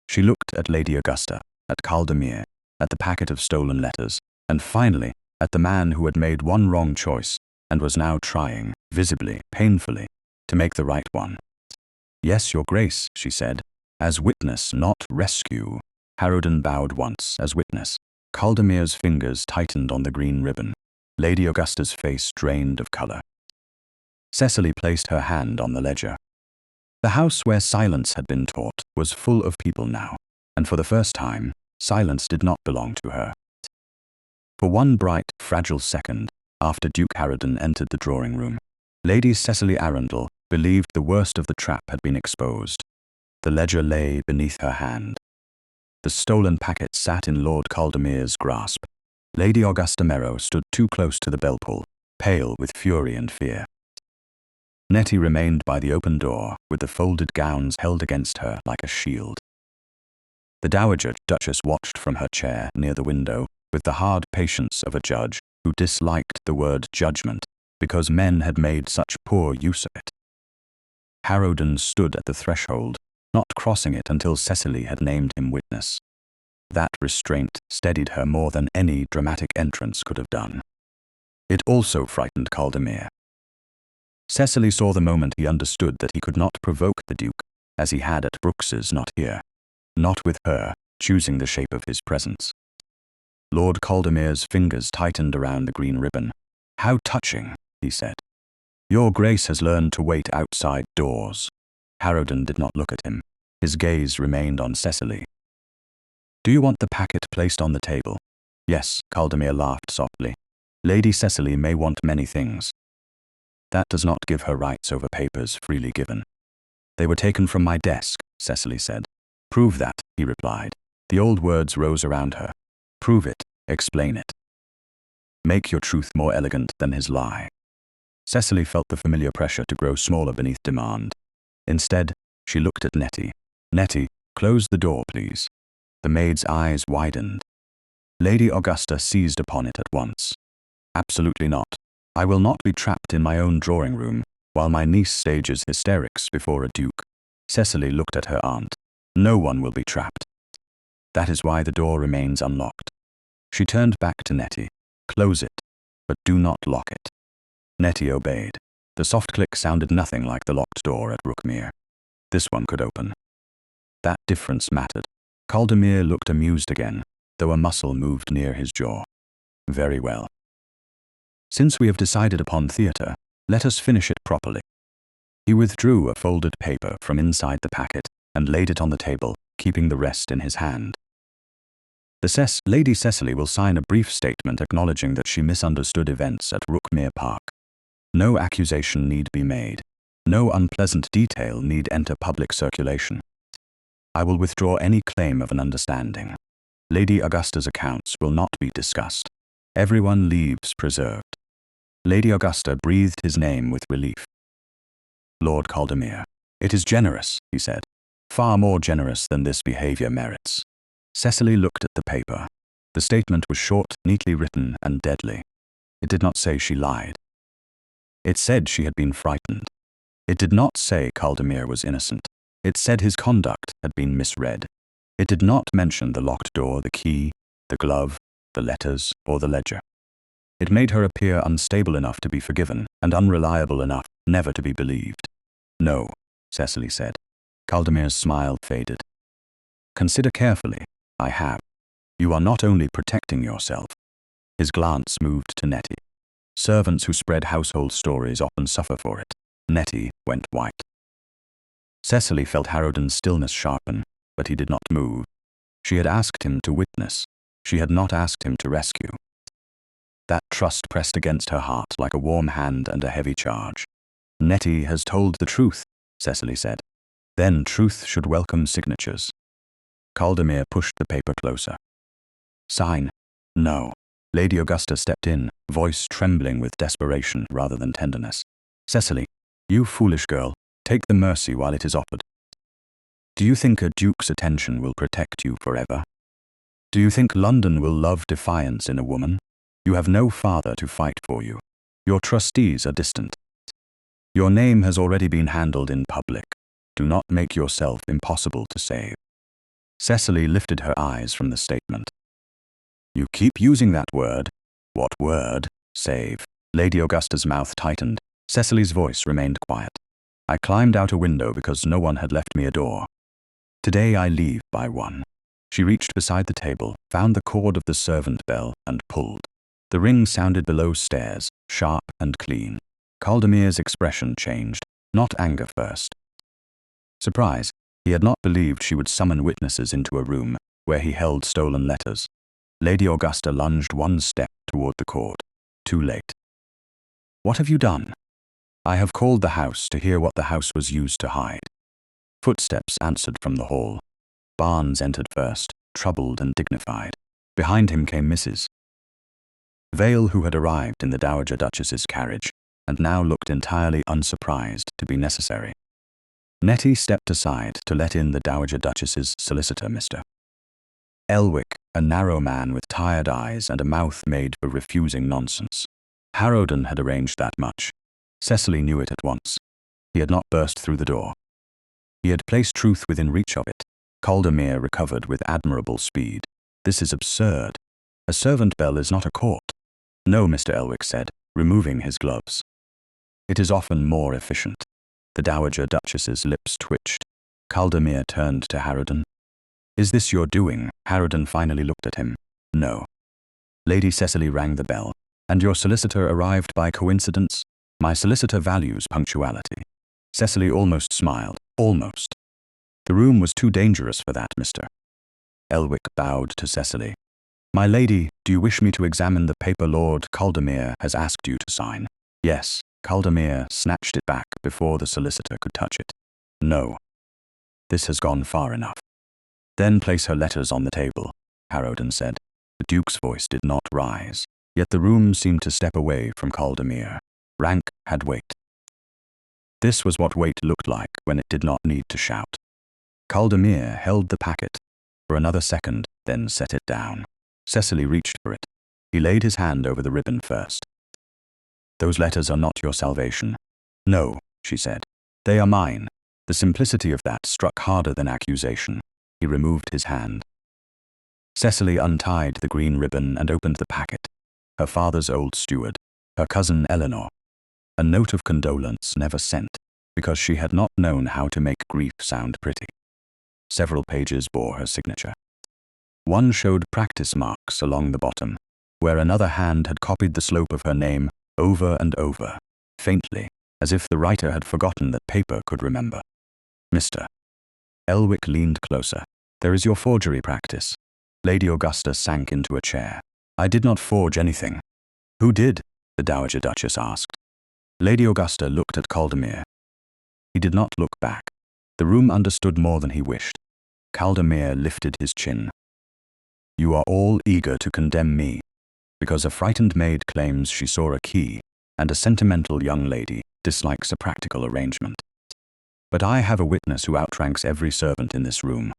She looked at Lady Augusta, at Caldemere, at the packet of stolen letters, and finally at the man who had made one wrong choice and was now trying, visibly, painfully, to make the right one. "Yes, Your Grace," she said, "as witness, not rescue." Harrowden bowed once, as witness. Caldemere's fingers tightened on the green ribbon. Lady Augusta's face drained of colour. Cecily placed her hand on the ledger. The house where silence had been taught was full of people now, and for the first time, silence did not belong to her. For one bright, fragile second, after Duke Harrowden entered the drawing room, Lady Cecily Arundel believed the worst of the trap had been exposed. The ledger lay beneath her hand. The stolen packet sat in Lord Caldemere's grasp. Lady Augusta Merrow stood too close to the bell-pull, pale with fury and fear. Nettie remained by the open door, with the folded gowns held against her like a shield. The Dowager Duchess watched from her chair near the window with the hard patience of a judge who disliked the word judgment because men had made such poor use of it. Harrowden stood at the threshold, not crossing it until Cecily had named him witness. That restraint steadied her more than any dramatic entrance could have done. It also frightened Caldemere. Cecily saw the moment he understood that he could not provoke the Duke, as he had at Brooks's, not here, not with her, choosing the shape of his presence. Lord Caldemere's fingers tightened around the green ribbon. "How touching," he said. "Your Grace has learned to wait outside doors." Harrowden did not look at him. His gaze remained on Cecily. "Do you want the packet placed on the table?" "Yes," Caldemere laughed softly. "Lady Cecily may want many things. That does not give her rights over papers freely given." "They were taken from my desk," Cecily said. "Prove that," he replied. The old words rose around her. "Prove it. Explain it. Make your truth more elegant than his lie." Cecily felt the familiar pressure to grow smaller beneath demand. Instead, she looked at Nettie. "Nettie, close the door, please." The maid's eyes widened. Lady Augusta seized upon it at once. "Absolutely not. I will not be trapped in my own drawing room while my niece stages hysterics before a duke." Cecily looked at her aunt. "No one will be trapped. That is why the door remains unlocked." She turned back to Nettie. "Close it, but do not lock it." Nettie obeyed. The soft click sounded nothing like the locked door at Rookmere. This one could open. That difference mattered. Caldemere looked amused again, though a muscle moved near his jaw. "Very well. Since we have decided upon theatre, let us finish it properly." He withdrew a folded paper from inside the packet and laid it on the table, keeping the rest in his hand. Lady Cecily will sign a brief statement acknowledging that she misunderstood events at Rookmere Park. No accusation need be made. No unpleasant detail need enter public circulation. I will withdraw any claim of an understanding. Lady Augusta's accounts will not be discussed. Everyone leaves preserved. Lady Augusta breathed his name with relief. "Lord Caldemere, it is generous," he said. "Far more generous than this behavior merits." Cecily looked at the paper. The statement was short, neatly written, and deadly. It did not say she lied. It said she had been frightened. It did not say Caldemere was innocent. It said his conduct had been misread. It did not mention the locked door, the key, the glove, the letters, or the ledger. It made her appear unstable enough to be forgiven and unreliable enough never to be believed. "No," Cecily said. Caldemere's smile faded. "Consider carefully. I have. You are not only protecting yourself." His glance moved to Nettie. Servants who spread household stories often suffer for it. Nettie went white. Cecily felt Harrowden's stillness sharpen, but he did not move. She had asked him to witness. She had not asked him to rescue. That trust pressed against her heart like a warm hand and a heavy charge. "Nettie has told the truth," Cecily said. Then truth should welcome signatures. Caldemere pushed the paper closer. Sign. No. Lady Augusta stepped in, voice trembling with desperation rather than tenderness. Cecily, you foolish girl, take the mercy while it is offered. Do you think a duke's attention will protect you forever? Do you think London will love defiance in a woman? You have no father to fight for you. Your trustees are distant. Your name has already been handled in public. Do not make yourself impossible to save. Cecily lifted her eyes from the statement. You keep using that word. What word? Save. Lady Augusta's mouth tightened. Cecily's voice remained quiet. I climbed out a window because no one had left me a door. Today I leave by one. She reached beside the table, found the cord of the servant bell, and pulled. The ring sounded below stairs, sharp and clean. Caldemere's expression changed, not anger first. Surprise. He had not believed she would summon witnesses into a room where he held stolen letters. Lady Augusta lunged one step toward the cord. Too late. What have you done? I have called the house to hear what the house was used to hide. Footsteps answered from the hall. Barnes entered first, troubled and dignified. Behind him came Mrs. Vale, who had arrived in the Dowager Duchess's carriage, and now looked entirely unsurprised to be necessary. Nettie stepped aside to let in the Dowager Duchess's solicitor, Mr. Elwick, a narrow man with tired eyes and a mouth made for refusing nonsense. Harrowden had arranged that much. Cecily knew it at once. He had not burst through the door. He had placed truth within reach of it. Caldemere recovered with admirable speed. This is absurd. A servant bell is not a court. No, Mr. Elwick said, removing his gloves. It is often more efficient. The Dowager Duchess's lips twitched. Caldemere turned to Harrowden. Is this your doing? Harrowden finally looked at him. No. Lady Cecily rang the bell. And your solicitor arrived by coincidence? My solicitor values punctuality. Cecily almost smiled. Almost. The room was too dangerous for that, Mr. Elwick bowed to Cecily. My lady, do you wish me to examine the paper Lord Caldemere has asked you to sign? Yes. Caldemere snatched it back before the solicitor could touch it. No. This has gone far enough. Then place her letters on the table, Harrowden said. The Duke's voice did not rise, yet the room seemed to step away from Caldemere. Rank had weight. This was what weight looked like when it did not need to shout. Caldemere held the packet for another second, then set it down. Cecily reached for it. He laid his hand over the ribbon first. Those letters are not your salvation. No, she said. They are mine. The simplicity of that struck harder than accusation. He removed his hand. Cecily untied the green ribbon and opened the packet. Her father's old steward, her cousin Eleanor. A note of condolence never sent, because she had not known how to make grief sound pretty. Several pages bore her signature. One showed practice marks along the bottom, where another hand had copied the slope of her name over and over, faintly, as if the writer had forgotten that paper could remember. Mr. Elwick leaned closer. There is your forgery practice. Lady Augusta sank into a chair. I did not forge anything. Who did? The Dowager Duchess asked. Lady Augusta looked at Caldemere. He did not look back. The room understood more than he wished. Caldemere lifted his chin. You are all eager to condemn me, because a frightened maid claims she saw a key, and a sentimental young lady dislikes a practical arrangement. But I have a witness who outranks every servant in this room.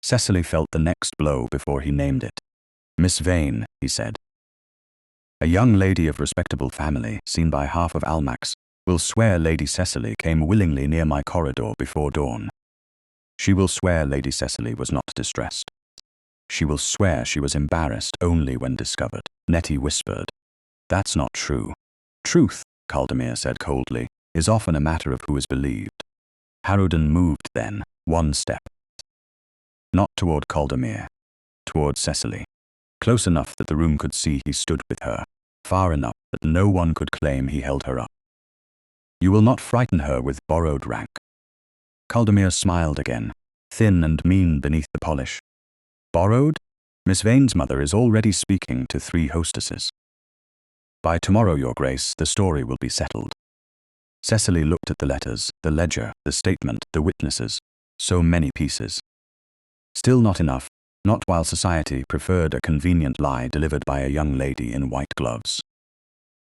Cecily felt the next blow before he named it. Miss Vane, he said. A young lady of respectable family, seen by half of Almack's, will swear Lady Cecily came willingly near my corridor before dawn. She will swear Lady Cecily was not distressed. She will swear she was embarrassed only when discovered. Nettie whispered. That's not true. Truth, Caldemere said coldly, is often a matter of who is believed. Harrowden moved then, one step. Not toward Caldemere, toward Cecily. Close enough that the room could see he stood with her, far enough that no one could claim he held her up. You will not frighten her with borrowed rank. Caldemere smiled again, thin and mean beneath the polish. Borrowed? Miss Vane's mother is already speaking to 3 hostesses. By tomorrow, Your Grace, the story will be settled. Cecily looked at the letters, the ledger, the statement, the witnesses. So many pieces. Still not enough, not while society preferred a convenient lie delivered by a young lady in white gloves.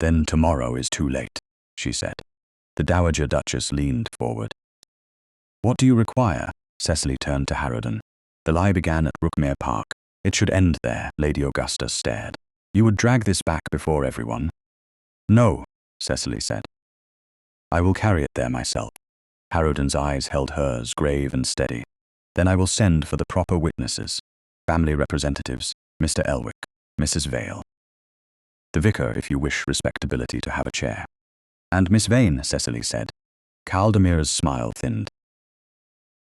Then tomorrow is too late, she said. The Dowager Duchess leaned forward. What do you require? Cecily turned to Harrowden. The lie began at Rookmere Park. It should end there, Lady Augusta stared. You would drag this back before everyone? No, Cecily said. I will carry it there myself. Harrowden's eyes held hers, grave and steady. Then I will send for the proper witnesses. Family representatives, Mr. Elwick, Mrs. Vale. The vicar, if you wish respectability to have a chair. And Miss Vane, Cecily said. Caldemir's smile thinned.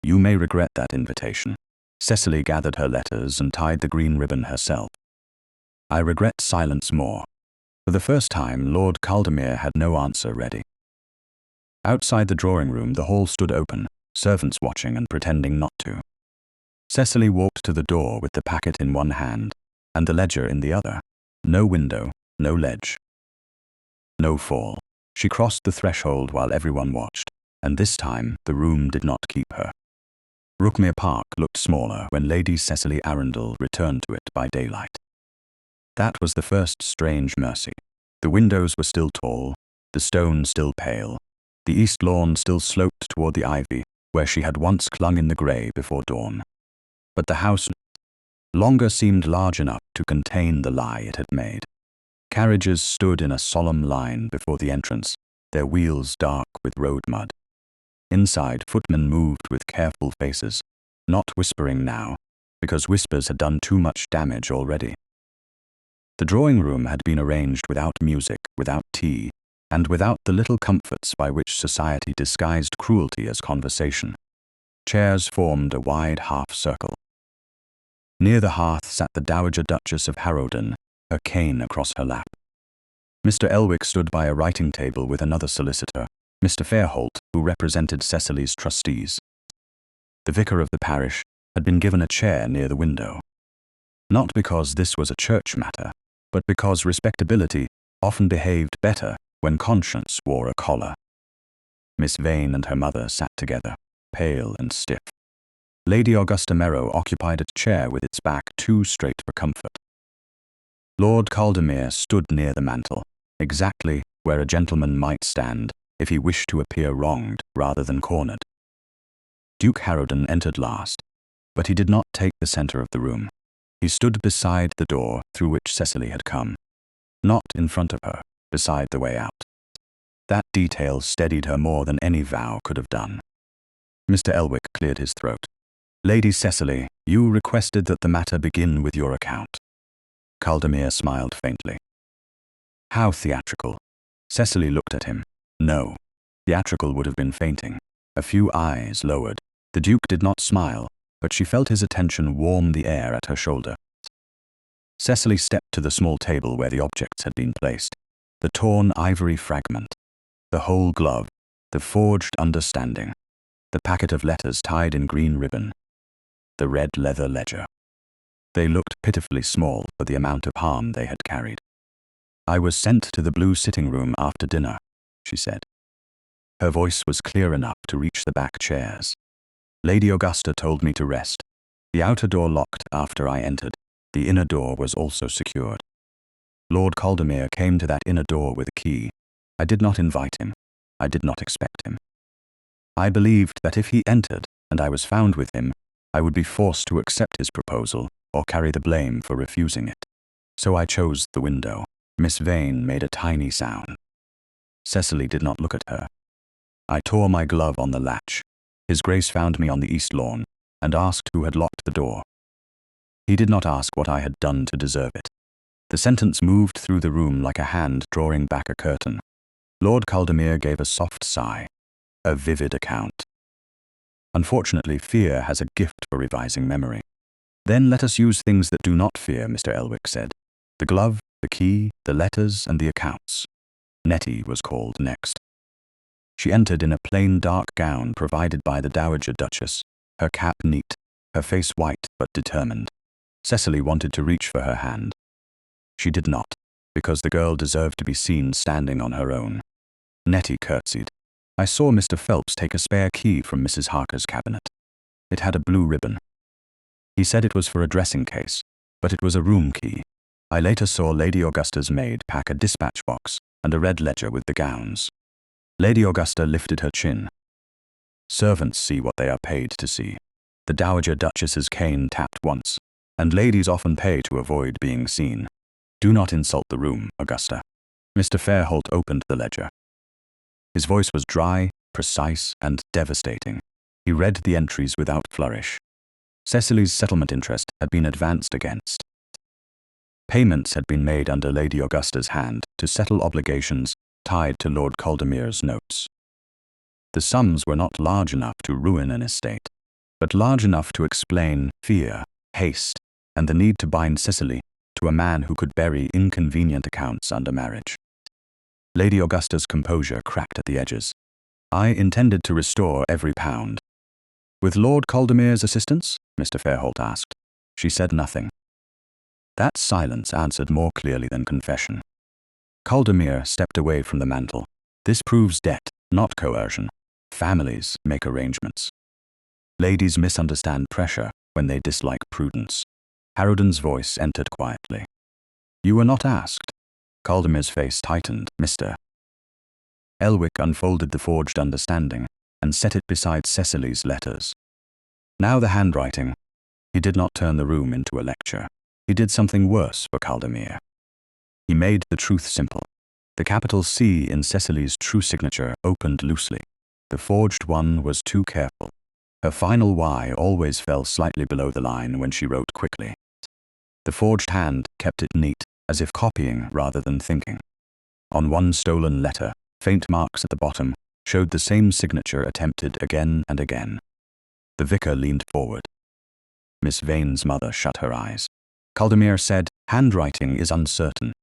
You may regret that invitation. Cecily gathered her letters and tied the green ribbon herself. I regret silence more. For the first time, Lord Caldemere had no answer ready. Outside the drawing room, the hall stood open, servants watching and pretending not to. Cecily walked to the door with the packet in one hand, and the ledger in the other. No window, no ledge. No fall. She crossed the threshold while everyone watched, and this time the room did not keep her. Rookmere Park looked smaller when Lady Cecily Arundel returned to it by daylight. That was the first strange mercy. The windows were still tall, the stone still pale, the east lawn still sloped toward the ivy, where she had once clung in the grey before dawn. But the house longer seemed large enough to contain the lie it had made. Carriages stood in a solemn line before the entrance, their wheels dark with road mud. Inside, footmen moved with careful faces, not whispering now, because whispers had done too much damage already. The drawing room had been arranged without music, without tea, and without the little comforts by which society disguised cruelty as conversation. Chairs formed a wide half-circle. Near the hearth sat the Dowager Duchess of Harrowden, her cane across her lap. Mr. Elwick stood by a writing table with another solicitor, Mr. Fairholt, who represented Cecily's trustees. The vicar of the parish had been given a chair near the window. Not because this was a church matter, but because respectability often behaved better when conscience wore a collar. Miss Vane and her mother sat together, pale and stiff. Lady Augusta Merrow occupied a chair with its back too straight for comfort. Lord Caldemere stood near the mantel, exactly where a gentleman might stand if he wished to appear wronged rather than cornered. Duke Harrowden entered last, but he did not take the centre of the room. He stood beside the door through which Cecily had come, not in front of her, beside the way out. That detail steadied her more than any vow could have done. Mr. Elwick cleared his throat. Lady Cecily, you requested that the matter begin with your account. Caldemere smiled faintly. How theatrical. Cecily looked at him. No. Theatrical would have been fainting. A few eyes lowered. The Duke did not smile, but she felt his attention warm the air at her shoulder. Cecily stepped to the small table where the objects had been placed. The torn ivory fragment, the whole glove, the forged understanding, the packet of letters tied in green ribbon, the red leather ledger. They looked pitifully small for the amount of harm they had carried. I was sent to the blue sitting room after dinner, she said. Her voice was clear enough to reach the back chairs. Lady Augusta told me to rest. The outer door locked after I entered. The inner door was also secured. Lord Caldemere came to that inner door with a key. I did not invite him. I did not expect him. I believed that if he entered and I was found with him, I would be forced to accept his proposal or carry the blame for refusing it. So I chose the window. Miss Vane made a tiny sound. Cecily did not look at her. I tore my glove on the latch. His Grace found me on the east lawn and asked who had locked the door. He did not ask what I had done to deserve it. The sentence moved through the room like a hand drawing back a curtain. Lord Caldemere gave a soft sigh. A vivid account. Unfortunately, fear has a gift for revising memory. Then let us use things that do not fear, Mr. Elwick said. The glove, the key, the letters, and the accounts. Nettie was called next. She entered in a plain dark gown provided by the Dowager Duchess, her cap neat, her face white but determined. Cecily wanted to reach for her hand. She did not, because the girl deserved to be seen standing on her own. Nettie curtsied. I saw Mr. Phelps take a spare key from Mrs. Harker's cabinet. It had a blue ribbon. He said it was for a dressing case, but it was a room key. I later saw Lady Augusta's maid pack a dispatch box and a red ledger with the gowns. Lady Augusta lifted her chin. Servants see what they are paid to see. The Dowager Duchess's cane tapped once, and ladies often pay to avoid being seen. Do not insult the room, Augusta. Mr. Fairholt opened the ledger. His voice was dry, precise, and devastating. He read the entries without flourish. Cecily's settlement interest had been advanced against. Payments had been made under Lady Augusta's hand to settle obligations tied to Lord Caldemere's notes. The sums were not large enough to ruin an estate, but large enough to explain fear, haste, and the need to bind Cecily to a man who could bury inconvenient accounts under marriage. Lady Augusta's composure cracked at the edges. I intended to restore every pound. With Lord Caldemere's assistance? Mr. Fairholt asked. She said nothing. That silence answered more clearly than confession. Caldemere stepped away from the mantel. This proves debt, not coercion. Families make arrangements. Ladies misunderstand pressure when they dislike prudence. Harrowden's voice entered quietly. You were not asked. Caldemere's face tightened. Mr. Elwick unfolded the forged understanding and set it beside Cecily's letters. Now the handwriting. He did not turn the room into a lecture. He did something worse for Caldemere. He made the truth simple. The capital C in Cecily's true signature opened loosely. The forged one was too careful. Her final Y always fell slightly below the line when she wrote quickly. The forged hand kept it neat, as if copying rather than thinking. On one stolen letter, faint marks at the bottom showed the same signature attempted again and again. The vicar leaned forward. Miss Vane's mother shut her eyes. Caldemere said, handwriting is uncertain.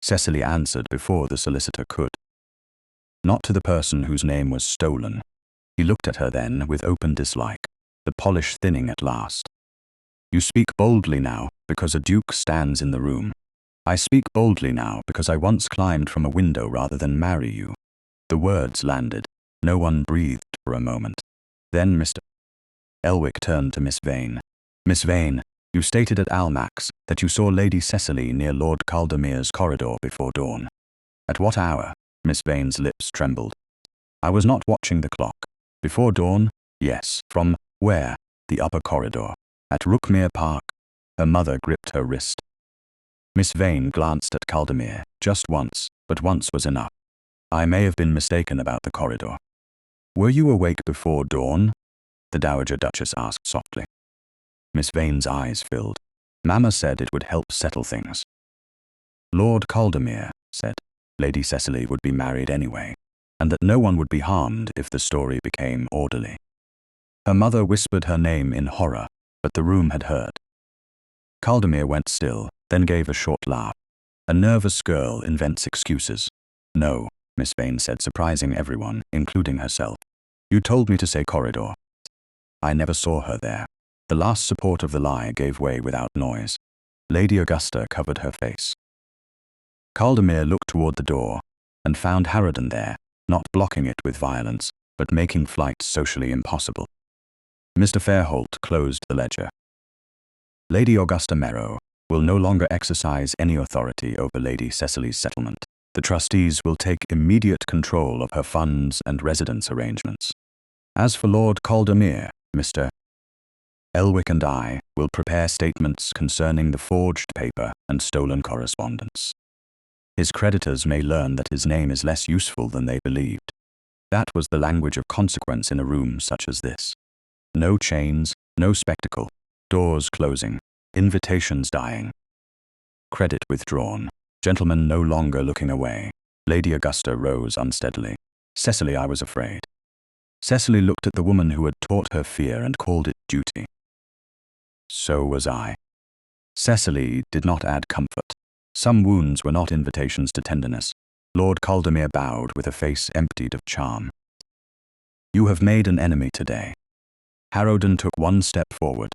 Cecily answered before the solicitor could. Not to the person whose name was stolen. He looked at her then with open dislike, the polish thinning at last. You speak boldly now because a duke stands in the room. I speak boldly now because I once climbed from a window rather than marry you. The words landed. No one breathed for a moment. Then Mr. Elwick turned to Miss Vane. Miss Vane, you stated at Almack's that you saw Lady Cecily near Lord Caldemere's corridor before dawn. At what hour? Miss Vane's lips trembled. I was not watching the clock. Before dawn? Yes. From where? The upper corridor. At Rookmere Park. Her mother gripped her wrist. Miss Vane glanced at Caldemere, just once, but once was enough. I may have been mistaken about the corridor. Were you awake before dawn? The Dowager Duchess asked softly. Miss Vane's eyes filled. Mamma said it would help settle things. Lord Caldemere said Lady Cecily would be married anyway, and that no one would be harmed if the story became orderly. Her mother whispered her name in horror, but the room had heard. Caldemere went still, then gave a short laugh. A nervous girl invents excuses. No, Miss Vane said, surprising everyone, including herself. You told me to say corridor. I never saw her there. The last support of the lie gave way without noise. Lady Augusta covered her face. Caldemere looked toward the door and found Harrowden there, not blocking it with violence, but making flight socially impossible. Mr. Fairholt closed the ledger. Lady Augusta Merrow will no longer exercise any authority over Lady Cecily's settlement. The trustees will take immediate control of her funds and residence arrangements. As for Lord Caldemere, Mr. Elwick and I will prepare statements concerning the forged paper and stolen correspondence. His creditors may learn that his name is less useful than they believed. That was the language of consequence in a room such as this. No chains, no spectacle, doors closing, invitations dying. Credit withdrawn, gentlemen no longer looking away. Lady Augusta rose unsteadily. Cecily, I was afraid. Cecily looked at the woman who had taught her fear and called it duty. So was I. Cecily did not add comfort. Some wounds were not invitations to tenderness. Lord Caldemere bowed with a face emptied of charm. You have made an enemy today. Harrowden took one step forward.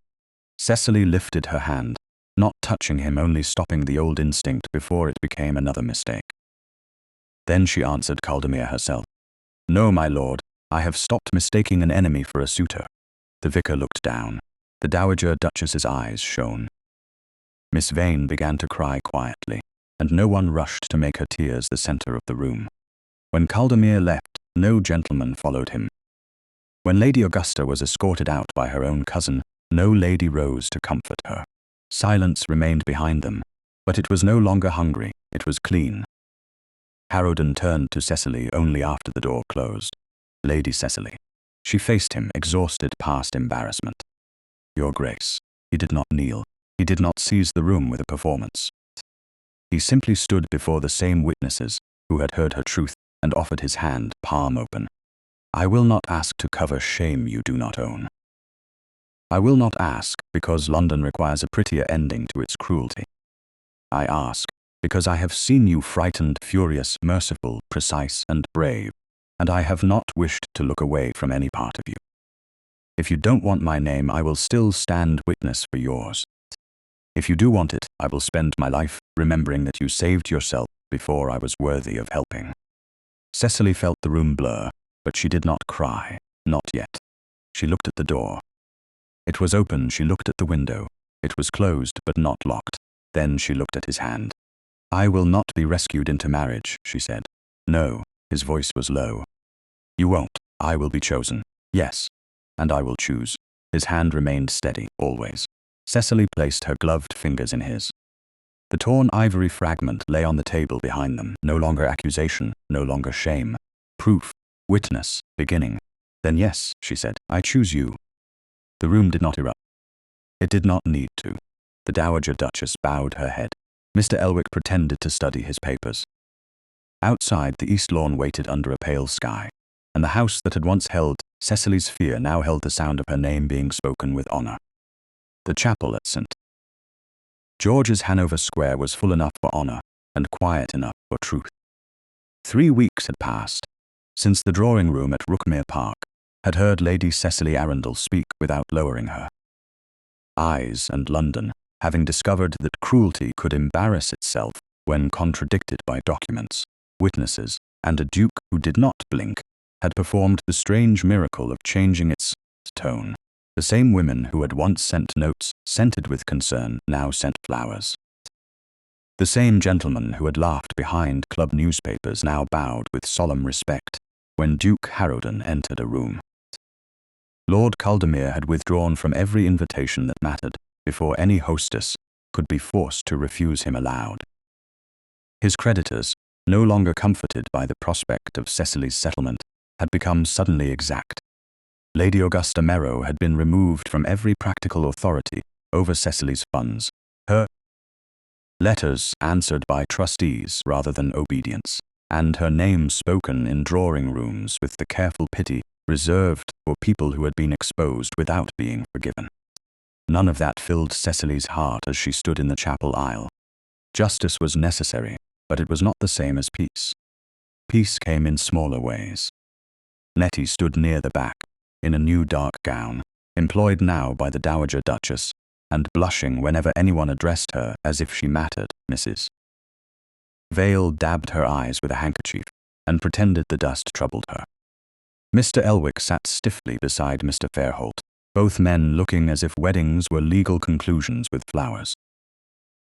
Cecily lifted her hand, not touching him, only stopping the old instinct before it became another mistake. Then she answered Caldemere herself. No, my lord, I have stopped mistaking an enemy for a suitor. The vicar looked down. The Dowager Duchess's eyes shone. Miss Vane began to cry quietly, and no one rushed to make her tears the center of the room. When Caldemere left, no gentleman followed him. When Lady Augusta was escorted out by her own cousin, no lady rose to comfort her. Silence remained behind them, but it was no longer hungry, it was clean. Harrowden turned to Cecily only after the door closed. Lady Cecily. She faced him, exhausted past embarrassment. Your Grace. He did not kneel. He did not seize the room with a performance. He simply stood before the same witnesses who had heard her truth and offered his hand, palm open. I will not ask to cover shame you do not own. I will not ask because London requires a prettier ending to its cruelty. I ask because I have seen you frightened, furious, merciful, precise, and brave, and I have not wished to look away from any part of you. If you don't want my name, I will still stand witness for yours. If you do want it, I will spend my life remembering that you saved yourself before I was worthy of helping. Cecily felt the room blur, but she did not cry, not yet. She looked at the door. It was open. She looked at the window. It was closed but not locked. Then she looked at his hand. I will not be rescued into marriage, she said. No, his voice was low. You won't. I will be chosen. Yes. And I will choose. His hand remained steady, always. Cecily placed her gloved fingers in his. The torn ivory fragment lay on the table behind them. No longer accusation, no longer shame. Proof, witness, beginning. Then yes, she said, I choose you. The room did not erupt. It did not need to. The Dowager Duchess bowed her head. Mr. Elwick pretended to study his papers. Outside, the east lawn waited under a pale sky, and the house that had once held Cecily's fear now held the sound of her name being spoken with honor. The chapel at St. George's, Hanover Square, was full enough for honor and quiet enough for truth. 3 weeks had passed since the drawing room at Rookmere Park had heard Lady Cecily Arundel speak without lowering her eyes, and London, having discovered that cruelty could embarrass itself when contradicted by documents, witnesses, and a duke who did not blink, had performed the strange miracle of changing its tone. The same women who had once sent notes scented with concern now sent flowers. The same gentlemen who had laughed behind club newspapers now bowed with solemn respect when Duke Harrowden entered a room. Lord Caldemere had withdrawn from every invitation that mattered before any hostess could be forced to refuse him aloud. His creditors, no longer comforted by the prospect of Cecily's settlement, had become suddenly exact. Lady Augusta Merrow had been removed from every practical authority over Cecily's funds, her letters answered by trustees rather than obedience, and her name spoken in drawing rooms with the careful pity reserved for people who had been exposed without being forgiven. None of that filled Cecily's heart as she stood in the chapel aisle. Justice was necessary, but it was not the same as peace. Peace came in smaller ways. Nettie stood near the back, in a new dark gown, employed now by the Dowager Duchess, and blushing whenever anyone addressed her as if she mattered, Mrs. Vale dabbed her eyes with a handkerchief, and pretended the dust troubled her. Mr. Elwick sat stiffly beside Mr. Fairholt, both men looking as if weddings were legal conclusions with flowers.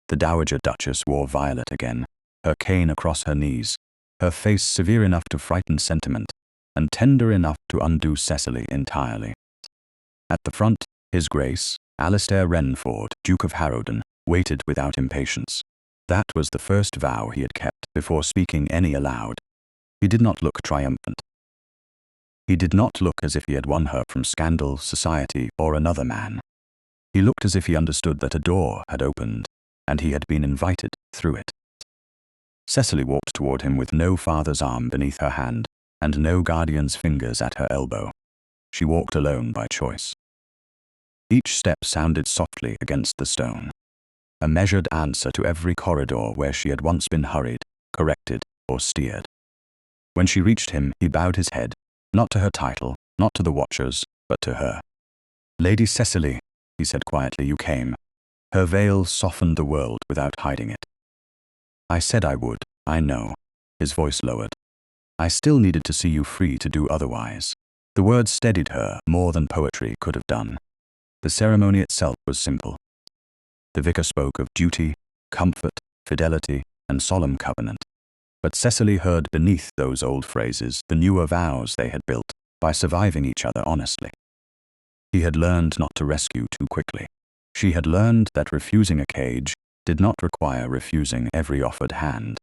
The Dowager Duchess wore violet again, her cane across her knees, her face severe enough to frighten sentiment, and tender enough to undo Cecily entirely. At the front, His Grace, Alastair Renford, Duke of Harrowden, waited without impatience. That was the first vow he had kept before speaking any aloud. He did not look triumphant. He did not look as if he had won her from scandal, society, or another man. He looked as if he understood that a door had opened, and he had been invited through it. Cecily walked toward him with no father's arm beneath her hand, and no guardian's fingers at her elbow. She walked alone by choice. Each step sounded softly against the stone, a measured answer to every corridor where she had once been hurried, corrected, or steered. When she reached him, he bowed his head, not to her title, not to the watchers, but to her. Lady Cecily, he said quietly, you came. Her veil softened the world without hiding it. I said I would, I know. His voice lowered. I still needed to see you free to do otherwise. The words steadied her more than poetry could have done. The ceremony itself was simple. The vicar spoke of duty, comfort, fidelity, and solemn covenant. But Cecily heard beneath those old phrases the newer vows they had built by surviving each other honestly. He had learned not to rescue too quickly. She had learned that refusing a cage did not require refusing every offered hand.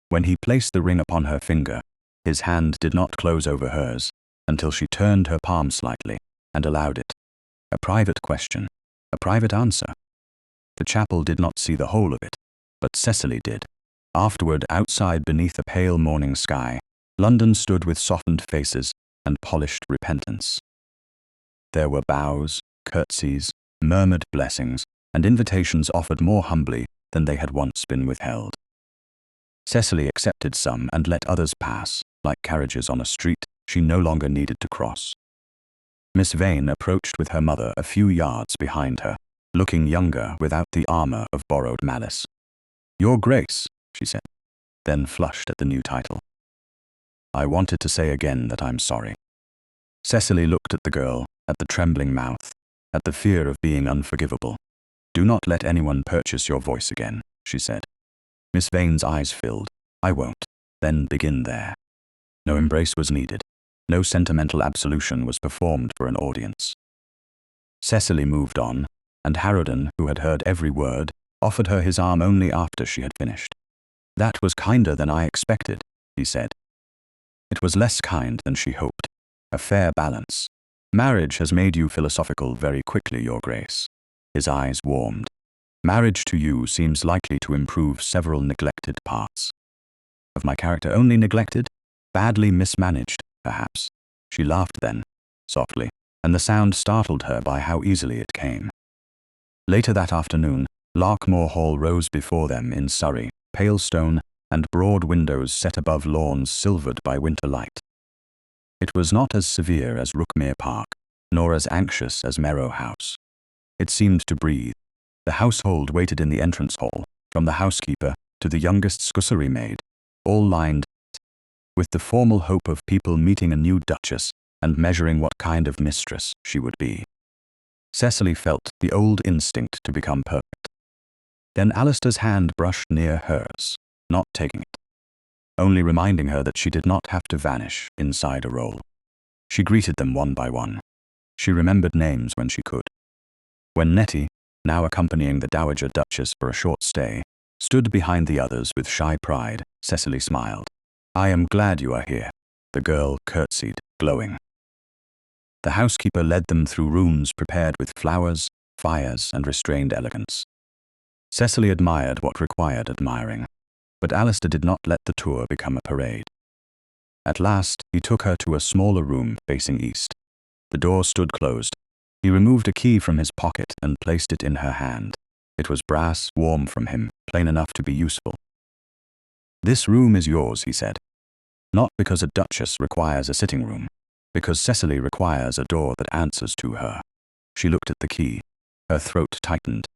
When he placed the ring upon her finger, his hand did not close over hers until she turned her palm slightly and allowed it. A private question, a private answer. The chapel did not see the whole of it, but Cecily did. Afterward, outside beneath a pale morning sky, London stood with softened faces and polished repentance. There were bows, curtsies, murmured blessings, and invitations offered more humbly than they had once been withheld. Cecily accepted some and let others pass, like carriages on a street she no longer needed to cross. Miss Vane approached with her mother a few yards behind her, looking younger without the armor of borrowed malice. "Your Grace," she said, then flushed at the new title. "I wanted to say again that I'm sorry." Cecily looked at the girl, at the trembling mouth, at the fear of being unforgivable. "Do not let anyone purchase your voice again," she said. Miss Vane's eyes filled. "I won't." Then begin there. No embrace was needed. No sentimental absolution was performed for an audience. Cecily moved on, and Harrowden, who had heard every word, offered her his arm only after she had finished. "That was kinder than I expected," he said. It was less kind than she hoped. A fair balance. "Marriage has made you philosophical very quickly, Your Grace." His eyes warmed. "Marriage to you seems likely to improve several neglected parts." "Of my character only neglected? Badly mismanaged, perhaps." She laughed then, softly, and the sound startled her by how easily it came. Later that afternoon, Larkmoor Hall rose before them in Surrey, pale stone, and broad windows set above lawns silvered by winter light. It was not as severe as Rookmere Park, nor as anxious as Merrow House. It seemed to breathe. The household waited in the entrance hall, from the housekeeper to the youngest scullery maid, all lined with the formal hope of people meeting a new duchess and measuring what kind of mistress she would be. Cecily felt the old instinct to become perfect. Then Alistair's hand brushed near hers, not taking it, only reminding her that she did not have to vanish inside a role. She greeted them one by one. She remembered names when she could. When Nettie, now accompanying the Dowager Duchess for a short stay, stood behind the others with shy pride, Cecily smiled. "I am glad you are here." The girl curtsied, glowing. The housekeeper led them through rooms prepared with flowers, fires, and restrained elegance. Cecily admired what required admiring, but Alistair did not let the tour become a parade. At last, he took her to a smaller room facing east. The door stood closed. He removed a key from his pocket and placed it in her hand. It was brass, warm from him, plain enough to be useful. "This room is yours," he said. "Not because a duchess requires a sitting room, because Cecily requires a door that answers to her." She looked at the key. Her throat tightened.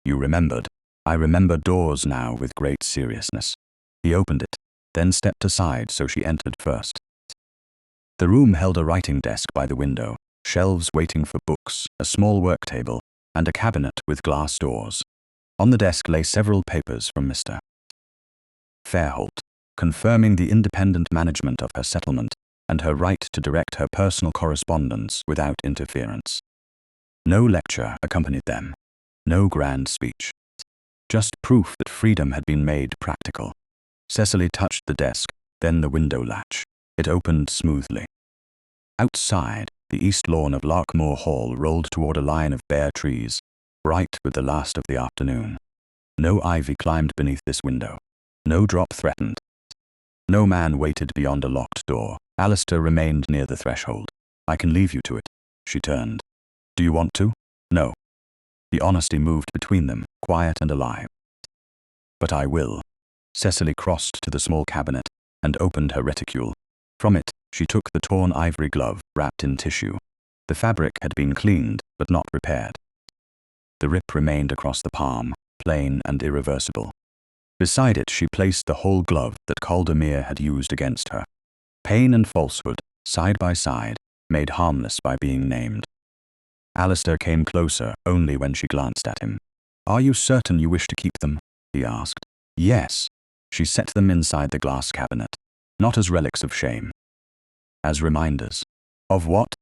"You remembered." "I remember doors now with great seriousness." He opened it, then stepped aside so she entered first. The room held a writing desk by the window, shelves waiting for books, a small work table, and a cabinet with glass doors. On the desk lay several papers from Mr. Fairholt, confirming the independent management of her settlement and her right to direct her personal correspondence without interference. No lecture accompanied them, no grand speech. Just proof that freedom had been made practical. Cecily touched the desk, then the window latch. It opened smoothly. Outside, the east lawn of Larkmoor Hall rolled toward a line of bare trees, bright with the last of the afternoon. No ivy climbed beneath this window. No drop threatened. No man waited beyond a locked door. Alistair remained near the threshold. "I can leave you to it." She turned. "Do you want to?" "No." The honesty moved between them, quiet and alive. "But I will." Cecily crossed to the small cabinet and opened her reticule. From it, she took the torn ivory glove wrapped in tissue. The fabric had been cleaned, but not repaired. The rip remained across the palm, plain and irreversible. Beside it she placed the whole glove that Caldemere had used against her. Pain and falsehood, side by side, made harmless by being named. Alistair came closer only when she glanced at him. "Are you certain you wish to keep them?" he asked. "Yes." She set them inside the glass cabinet, not as relics of shame. As reminders. Of what?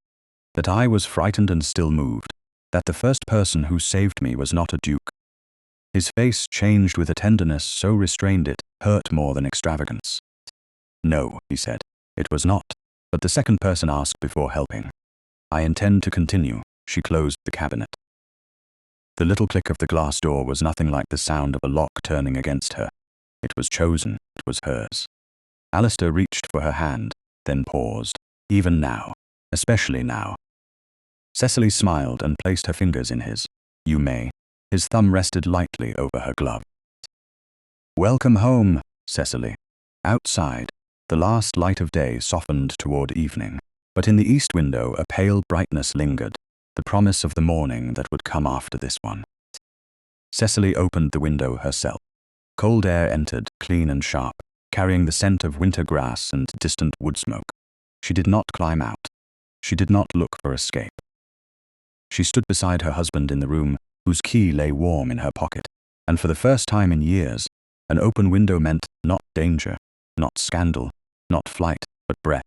That I was frightened and still moved. That the first person who saved me was not a duke. His face changed with a tenderness so restrained it hurt more than extravagance. "No," he said, "it was not. But the second person asked before helping. I intend to continue." She closed the cabinet. The little click of the glass door was nothing like the sound of a lock turning against her. It was chosen, it was hers. Alistair reached for her hand, then paused. Even now. Especially now. Cecily smiled and placed her fingers in his. "You may." His thumb rested lightly over her glove. "Welcome home, Cecily." Outside, the last light of day softened toward evening, but in the east window a pale brightness lingered, the promise of the morning that would come after this one. Cecily opened the window herself. Cold air entered, clean and sharp, carrying the scent of winter grass and distant wood smoke. She did not climb out. She did not look for escape. She stood beside her husband in the room, whose key lay warm in her pocket, and for the first time in years, an open window meant not danger, not scandal, not flight, but breath.